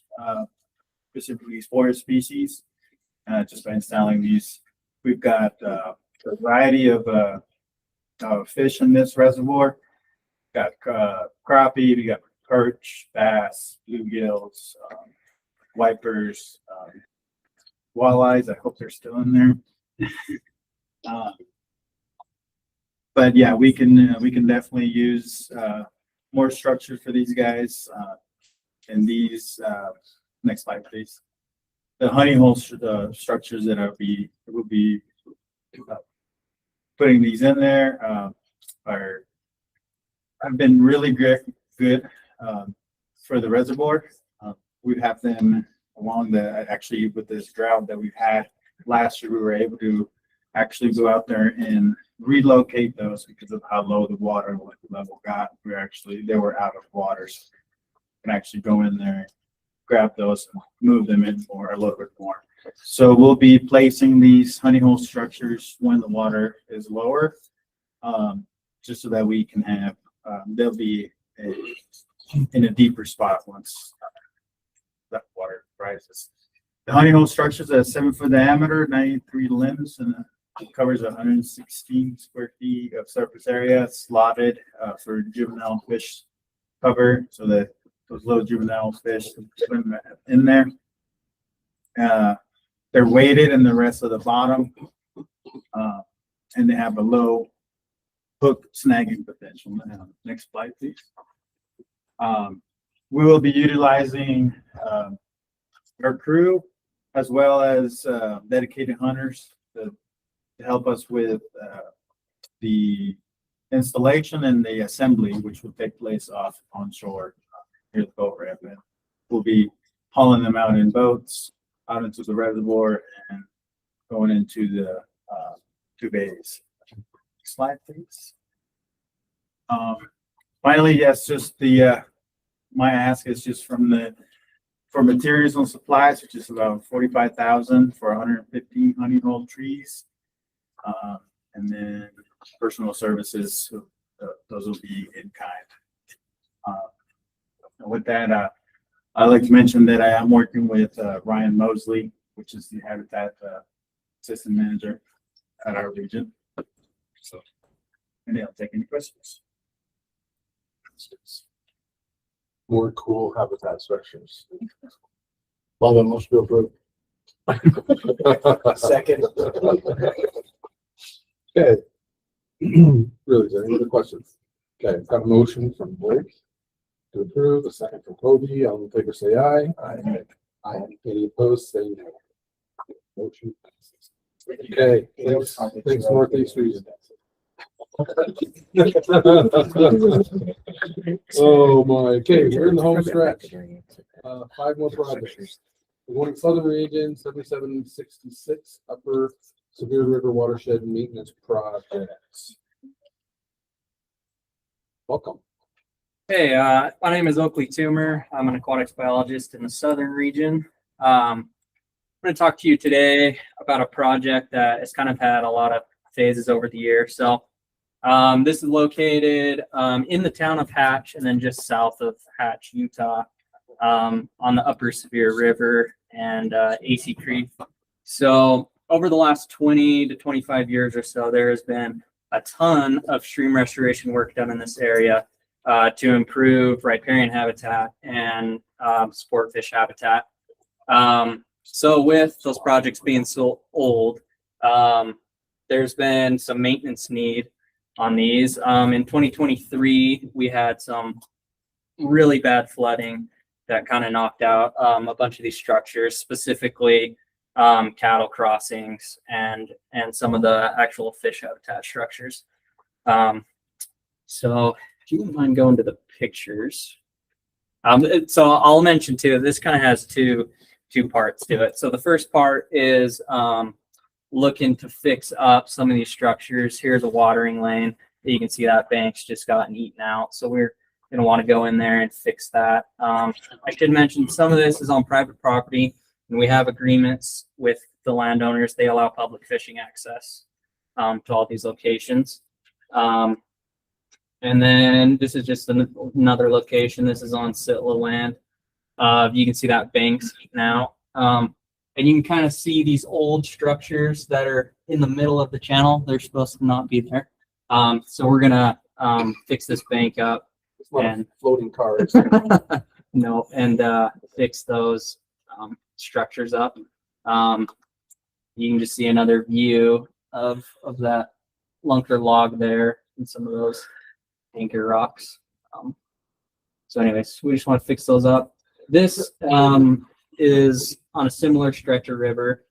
specifically 4 species, just by installing these. We've got a variety of fish in this reservoir. Got crappie, we got perch, bass, bluegills, wipers, walleyes. I hope they're still in there. But yeah, we can definitely use more structure for these guys. And these, next slide, please. The honey hole structures that will be putting these in there have been really good for the reservoir. We have them along actually with this drought that we've had last year, we were able to actually go out there and relocate those because of how low the water level got. They were out of water. So we can actually go in there, grab those, and move them in a little bit more. So we'll be placing these honey hole structures when the water is lower, just so that we can have, they'll be in a deeper spot once that water rises. The honey hole structures are 7-foot diameter, 93 limbs, and it covers 116 square feet of surface area, slotted for juvenile fish cover, so that those little juvenile fish can swim in there. They're weighted in the rest of the bottom, and they have a low hook snagging potential. Next slide, please. We will be utilizing our crew as well as dedicated hunters to help us with the installation and the assembly, which will take place off onshore near the boat ramp. And we'll be hauling them out in boats out into the reservoir and going into the 2 bays. Next slide, please. Finally, yes, just my ask is just for materials and supplies, which is about $45,000 for 150 honey hole trees. And then personal services, those will be in kind. And with that, I'd like to mention that I am working with Ryan Mosley, which is the Habitat Assistant Manager at our region. So, and I'll take any questions. More cool habitat structures. Well, then let's go for Second. Okay. Really, is there any other questions? Okay, I've got a motion from Blake to approve, a second from Kobe. All in favor, say aye. Aye. Aye. Any opposed, say no. Motion passes. Okay, thanks Northeast Region. Oh my, okay, we're in the home stretch. 5 more projects. The one in Southern Region, 7766 Upper Severe River Watershed Maintenance Projects. Welcome. Hey, my name is Oakley Toomer. I'm an aquatics biologist in the Southern Region. I'm going to talk to you today about a project that has kind of had a lot of phases over the year. So this is located in the town of Hatch and then just south of Hatch, Utah, on the Upper Severe River and AC Creek. So over the last 20 to 25 years or so, there has been a ton of stream restoration work done in this area to improve riparian habitat and sport fish habitat. So with those projects being so old, there's been some maintenance need on these. In 2023, we had some really bad flooding that kind of knocked out a bunch of these structures, specifically cattle crossings and some of the actual fish habitat structures. So if you wouldn't mind going to the pictures. So I'll mention too, this kind of has two parts to it. So the first part is looking to fix up some of these structures. Here's a watering lane. You can see that bank's just gotten eaten out. So we're going to want to go in there and fix that. I should mention some of this is on private property, and we have agreements with the landowners. They allow public fishing access to all these locations. And then this is just another location. This is on Sitla land. You can see that bank's eaten out. And you can kind of see these old structures that are in the middle of the channel. They're supposed to not be there. So we're gonna fix this bank up and floating cars. no, and fix those structures up. You can just see another view of that lunker log there and some of those anchor rocks. So anyways, we just want to fix those up. This is on a similar stretch of river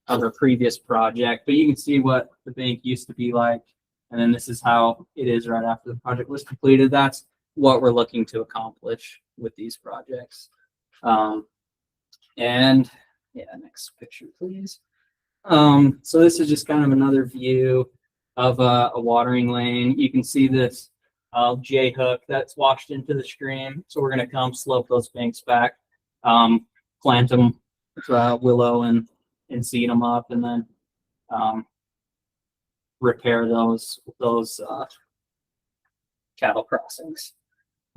of a previous project, but you can see what the bank used to be like. And then this is how it is right after the project was completed. That's what we're looking to accomplish with these projects. And yeah, next picture, please. So this is just kind of another view of a watering lane. You can see this J hook that's washed into the stream. So we're going to come slope those banks back, plant them with willow and seed them up, and then repair those cattle crossings.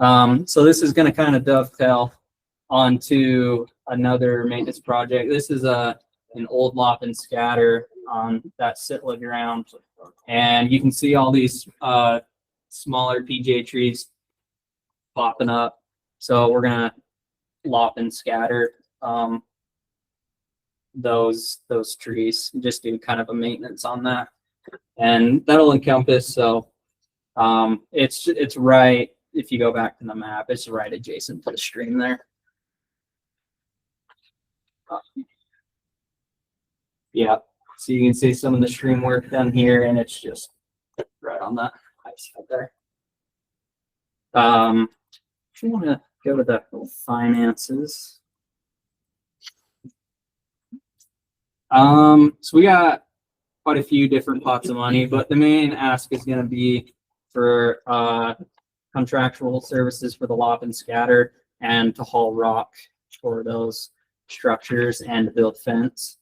So this is going to kind of dovetail onto another maintenance project. This is an old lop and scatter on that Sitla ground, and you can see all these smaller PJ trees popping up. So we're gonna lop and scatter those trees, just do kind of a maintenance on that, and that'll encompass. So it's right, if you go back to the map, it's right adjacent to the stream there. Yeah, so you can see some of the stream work done here, and it's just right on that ice out there. If you want to go to the finances. So we got quite a few different pots of money, but the main ask is going to be for contractual services for the lop and scatter and to haul rock for those structures and to build fence.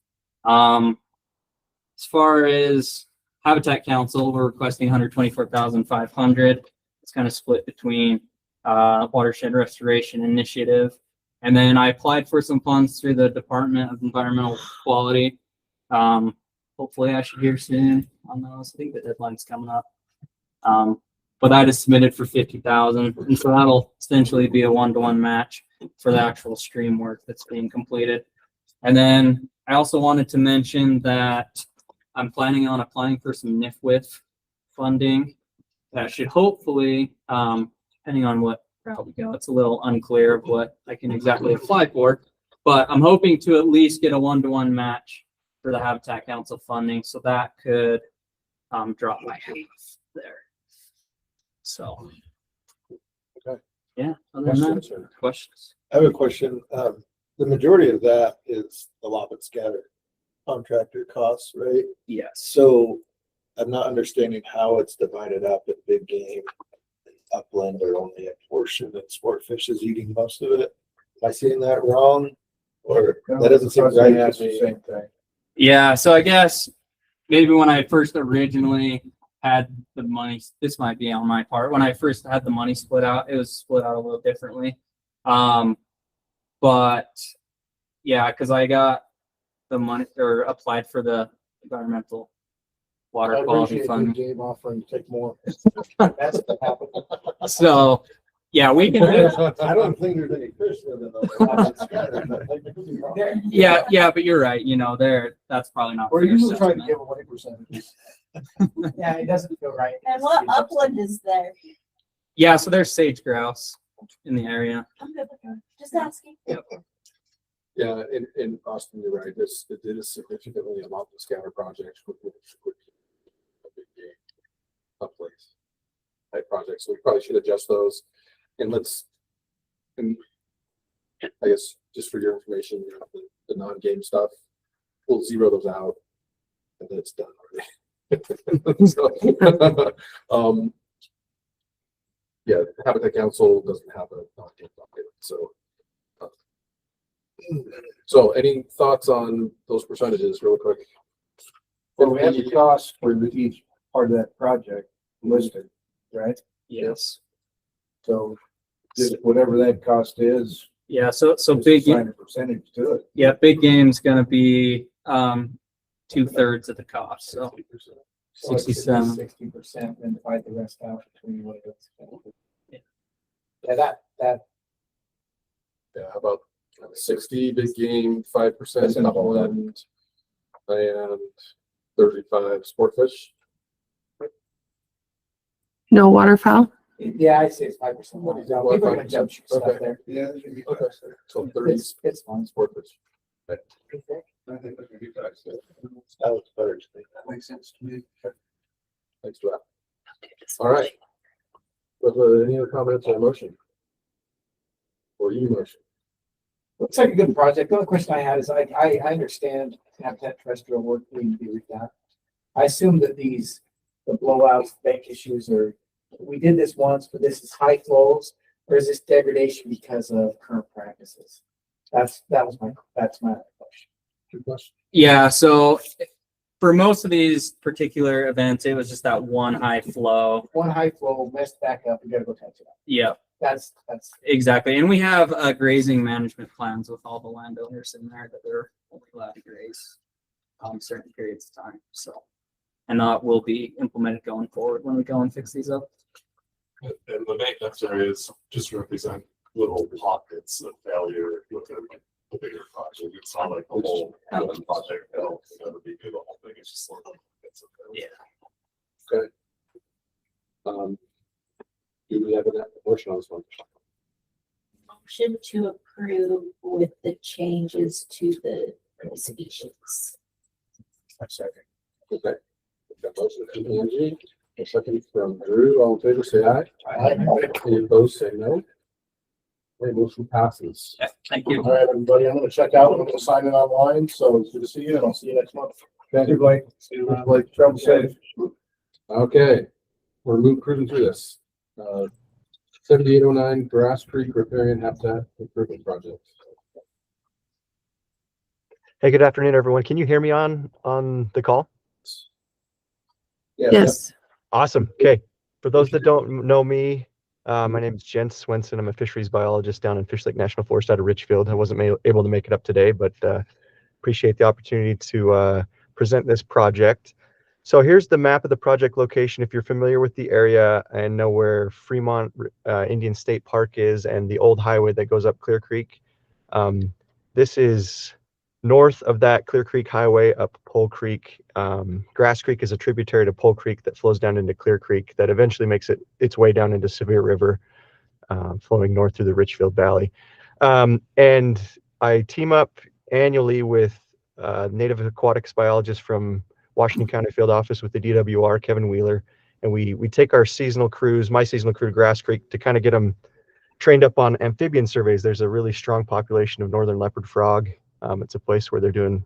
As far as Habitat Council, we're requesting $124,500. It's kind of split between Watershed Restoration Initiative. And then I applied for some funds through the Department of Environmental Quality. Hopefully I should hear soon on those. I think the deadline's coming up. But that is submitted for $50,000. And so that'll essentially be a one-to-one match for the actual stream work that's being completed. And then I also wanted to mention that I'm planning on applying for some NIFWIF funding that should hopefully, depending on what route we go, it's a little unclear of what I can exactly apply for, but I'm hoping to at least get a one-to-one match for the Habitat Council funding, so that could drop by half there. So. Okay. Yeah, other than Questions, that, or- questions? I have a question. The majority of that is the lop and scatter contractor costs, right? Yes. So I'm not understanding how it's divided up in big game and upland are only a portion and sport fish is eating most of it. Am I seeing that wrong? Or that doesn't seem right to me. Same thing. Yeah, so I guess maybe when I first originally had the money, this might be on my part. When I first had the money split out, it was split out a little differently. But yeah, because I got the money or applied for the environmental water quality fund. Game offering to take more. That's what happened. So yeah, we can. I don't think there's any fish living on the lop and scatter. but- Yeah, but you're right. You know, that's probably not. We're fair usually trying to assessment. give away percentages. Yeah, it doesn't feel right. And what upland is there? Yeah, so there's sage grouse in the area. I'm good with her. Just asking. Yeah, in Austin, you're right. It is significantly a lot of scatter projects with a big game up place type projects. So we probably should adjust those. And I guess just for your information, you know, the non-game stuff, we'll zero those out and then it's done already. So, yeah, Habitat Council doesn't have a non-game document, so. So any thoughts on those percentages real quick? Well, we have the cost for each part of that project listed, right? Yes. So just whatever that cost is. Yeah, so just big. assign a percentage to it. Yeah, big game's gonna be 2/3 of the cost. So 67. 60% and divide the rest out between what it's. Yeah, that. Yeah, about 60 big game, 5% upland, and 35 sport fish. No waterfowl? Yeah, I'd say it's 5%. What do you People think? are gonna jump ship stuff Okay. there. Yeah. Okay, so 30 It's fine. sport fish. I think that could be better. That looks better to me. That makes sense to me. Thanks for that. All right. Any other comments or motion? Or emotion? Looks like a good project. The only question I had is I understand Habitat terrestrial work we do with that. I assume that the blowouts, bank issues we did this once, but this is high flows, or is this degradation because of current practices? That's my other question. Good question. Yeah, so for most of these particular events, it was just that one high flow. One high flow, messed back up, we gotta go touch it up. Yeah, That's exactly. And we have grazing management plans with all the landowners in there that they're only allowed to graze certain periods of time. So, and that will be implemented going forward when we go and fix these up. And the maintenance areas just represent little pockets of failure within the bigger project. It's not like the whole project failed. It's never be the whole thing. It's just little bits of failure. Yeah. Okay. Do we have a motion on this one? Motion to approve with the changes to the species. A second. Okay. We've got motion from Angie, a second from Drew. All in favor, say aye. Aye. Any opposed, say no. Okay, motion passes. Thank you. All right, everybody, I'm gonna check out. I'm gonna sign in online, so it's good to see you, and I'll see you next month. Thank you, Blake. Blake, travel safe. Okay, we're cruising through this. 7809 Grass Creek Riparian Habitat Improvement Project. Hey, good afternoon, everyone. Can you hear me on the call? Yes. Awesome. Okay. For those that don't know me, my name is Jen Swenson. I'm a fisheries biologist down in Fish Lake National Forest out of Richfield. I wasn't able to make it up today, but appreciate the opportunity to present this project. So here's the map of the project location. If you're familiar with the area and know where Fremont Indian State Park is and the old highway that goes up Clear Creek, this is north of that Clear Creek Highway up Pole Creek. Grass Creek is a tributary to Pole Creek that flows down into Clear Creek that eventually makes its way down into Sevier River, flowing north through the Richfield Valley. And I team up annually with native aquatics biologist from Washington County Field Office with the DWR, Kevin Wheeler. And we take our seasonal crews, my seasonal crew to Grass Creek, to kind of get them trained up on amphibian surveys. There's a really strong population of northern leopard frog. It's a place where they're doing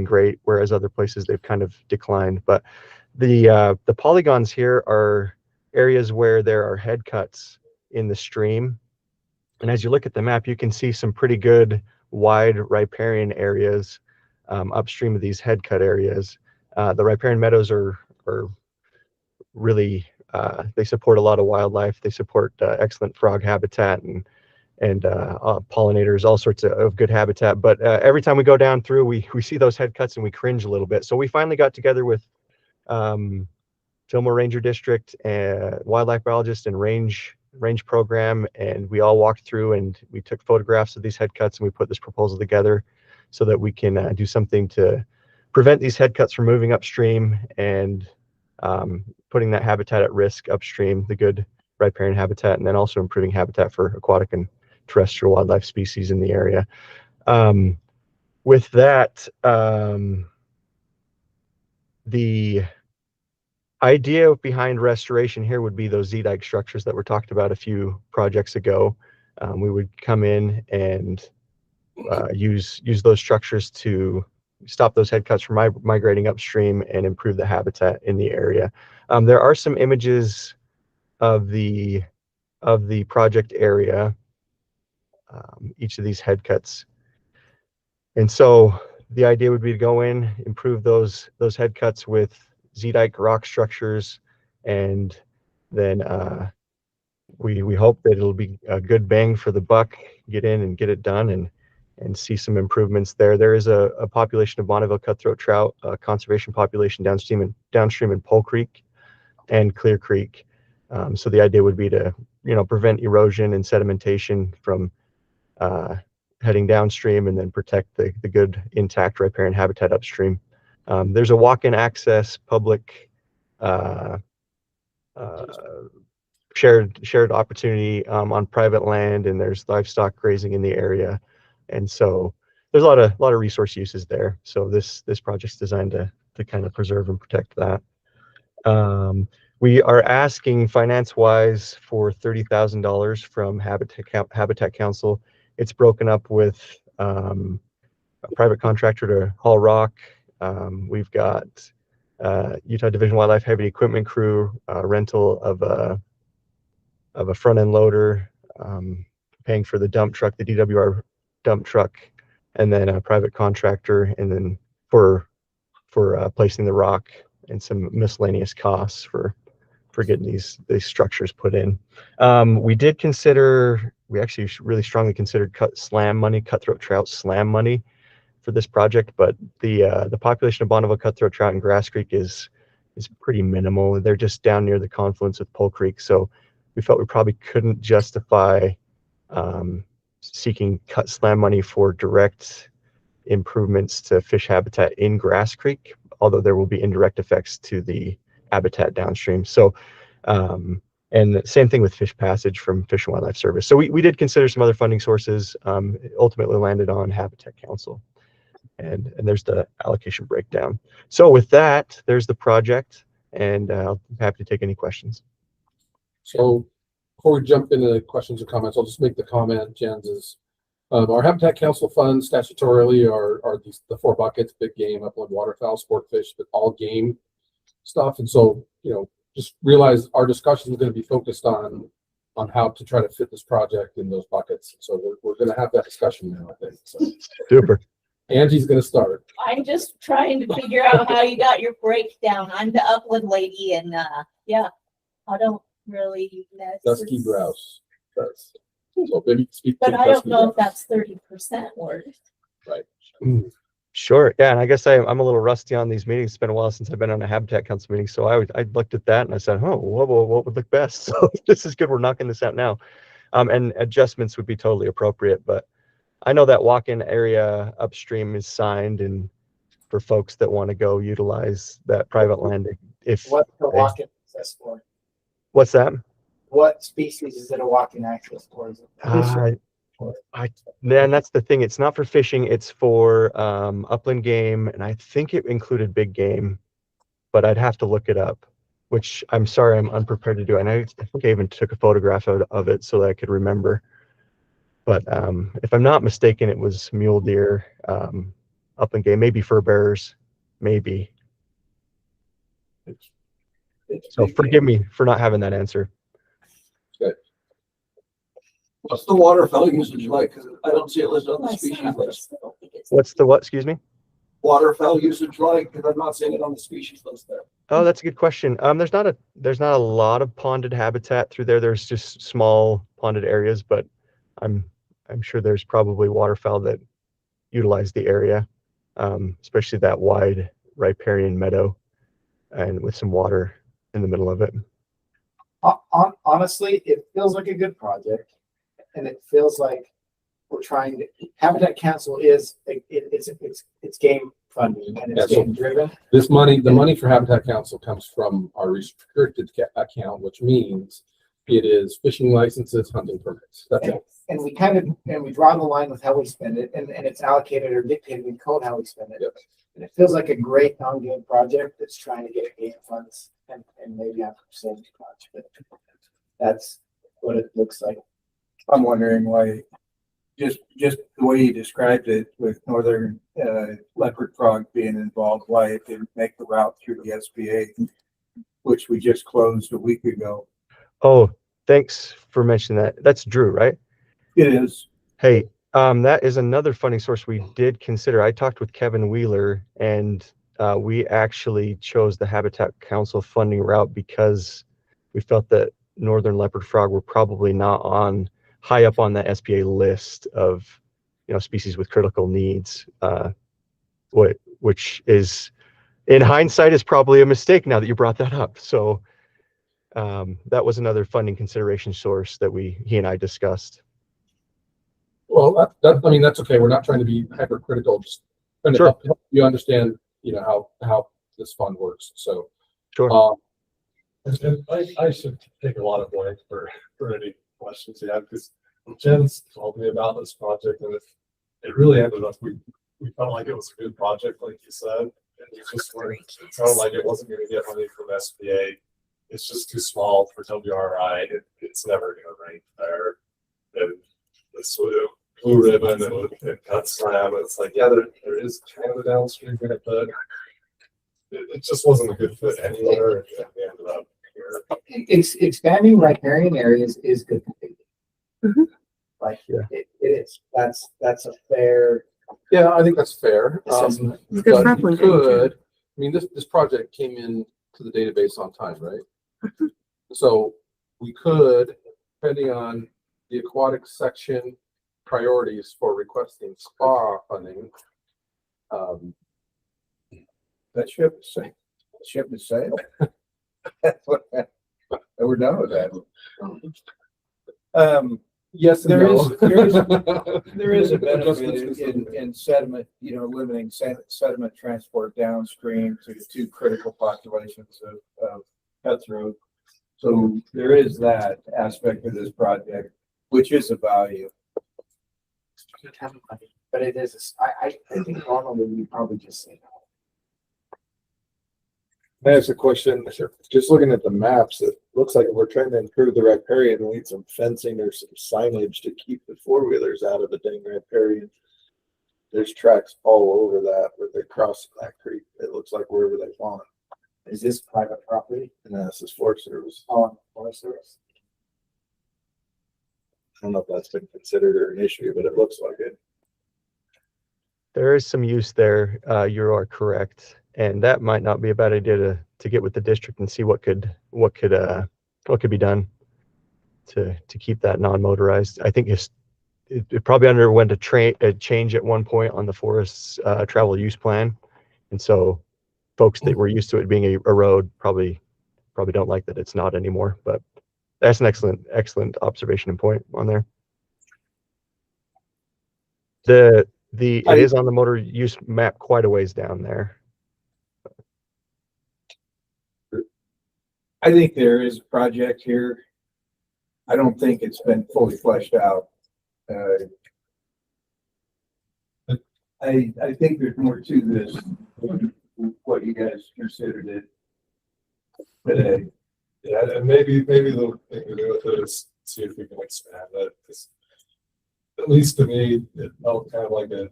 great, whereas other places they've kind of declined. But the polygons here are areas where there are head cuts in the stream. And as you look at the map, you can see some pretty good wide riparian areas upstream of these head cut areas. The riparian meadows are really, they support a lot of wildlife. They support excellent frog habitat and pollinators, all sorts of good habitat. But every time we go down through, we see those head cuts and we cringe a little bit. So we finally got together with Fillmore Ranger District, wildlife biologist and range program, and we all walked through and we took photographs of these head cuts and we put this proposal together so that we can do something to prevent these head cuts from moving upstream and putting that habitat at risk upstream, the good riparian habitat, and then also improving habitat for aquatic and terrestrial wildlife species in the area. With that, the idea behind restoration here would be those Z-dike structures that were talked about a few projects ago. We would come in and use those structures to stop those head cuts from migrating upstream and improve the habitat in the area. There are some images of the project area, each of these head cuts. And so the idea would be to go in, improve those head cuts with Z-dike rock structures, and then we hope that it'll be a good bang for the buck, get in and get it done and see some improvements there. There is a population of Bonneville cutthroat trout, conservation population downstream in Pole Creek and Clear Creek. So the idea would be to, prevent erosion and sedimentation from heading downstream and then protect the good intact riparian habitat upstream. There's a walk-in access public shared opportunity on private land, and there's livestock grazing in the area. And so there's a lot of resource uses there. So this project's designed to kind of preserve and protect that. We are asking finance-wise for $30,000 from Habitat Council. It's broken up with a private contractor to haul rock. We've got Utah Division of Wildlife Heavy Equipment Crew, rental of a front-end loader, paying for the dump truck, the DWR dump truck, and then a private contractor, and then for placing the rock and some miscellaneous costs for getting these structures put in. We actually really strongly considered cutthroat trout slam money for this project, but the population of Bonneville cutthroat trout in Grass Creek is pretty minimal. They're just down near the confluence with Pole Creek, so we felt we probably couldn't justify seeking cut slam money for direct improvements to fish habitat in Grass Creek, although there will be indirect effects to the habitat downstream. So, and the same thing with fish passage from Fish and Wildlife Service. So we did consider some other funding sources, ultimately landed on Habitat Council. And there's the allocation breakdown. So with that, there's the project, and I'm happy to take any questions. So before we jump into the questions or comments, I'll just make the comment, Jens, is our Habitat Council funds statutorily are the 4 buckets: big game, upland waterfowl, sport fish, but all game stuff. And so, just realize our discussion is going to be focused on how to try to fit this project in those buckets. So we're going to have that discussion now, I think. So. Super. Angie's going to start. I'm just trying to figure out how you got your breakdown. I'm the upland lady, and I don't really know. Dusky grouse. So maybe speak but to I don't dusky know grouse. if that's 30% worth. Right. Sure. Yeah, and I guess I'm a little rusty on these meetings. It's been a while since I've been on a Habitat Council meeting, so I looked at that and I said, oh, what would look best? So this is good. We're knocking this out now, and adjustments would be totally appropriate. But I know that walk-in area upstream is signed, and for folks that want to go utilize that private land, What's the walk-in access for? What's that? What species is it a walk-in access for? Is it fish? Then that's the thing. It's not for fishing. It's for upland game, and I think it included big game, but I'd have to look it up. Which I'm sorry, I'm unprepared to do. And I think I even took a photograph of it so that I could remember. But if I'm not mistaken, it was mule deer, upland game, maybe fur bearers, maybe. So forgive me for not having that answer. Good. What's the waterfowl usage like? Because I don't see it listed on the species list. What's the what? Excuse me? Waterfowl usage like? Because I'm not seeing it on the species list there. Oh, that's a good question. There's not a lot of ponded habitat through there. There's just small ponded areas, but I'm sure there's probably waterfowl that utilize the area, especially that wide riparian meadow, and with some water in the middle of it. Honestly, it feels like a good project, and it feels like we're trying to. Habitat Council is it's game funding and it's game driven. This money, the money for Habitat Council comes from our restricted account, which means it is fishing licenses, hunting permits. That's it. And we draw the line with how we spend it, and it's allocated or dictated in code how we spend it. Yep. And it feels like a great non-game project that's trying to get game funds and maybe after so much, but that's what it looks like. I'm wondering why, just the way you described it with northern leopard frog being involved, why it didn't make the route through the SBA, which we just closed a week ago. Oh, thanks for mentioning that. That's Drew, right? It is. Hey, that is another funding source we did consider. I talked with Kevin Wheeler, and we actually chose the Habitat Council funding route because we felt that northern leopard frog were probably not high up on the SBA list of species with critical needs, which is in hindsight is probably a mistake now that you brought that up. So that was another funding consideration source that he and I discussed. Well, I mean, that's okay. We're not trying to be hypercritical. Just trying to help you understand, how this fund works. So, sure. And I should take a lot of blame for any questions you have, because Jen's told me about this project, and it really ended up, we felt like it was a good project, like you said, and it sounded like it wasn't going to get money from SBA. It's just too small for WRI. It's never going to rank there. And this blue ribbon and cut slam, it's like, yeah, there is kind of a downstream in it, but it just wasn't a good fit anywhere. And we ended up here. Expanding riparian areas is good. Mm-hmm. Like it is. That's a fair. Yeah, I think that's fair. Assessment. But you could, I mean, this project came in to the database on time, right? So we could, depending on the aquatic section priorities for requesting SPA funding. That ship is sailed. That's what, we're done with that. Yes, there is a benefit in sediment, limiting sediment transport downstream to two critical populations of cutthroat. So there is that aspect of this project, which is a value. But it is. I think normally we probably just say no. That's a question. Just looking at the maps, it looks like if we're trying to improve the riparian, we need some fencing or some signage to keep the four-wheelers out of the dang riparian. There's tracks all over that where they cross that creek. It looks like wherever they want. Is this private property? No, this is Forest Service. Oh, Forest Service. I don't know if that's been considered or an issue, but it looks like it. There is some use there. You are correct. And that might not be a bad idea to get with the district and see what could be done to keep that non-motorized. I think it probably underwent a change at one point on the forest's travel use plan, and so folks that were used to it being a road probably don't like that it's not anymore. But that's an excellent observation and point on there. It is on the motor use map quite a ways down there. I think there is a project here. I don't think it's been fully fleshed out. I think there's more to this, than what you guys considered it today. Yeah, and maybe the thing to do with it is see if we can expand that, because at least to me, it felt kind of like a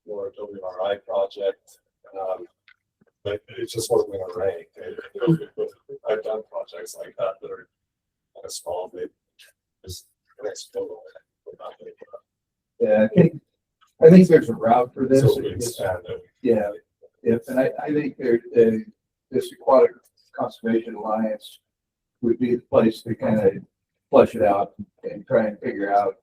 more WRI project. But it just wasn't gonna rank. I've done projects like that that are kind of small, they just explode. Yeah, I think there's a route for this. So we expand it. Yeah, and I think this Aquatic Conservation Alliance would be the place to kind of flush it out and try and figure out,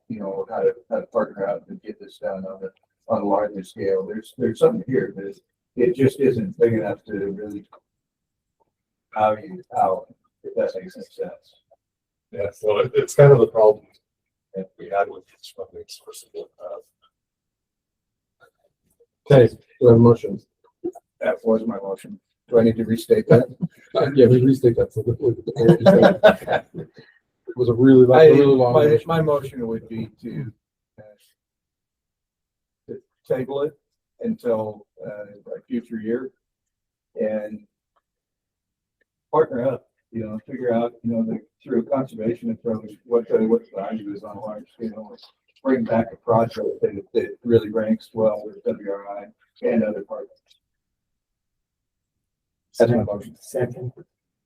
how to partner out and get this done on a larger scale. There's something here that it just isn't big enough to really value out, if that makes any sense. Yeah, so it's kind of the problem that we had with each funding source. Okay, we have a motion. That was my motion. Do I need to restate that? Yeah, we restate that. So it was a really long motion. My motion would be to table it until a future year and partner up, figure out, through conservation approach, what the value is on a large scale. Bring back a project that really ranks well with WRI and other partners. That's my motion. Second.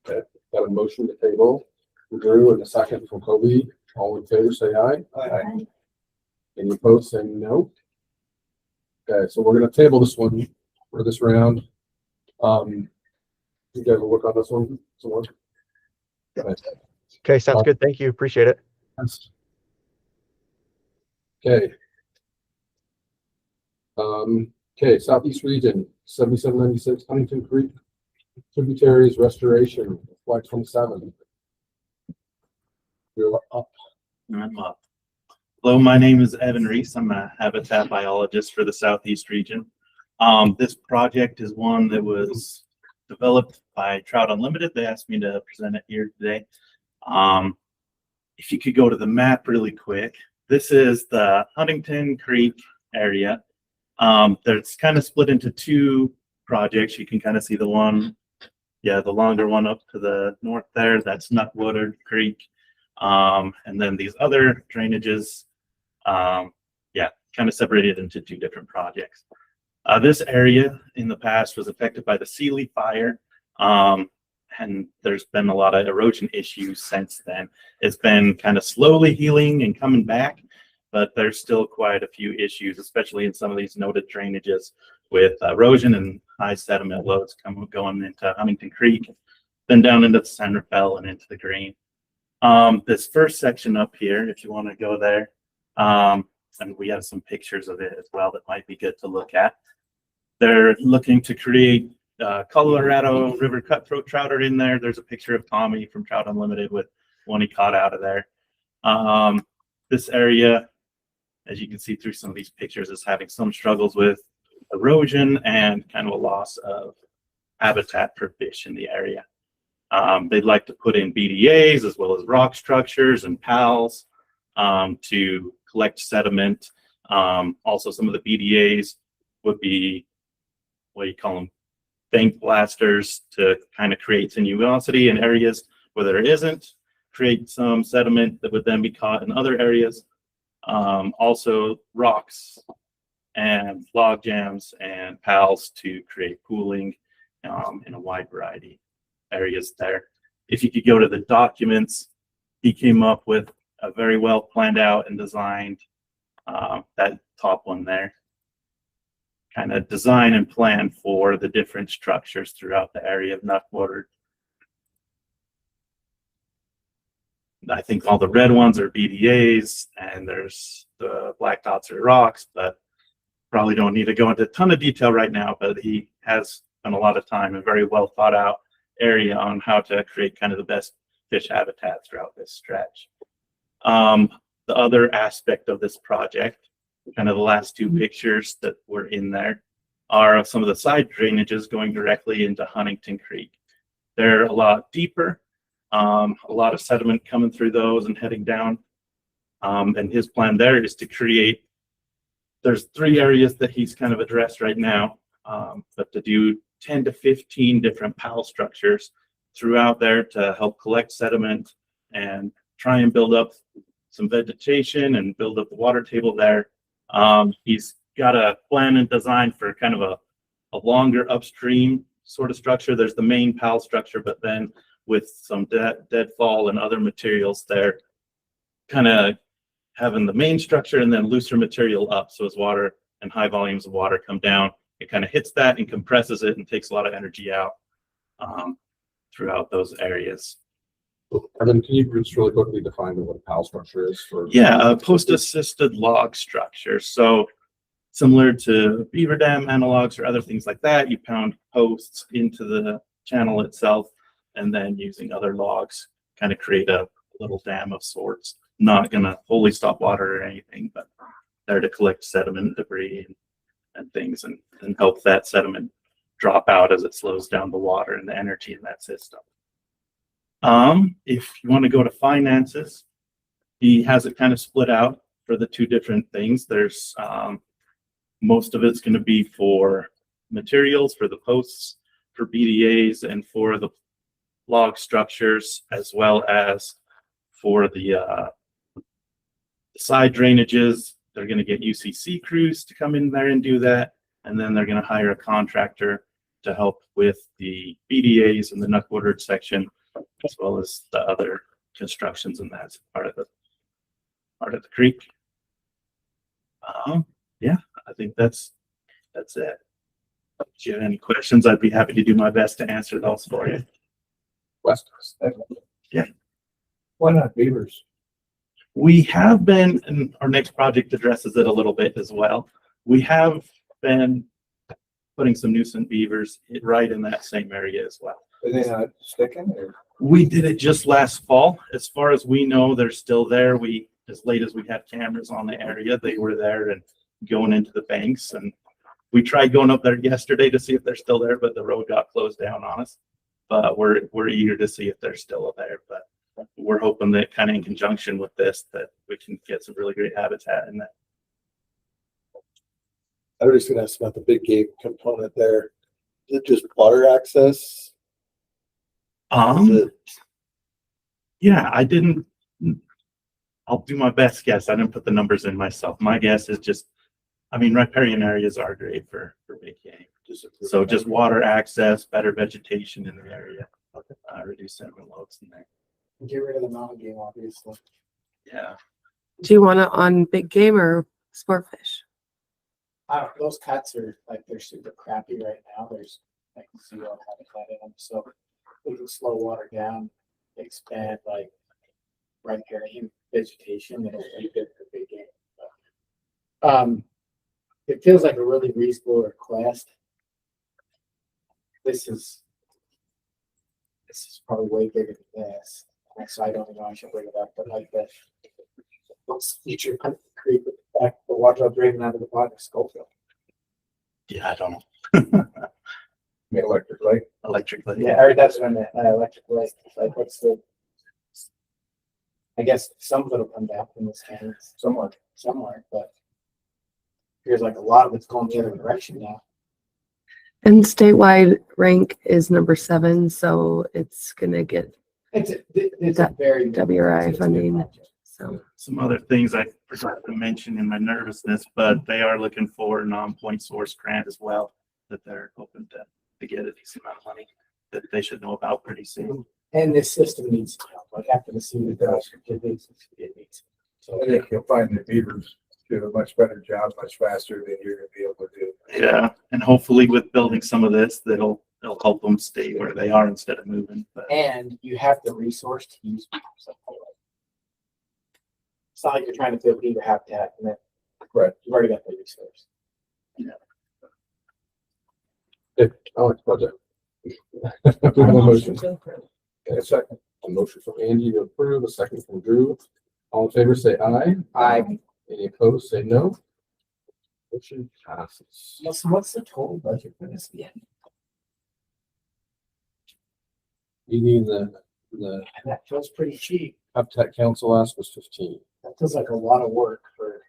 Okay, got a motion to table. Drew and a second from Kobe. All in favor, say aye. Aye. Any opposed, say no. Okay, so we're gonna table this one for this round. You guys will work on this one some more. Okay, sounds good. Thank you. Appreciate it. Okay. Okay, Southeast Region, 7796 Huntington Creek tributaries restoration, flight 27. You're up. I'm up. Hello, my name is Evan Reese. I'm a habitat biologist for the Southeast region. This project is one that was developed by Trout Unlimited. They asked me to present it here today. If you could go to the map really quick, this is the Huntington Creek area. There's kind of split into two projects. You can kind of see the one, the longer one up to the north there, that's Nutwater Creek. And then these other drainages, kind of separated into two different projects. This area in the past was affected by the Sealy fire. And there's been a lot of erosion issues since then. It's been kind of slowly healing and coming back, but there's still quite a few issues, especially in some of these noted drainages with erosion and high sediment loads going into Huntington Creek, then down into the San Rafael and into the Green. This first section up here, if you want to go there, and we have some pictures of it as well that might be good to look at. They're looking to create Colorado River cutthroat trout are in there. There's a picture of Tommy from Trout Unlimited with one he caught out of there. This area, as you can see through some of these pictures, is having some struggles with erosion and kind of a loss of habitat for fish in the area. They'd like to put in BDAs as well as rock structures and PALs to collect sediment. Also, some of the BDAs would be, what do you call them, bank blasters to kind of create sinuosity in areas where there isn't, create some sediment that would then be caught in other areas. Also rocks and log jams and PALs to create pooling in a wide variety of areas there. If you could go to the documents, he came up with a very well planned out and designed, that top one there, kind of design and plan for the different structures throughout the area of Nutwater. I think all the red ones are BDAs and there's the black dots are rocks, but probably don't need to go into a ton of detail right now, but he has spent a lot of time and very well thought out area on how to create kind of the best fish habitat throughout this stretch. The other aspect of this project, kind of the last two pictures that were in there, are some of the side drainages going directly into Huntington Creek. They're a lot deeper, a lot of sediment coming through those and heading down. And his plan there is to create, there's 3 areas that he's kind of addressed right now, but to do 10 to 15 different PAL structures throughout there to help collect sediment and try and build up some vegetation and build up the water table there. He's got a plan and design for kind of a longer upstream sort of structure. There's the main PAL structure, but then with some deadfall and other materials there, kind of having the main structure and then looser material up. So as water and high volumes of water come down, it kind of hits that and compresses it and takes a lot of energy out throughout those areas. And then can you just really quickly define what a PAL structure is for? Yeah, a post-assisted log structure. So similar to beaver dam analogs or other things like that, you pound posts into the channel itself and then using other logs kind of create a little dam of sorts. Not going to wholly stop water or anything, but there to collect sediment, debris, and things and help that sediment drop out as it slows down the water and the energy in that system. If you want to go to finances, he has it kind of split out for the 2 different things. There's most of it's going to be for materials, for the posts, for BDAs, and for the log structures, as well as for the side drainages. They're going to get UCC crews to come in there and do that, and then they're going to hire a contractor to help with the BDAs and the Nuck-Woodard section, as well as the other constructions, and that's part of the creek. Yeah, I think that's it. If you have any questions, I'd be happy to do my best to answer those for you. Questions? Yeah. Why not beavers? We have been, and our next project addresses it a little bit as well. We have been putting some nuisance beavers right in that same area as well. Are they not sticking or? We did it just last fall. As far as we know, they're still there. As late as we had cameras on the area, they were there and going into the banks. And we tried going up there yesterday to see if they're still there, but the road got closed down on us. But we're eager to see if they're still there. But we're hoping that kind of in conjunction with this, that we can get some really great habitat in that. I was just gonna ask about the big game component there. Is it just water access? Yeah, I'll do my best guess. I didn't put the numbers in myself. My guess is just, riparian areas are great for big game. So just water access, better vegetation in the area, reduce sediment loads in there. Get rid of the mountain game, obviously. Yeah. Do you want it on big game or sport fish? Those cuts are they're super crappy right now. There's zero habitat in them, so we can slow water down, expand riparian vegetation, and it'll be good for big game. But, it feels like a really reasonable request. This is probably way bigger than this. So I don't know, I should bring it up, but let's feature creek with the back, the water draining out of the bottom of Schofield. Yeah, I don't know. Electric light. Electric light. Yeah, or that's when the electric light. I guess some of it'll come back from this hand somewhere, but feels like a lot of it's going the other direction now. And statewide rank is number 7, so it's gonna get it's a very WRI funding. So some other things I forgot to mention in my nervousness, but they are looking for a non-point source grant as well, that they're hoping to get a decent amount of money that they should know about pretty soon. And this system needs help. After the season, it needs. So I think you'll find the beavers do a much better job, much faster than you're gonna be able to do. Yeah, and hopefully with building some of this, it'll help them stay where they are instead of moving. But and you have the resource to use beavers. It's not like you're trying to build beaver habitat and then you've already got the resource. Yeah. Okay, Alex, project. Okay, a second. A motion from Andy to approve, a second from Drew. All in favor, say aye. Aye. Any opposed, say no. Motion passes. What's the total budget for this again? You need the That feels pretty cheap. Habitat Council asked was 15. That feels like a lot of work for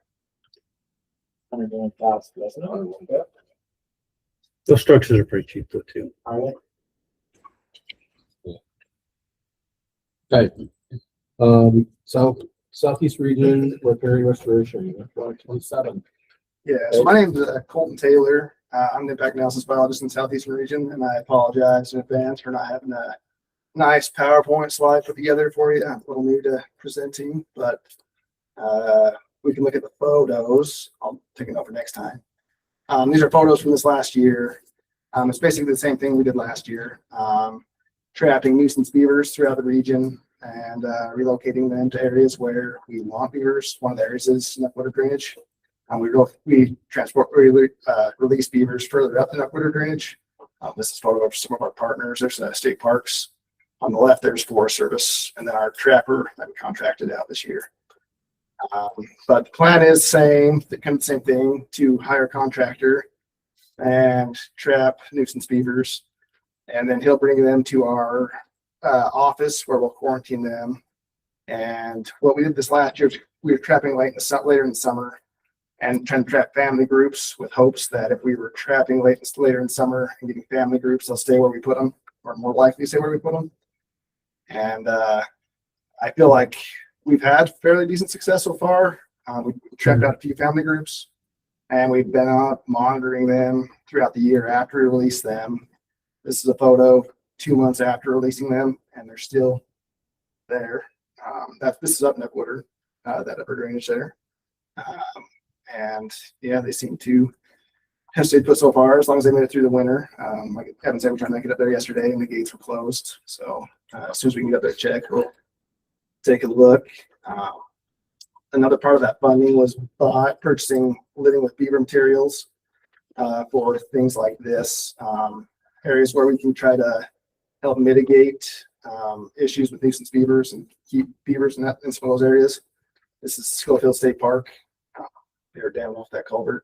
100,000, doesn't it? Those structures are pretty cheap though too. Are they? Okay. Southeast region repair and restoration, 27. Yeah, so my name's Colton Taylor. I'm the impact analysis biologist in the Southeastern region, and I apologize in advance for not having a nice PowerPoint slide put together for you. I'm a little new to presenting, but we can look at the photos. I'll take it over next time. These are photos from this last year. It's basically the same thing we did last year, trapping nuisance beavers throughout the region and relocating them to areas where we want beavers. One of the areas is upwater drainage. We release beavers further up in upwater drainage. This is a photo of some of our partners. There's state parks. On the left, there's Forest Service, and then our trapper that we contracted out this year. But the plan is kind of the same thing, to hire a contractor and trap nuisance beavers, and then he'll bring them to our office where we'll quarantine them. And what we did this last year, we were trapping later in the summer and trying to trap family groups with hopes that if we were trapping later in summer and getting family groups, they'll stay where we put them, or more likely stay where we put them. And I feel like we've had fairly decent success so far. We trapped out a few family groups, and we've been out monitoring them throughout the year after we release them. This is a photo 2 months after releasing them, and they're still there. This is up in Upwater, that upper drainage there. And yeah, they seem to have stayed put so far, as long as they made it through the winter. Like Kevin said, we tried to make it up there yesterday, and the gates were closed. So as soon as we can get up there, check, we'll take a look. Another part of that funding was purchasing living with beaver materials for things like this, areas where we can try to help mitigate issues with nuisance beavers and keep beavers in some of those areas. This is Schofield State Park. They're down off that culvert.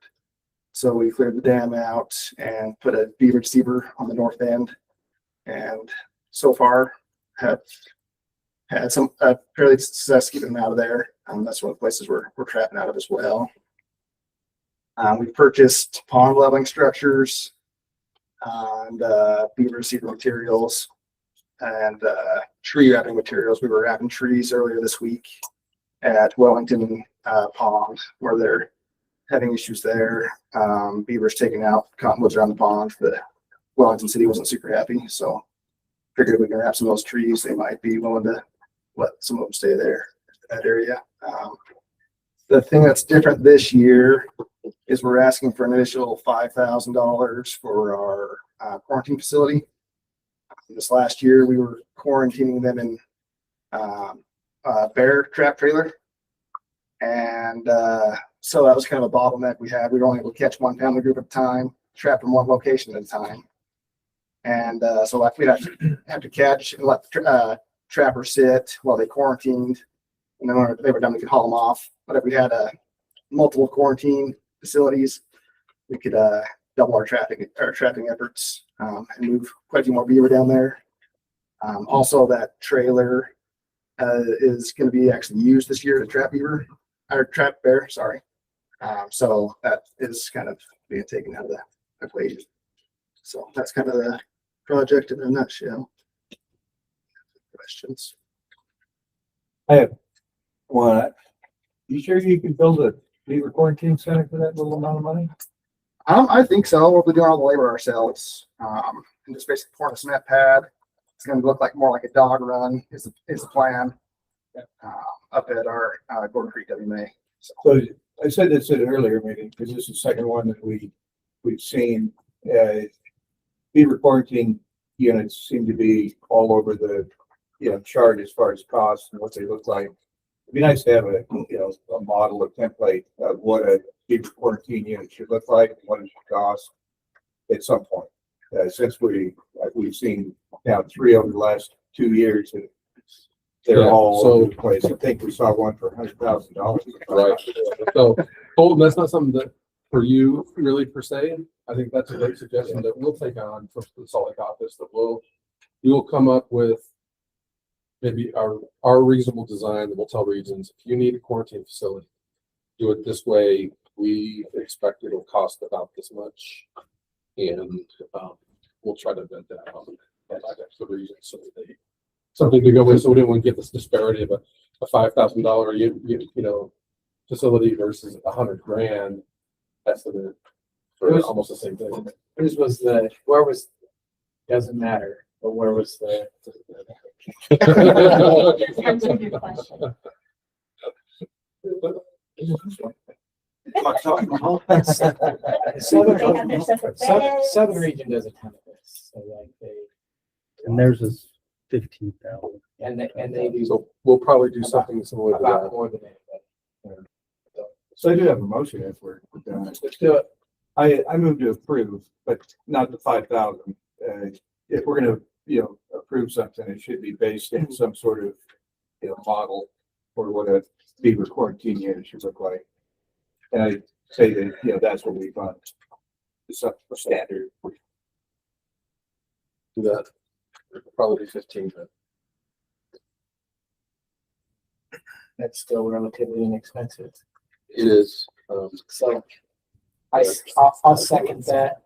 So we cleared the dam out and put a beaver deceiver on the north end, and so far have had some fairly success keeping them out of there. That's one of the places we're trapping out of as well. We've purchased pond leveling structures and beaver deceiver materials and tree wrapping materials. We were wrapping trees earlier this week at Wellington Pond, where they're having issues there. Beavers taking out cottonwoods around the pond. The Wellington City wasn't super happy, so figured if we can wrap some of those trees, they might be willing to let some of them stay there, that area. The thing that's different this year is we're asking for an additional $5,000 for our quarantine facility. This last year, we were quarantining them in a bear trap trailer. And so that was kind of a bottleneck we had. We were only able to catch one family group at a time, trap in one location at a time. And so we'd have to catch and let the trapper sit while they quarantined. And then when they were done, we could haul them off. But if we had multiple quarantine facilities, we could double our trapping efforts and move quite a few more beaver down there. Also, that trailer is going to be actually used this year to trap beaver, or trap bear, sorry. So that is kind of being taken out of the equation. So that's kind of the project in a nutshell. Questions? I have one. You sure you can build a beaver quarantine center for that little amount of money? I think so. We'll be doing all the labor ourselves. And just basically pouring a cement pad. It's going to look like more like a dog run is the plan up at our Gordon Creek WMA. So I said this at an earlier meeting, because this is the second one that we've seen. Beaver quarantine units seem to be all over the chart as far as cost and what they look like. It'd be nice to have a model or template of what a beaver quarantine unit should look like and what it should cost at some point. Since we've seen now 3 over the last 2 years, and they're all over the place. I think we saw one for $100,000. Right. So, Colton, that's not something that for you really per se. I think that's a great suggestion that we'll take on from the Salt Lake office. That you will come up with maybe our reasonable design, the motel regions, if you need a quarantine facility, do it this way. We expect it'll cost about this much. And, we'll try to vet that out. That's the reason, so they, something to go with, so we didn't want to get this disparity of a $5,000, you know, facility versus $100,000 estimate for almost the same thing. Whose was doesn't matter, but where was the? Answer your question. Southern region does a ton of this, so like And theirs is 15,000. and they do. So we'll probably do something similar to About that. more than anybody. So I do have a motion if we're done. Let's do it. I move to approve, but not the 5,000. If we're gonna, approve something, it should be based in some sort of, model for what a beaver quarantine unit should look like. And I say that, that's what we want. It's a standard. Do that. Probably 15, but That's still relatively inexpensive. it is. So I'll second that.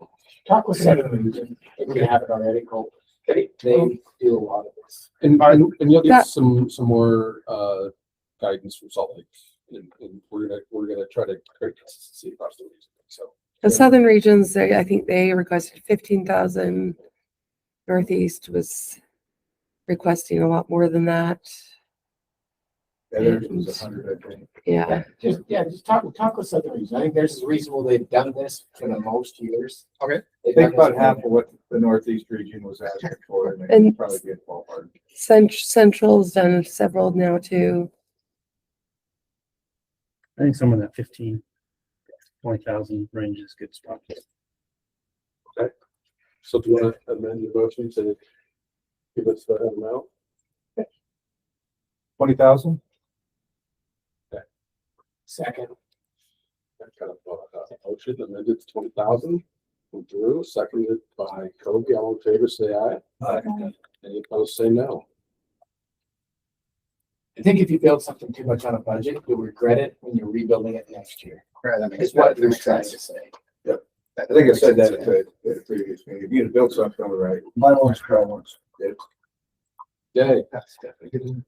Talk with Southern region, if we have it already, Coop. They do a lot of this. And you'll get some more guidance from Salt Lake, and we're gonna try to create consistency across the region. So The southern regions, I think they requested 15,000. Northeast was requesting a lot more than that. Theirs was 100, I think. Yeah. Just talk with Southern region. I think there's a reasonable, they've done this for the most years. Okay. They've Think done about this half for- of what the Northeast region was asking for, and And- it'd probably be a ballpark. Central's done several now too. I think somewhere in that 20,000 range is good spot. okay. So do you want to amend your motion to give us the amount? 20,000? Second. That kind of motion amended to 20,000. From Drew, seconded by Kobe. All in favor, say aye. Aye. Any opposed, say no. I think if you build something too much on a budget, you'll regret it when you're rebuilding it next year. Right, that makes Is what that they're makes trying sense. to say. I think I said that at the previous meeting. If you had built something, all right. Mine always cry once. Yay. That's definitely good.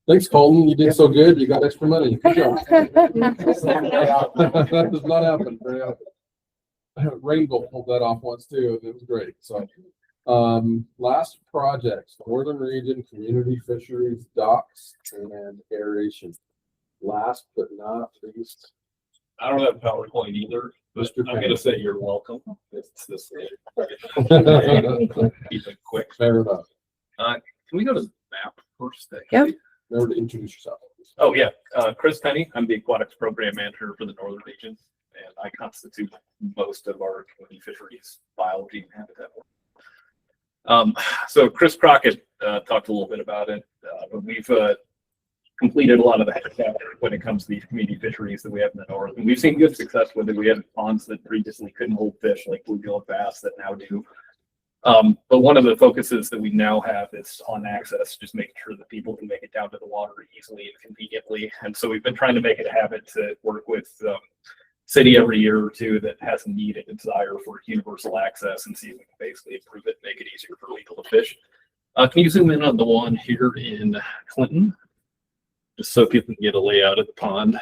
Thanks, Colton. You did so good. You got extra money. Good job. That does not happen very often. Rainbow pulled that off once too. And it was great. So, last projects, Northern Region, Community Fisheries, Docks, and Aeration. Last but not least, I don't have PowerPoint either, but Mr. I'm gonna say you're welcome. It's this. Keep it quick. Fair enough. Can we go to the map first? Yeah. Remember to introduce yourself. Oh, yeah. Chris Penny. I'm the aquatics program manager for the Northern Region, and I constitute most of our community fisheries biology and habitat work. So Chris Crockett talked a little bit about it, but we've completed a lot of the habitat when it comes to these community fisheries that we have in the north, and we've seen good success with it. We had ponds that previously couldn't hold fish, like bluegill and bass, that now do. But one of the focuses that we now have is on access, just making sure that people can make it down to the water easily and conveniently. And so we've been trying to make it a habit to work with city every year or two that has a need and a desire for universal access, and see if we can basically improve it, make it easier for people to fish. Can you zoom in on the one here in Clinton? Just so people can get a layout of the pond.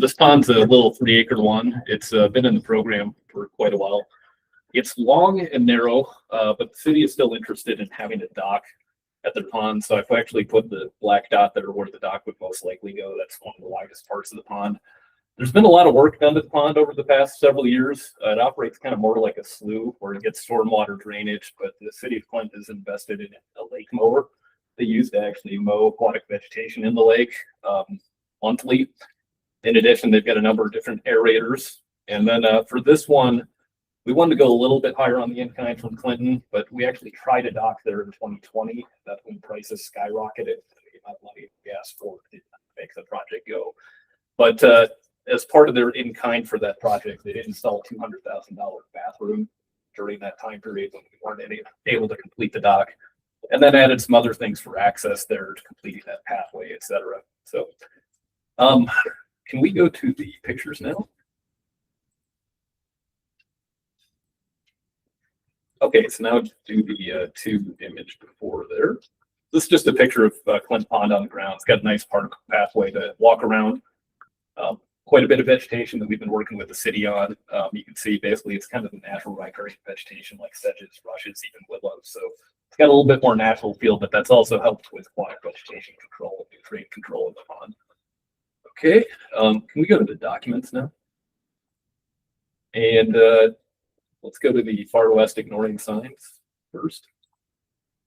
This pond's a little 3-acre one. It's been in the program for quite a while. It's long and narrow, but the city is still interested in having a dock at their pond. So I've actually put the black dot there where the dock would most likely go. That's one of the widest parts of the pond. There's been a lot of work done to the pond over the past several years. It operates kind of more like a slough where it gets stormwater drainage, but the city of Clinton has invested in a lake mower. They use to actually mow aquatic vegetation in the lake monthly. In addition, they've got a number of different aerators. And then for this one, we wanted to go a little bit higher on the in-kind from Clinton, but we actually tried a dock there in 2020. That's when prices skyrocketed. The amount of money we asked for did not make the project go. But as part of their in-kind for that project, they did install a $200,000 bathroom during that time period when we weren't able to complete the dock. And then added some other things for access there to completing that pathway, et cetera. So, can we go to the pictures now? Okay, so now do the two image before there. This is just a picture of Clint Pond on the ground. It's got a nice particle pathway to walk around. Quite a bit of vegetation that we've been working with the city on. You can see basically it's kind of the natural riparian vegetation like sedges, rushes, even willows. So it's got a little bit more natural feel, but that's also helped with water vegetation control, nutrient control in the pond. Okay, can we go to the documents now? And let's go to the far west ignoring signs first.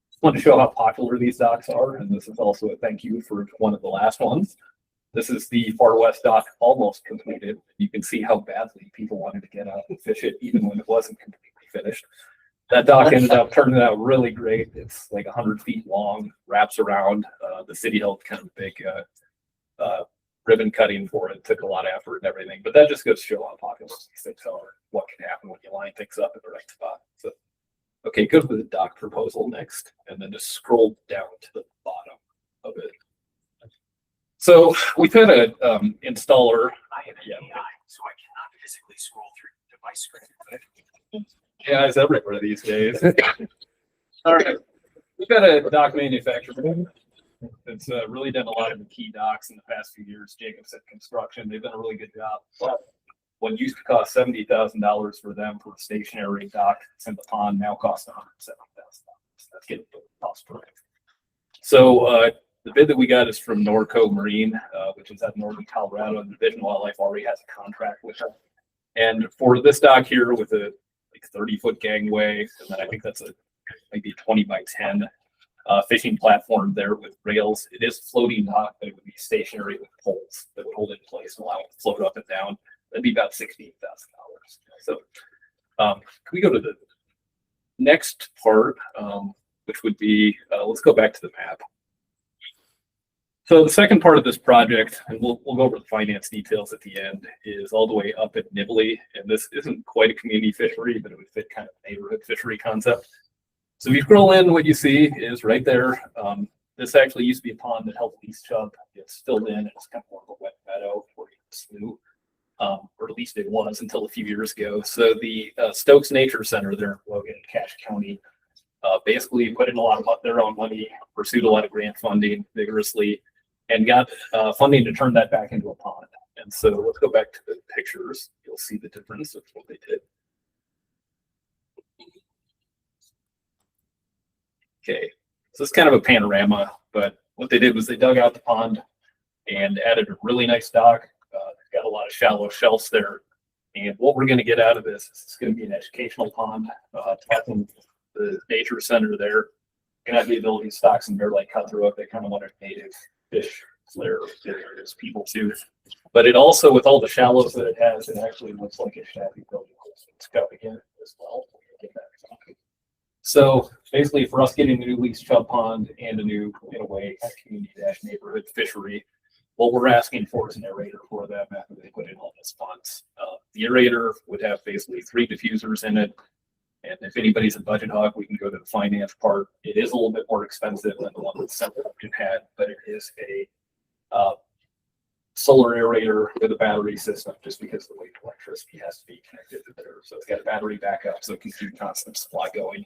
Just want to show how popular these docks are, and this is also a thank you for one of the last ones. This is the far west dock almost completed. You can see how badly people wanted to get out and fish it, even when it wasn't completely finished. That dock ended up turning out really great. It's like 100 feet long, wraps around. The city held kind of big ribbon cutting for it. Took a lot of effort and everything, but that just goes to show how popular these things are, what can happen when you line things up at the right spot. So, okay, go to the dock proposal next, and then just scroll down to the bottom of it. So we've had a installer. I have an AI, so I cannot physically scroll through the device screen. Yeah, it's everywhere these days. All right, we've got a dock manufacturer that's really done a lot of the key docks in the past few years. Jacobson Construction, they've done a really good job. But what used to cost $70,000 for them for a stationary dock that's in the pond now costs $170,000. That's getting the cost per acre. So the bid that we got is from Norco Marine, which is out of northern Colorado, and Division Wildlife already has a contract with them. And for this dock here with a 30-foot gangway, and then I think that's maybe 20 by 10 fishing platform there with rails. It is floating dock, but it would be stationary with poles that would hold it in place and allow it to float up and down. That'd be about $16,000. So can we go to the next part, which would be, let's go back to the map. So the second part of this project, and we'll go over the finance details at the end, is all the way up at Nibley. And this isn't quite a community fishery, but it would fit kind of a neighborhood fishery concept. So if you scroll in, what you see is right there. This actually used to be a pond that held least chub. It's filled in. It's kind of more of a wet meadow where you slew, or at least it was until a few years ago. So the Stokes Nature Center there in Logan, Cache County, basically put in a lot of their own money, pursued a lot of grant funding vigorously, and got funding to turn that back into a pond. And so let's go back to the pictures. You'll see the difference of what they did. Okay, so it's kind of a panorama, but what they did was they dug out the pond and added a really nice dock. Got a lot of shallow shelves there. And what we're going to get out of this is it's going to be an educational pond. Talking the nature center there, going to have the ability to stock some bear-like cutthroat. They kind of wanted native fish there as people too. But it also, with all the shallows that it has, it actually looks like a shabby building. It's coming in as well. So basically, for us getting a new lease chub pond and a new, in a way, community-neighborhood fishery, what we're asking for is an aerator for them after they put in all this funds. The aerator would have basically 3 diffusers in it. And if anybody's a budget hog, we can go to the finance part. It is a little bit more expensive than the one that Central had, but it is a solar aerator with a battery system just because the way the electricity has to be connected to there. So it's got a battery backup so it can keep constant supply going.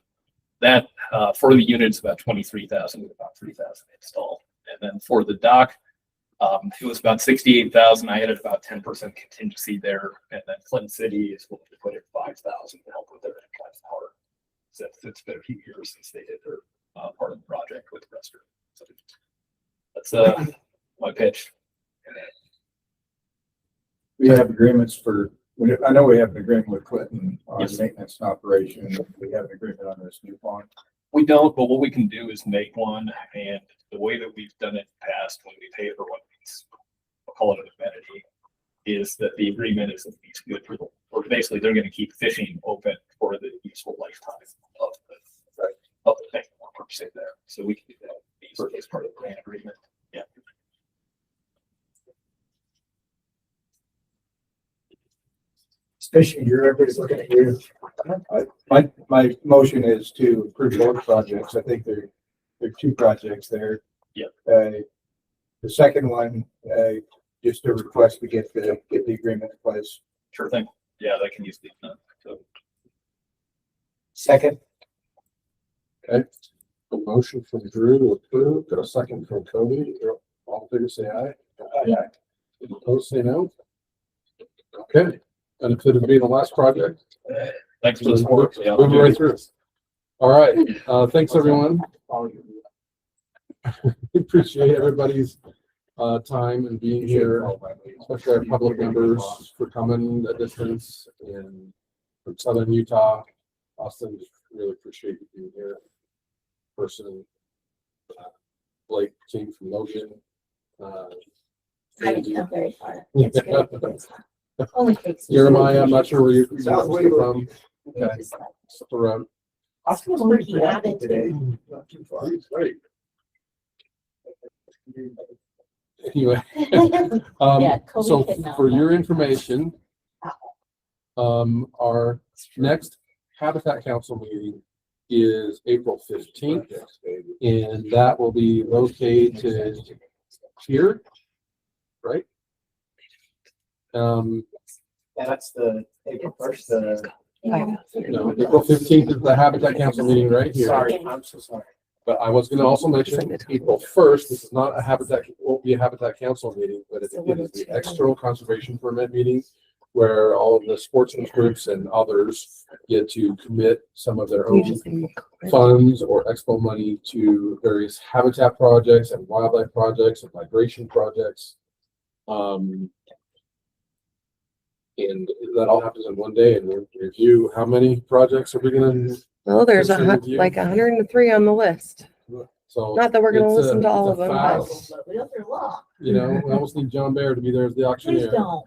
That for the unit is about 23,000 with about 3,000 installed. And then for the dock, it was about 68,000. I added about 10% contingency there. And then Flint City is willing to put in 5,000 to help with their incline power. So it's been a few years since they did their part of the project with the restaurant. So that's my pitch. We have agreements for, I know we have an agreement with Clinton on maintenance and operation. We have an agreement on this new pond. We don't, but what we can do is make one. And the way that we've done it in the past, when we pay for what we'll call it an amenity, is that the agreement is at least good for the, or basically they're going to keep fishing open for the useful lifetime of the thing per se there. So we can do that as part of the grant agreement. Yeah. Fishing directors looking at you. My motion is to approve both projects. I think they're there are two projects there. Yep. The second one, just a request to get the agreement in place. Sure thing. Yeah, that can use the, so. Second. Okay. A motion from Drew to approve, got a second from Cody. All in favor, say aye. Aye. Opposed, say no. Okay, benefit of being the last project. Thanks for the support. Yeah, Moving right through. All right, thanks, everyone. Appreciate everybody's time and being here, especially our public members for coming a distance and from Southern Utah. Austin, just really appreciate you being here. Person, Blake came from Logan. I didn't come very far. It's great. Only takes. Jeremiah, I'm not sure where you're Southway from. Okay, just around. Austin was Only pretty he added productive to. today. Not too far. Great. Anyway, Yeah, Kobe so could not. for your information, our next Habitat Council meeting is April 15th, and that will be located here, right? Yeah, that's the April 1st, Yeah. No, April 15th is the Habitat Council meeting right here. sorry, I'm so sorry. But I was gonna also mention April 1st, this is not a Habitat, won't be a Habitat Council meeting, but it is the external conservation permit meeting where all of the sportsman groups and others get to commit some of their own funds or expo money to various habitat projects and wildlife projects and migration projects. And that all happens in one day, and we'll review how many projects are we gonna. Well, there's Review. like 103 on the list. So Not that we're gonna it's listen to all it's of a them, but. fast, Wheels are long. You know, we almost need John Baer to be there as the Please auctioneer. don't.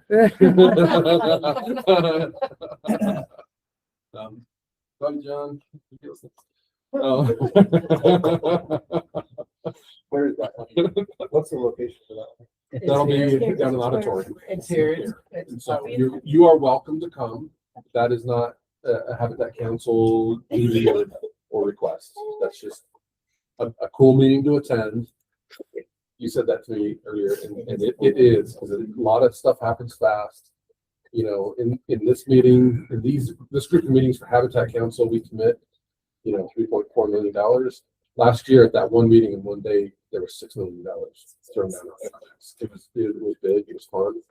Love you, John. Oh. Where is that? What's the location for that? That'll be down in the auditorium. It's here. And so you are welcome to come. That is not a Habitat Council duty or request. That's just a cool meeting to attend. You said that to me earlier, and it is, because a lot of stuff happens fast. You know, in this meeting, in this group of meetings for Habitat Council, we commit, $3.4 million. Last year at that one meeting in one day, there was $6 million thrown down. It was big, it was fun,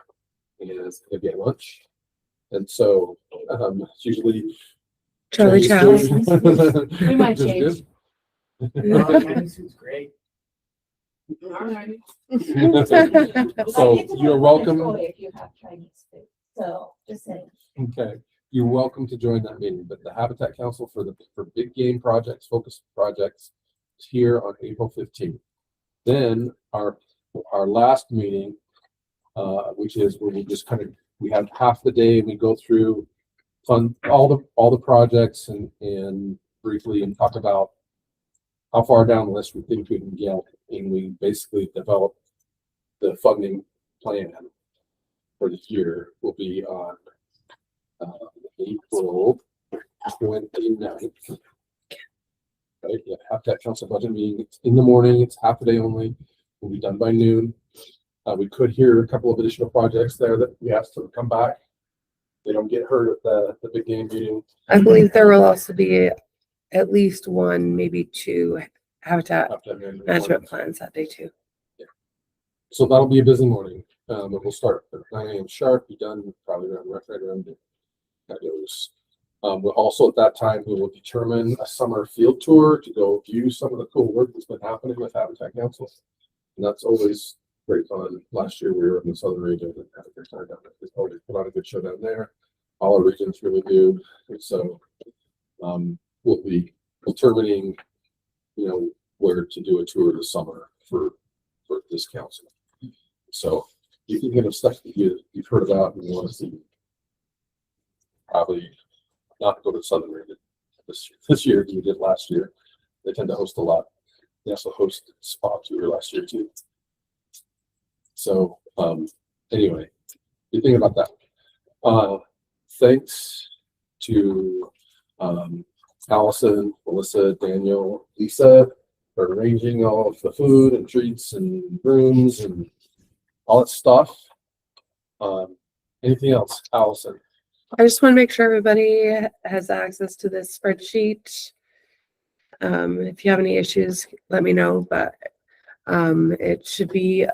and again, lunch. And so, it's usually. Charlie Chow's. We might Just change. This is great. I So get to you're have welcome. another toy if you have Chinese food. So just saying. Okay, you're welcome to join that meeting, but the Habitat Council for big game projects, focused projects, is here on April 15th. Then our last meeting, which is where we have half the day and we go through all the projects and briefly and talk about how far down the list we think we can get, and we basically develop the funding plan for the year. Will be on April 29th. Right, yeah, Habitat Council budget meeting. It's in the morning. It's half a day only. We'll be done by noon. We could hear a couple of additional projects there that we asked them to come back. They don't get hurt at the big game meeting. I believe there will also be at least one, maybe two habitat management plans that day too. So that'll be a busy morning. But we'll start at 9 a.m. sharp, be done probably right around that goes. We'll also at that time, we will determine a summer field tour to go view some of the cool work that's been happening with Habitat Council. And that's always great fun. Last year we were in the southern region and had a good time down there. It's always put on a good show down there. All our regions really do. And so we'll be determining, where to do a tour this summer for this council. So you can get stuff that you've heard about and you want to see. Probably not go to Southern region this year as we did last year. They tend to host a lot. They also hosted spa tour last year too. So anyway, you think about that. Thanks to Allison, Melissa, Daniel, Lisa arranging all of the food and treats and rooms and all that stuff. Anything else, Allison? I just want to make sure everybody has access to this spreadsheet. If you have any issues, let me know, but it should be,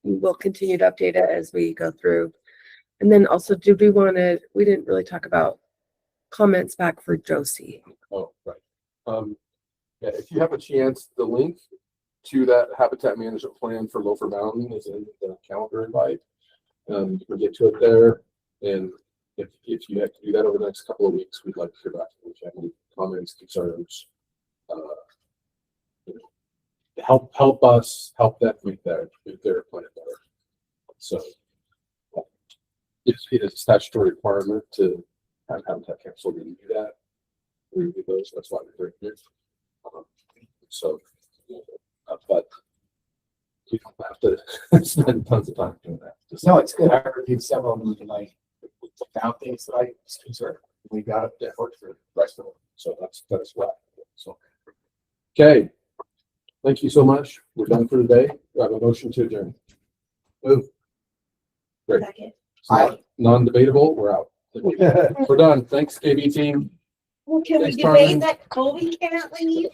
we'll continue to update it as we go through. And then also, we didn't really talk about comments back for Josie. Oh, right. Yeah, if you have a chance, the link to that habitat management plan for Loafer Mountain is in the calendar invite. You can get to it there. And if you have to do that over the next couple of weeks, we'd like to hear back if you have any comments, concerns. Help us help them make their plan better. So it is a statutory requirement to have Habitat Council to do that. We do those. That's why we're here. But we don't have to spend tons of time doing that. No, it's good. I reviewed several of them and I found things that I was concerned. We got it that worked for the rest of them. So that's why. So okay. Thank you so much. We're done for today. We have a motion to adjourn. Move. Great. Second. Non-debatable, we're out. We're done. Thanks, KB team. Well, can we Thanks, debate Carmen. that Colby can't leave?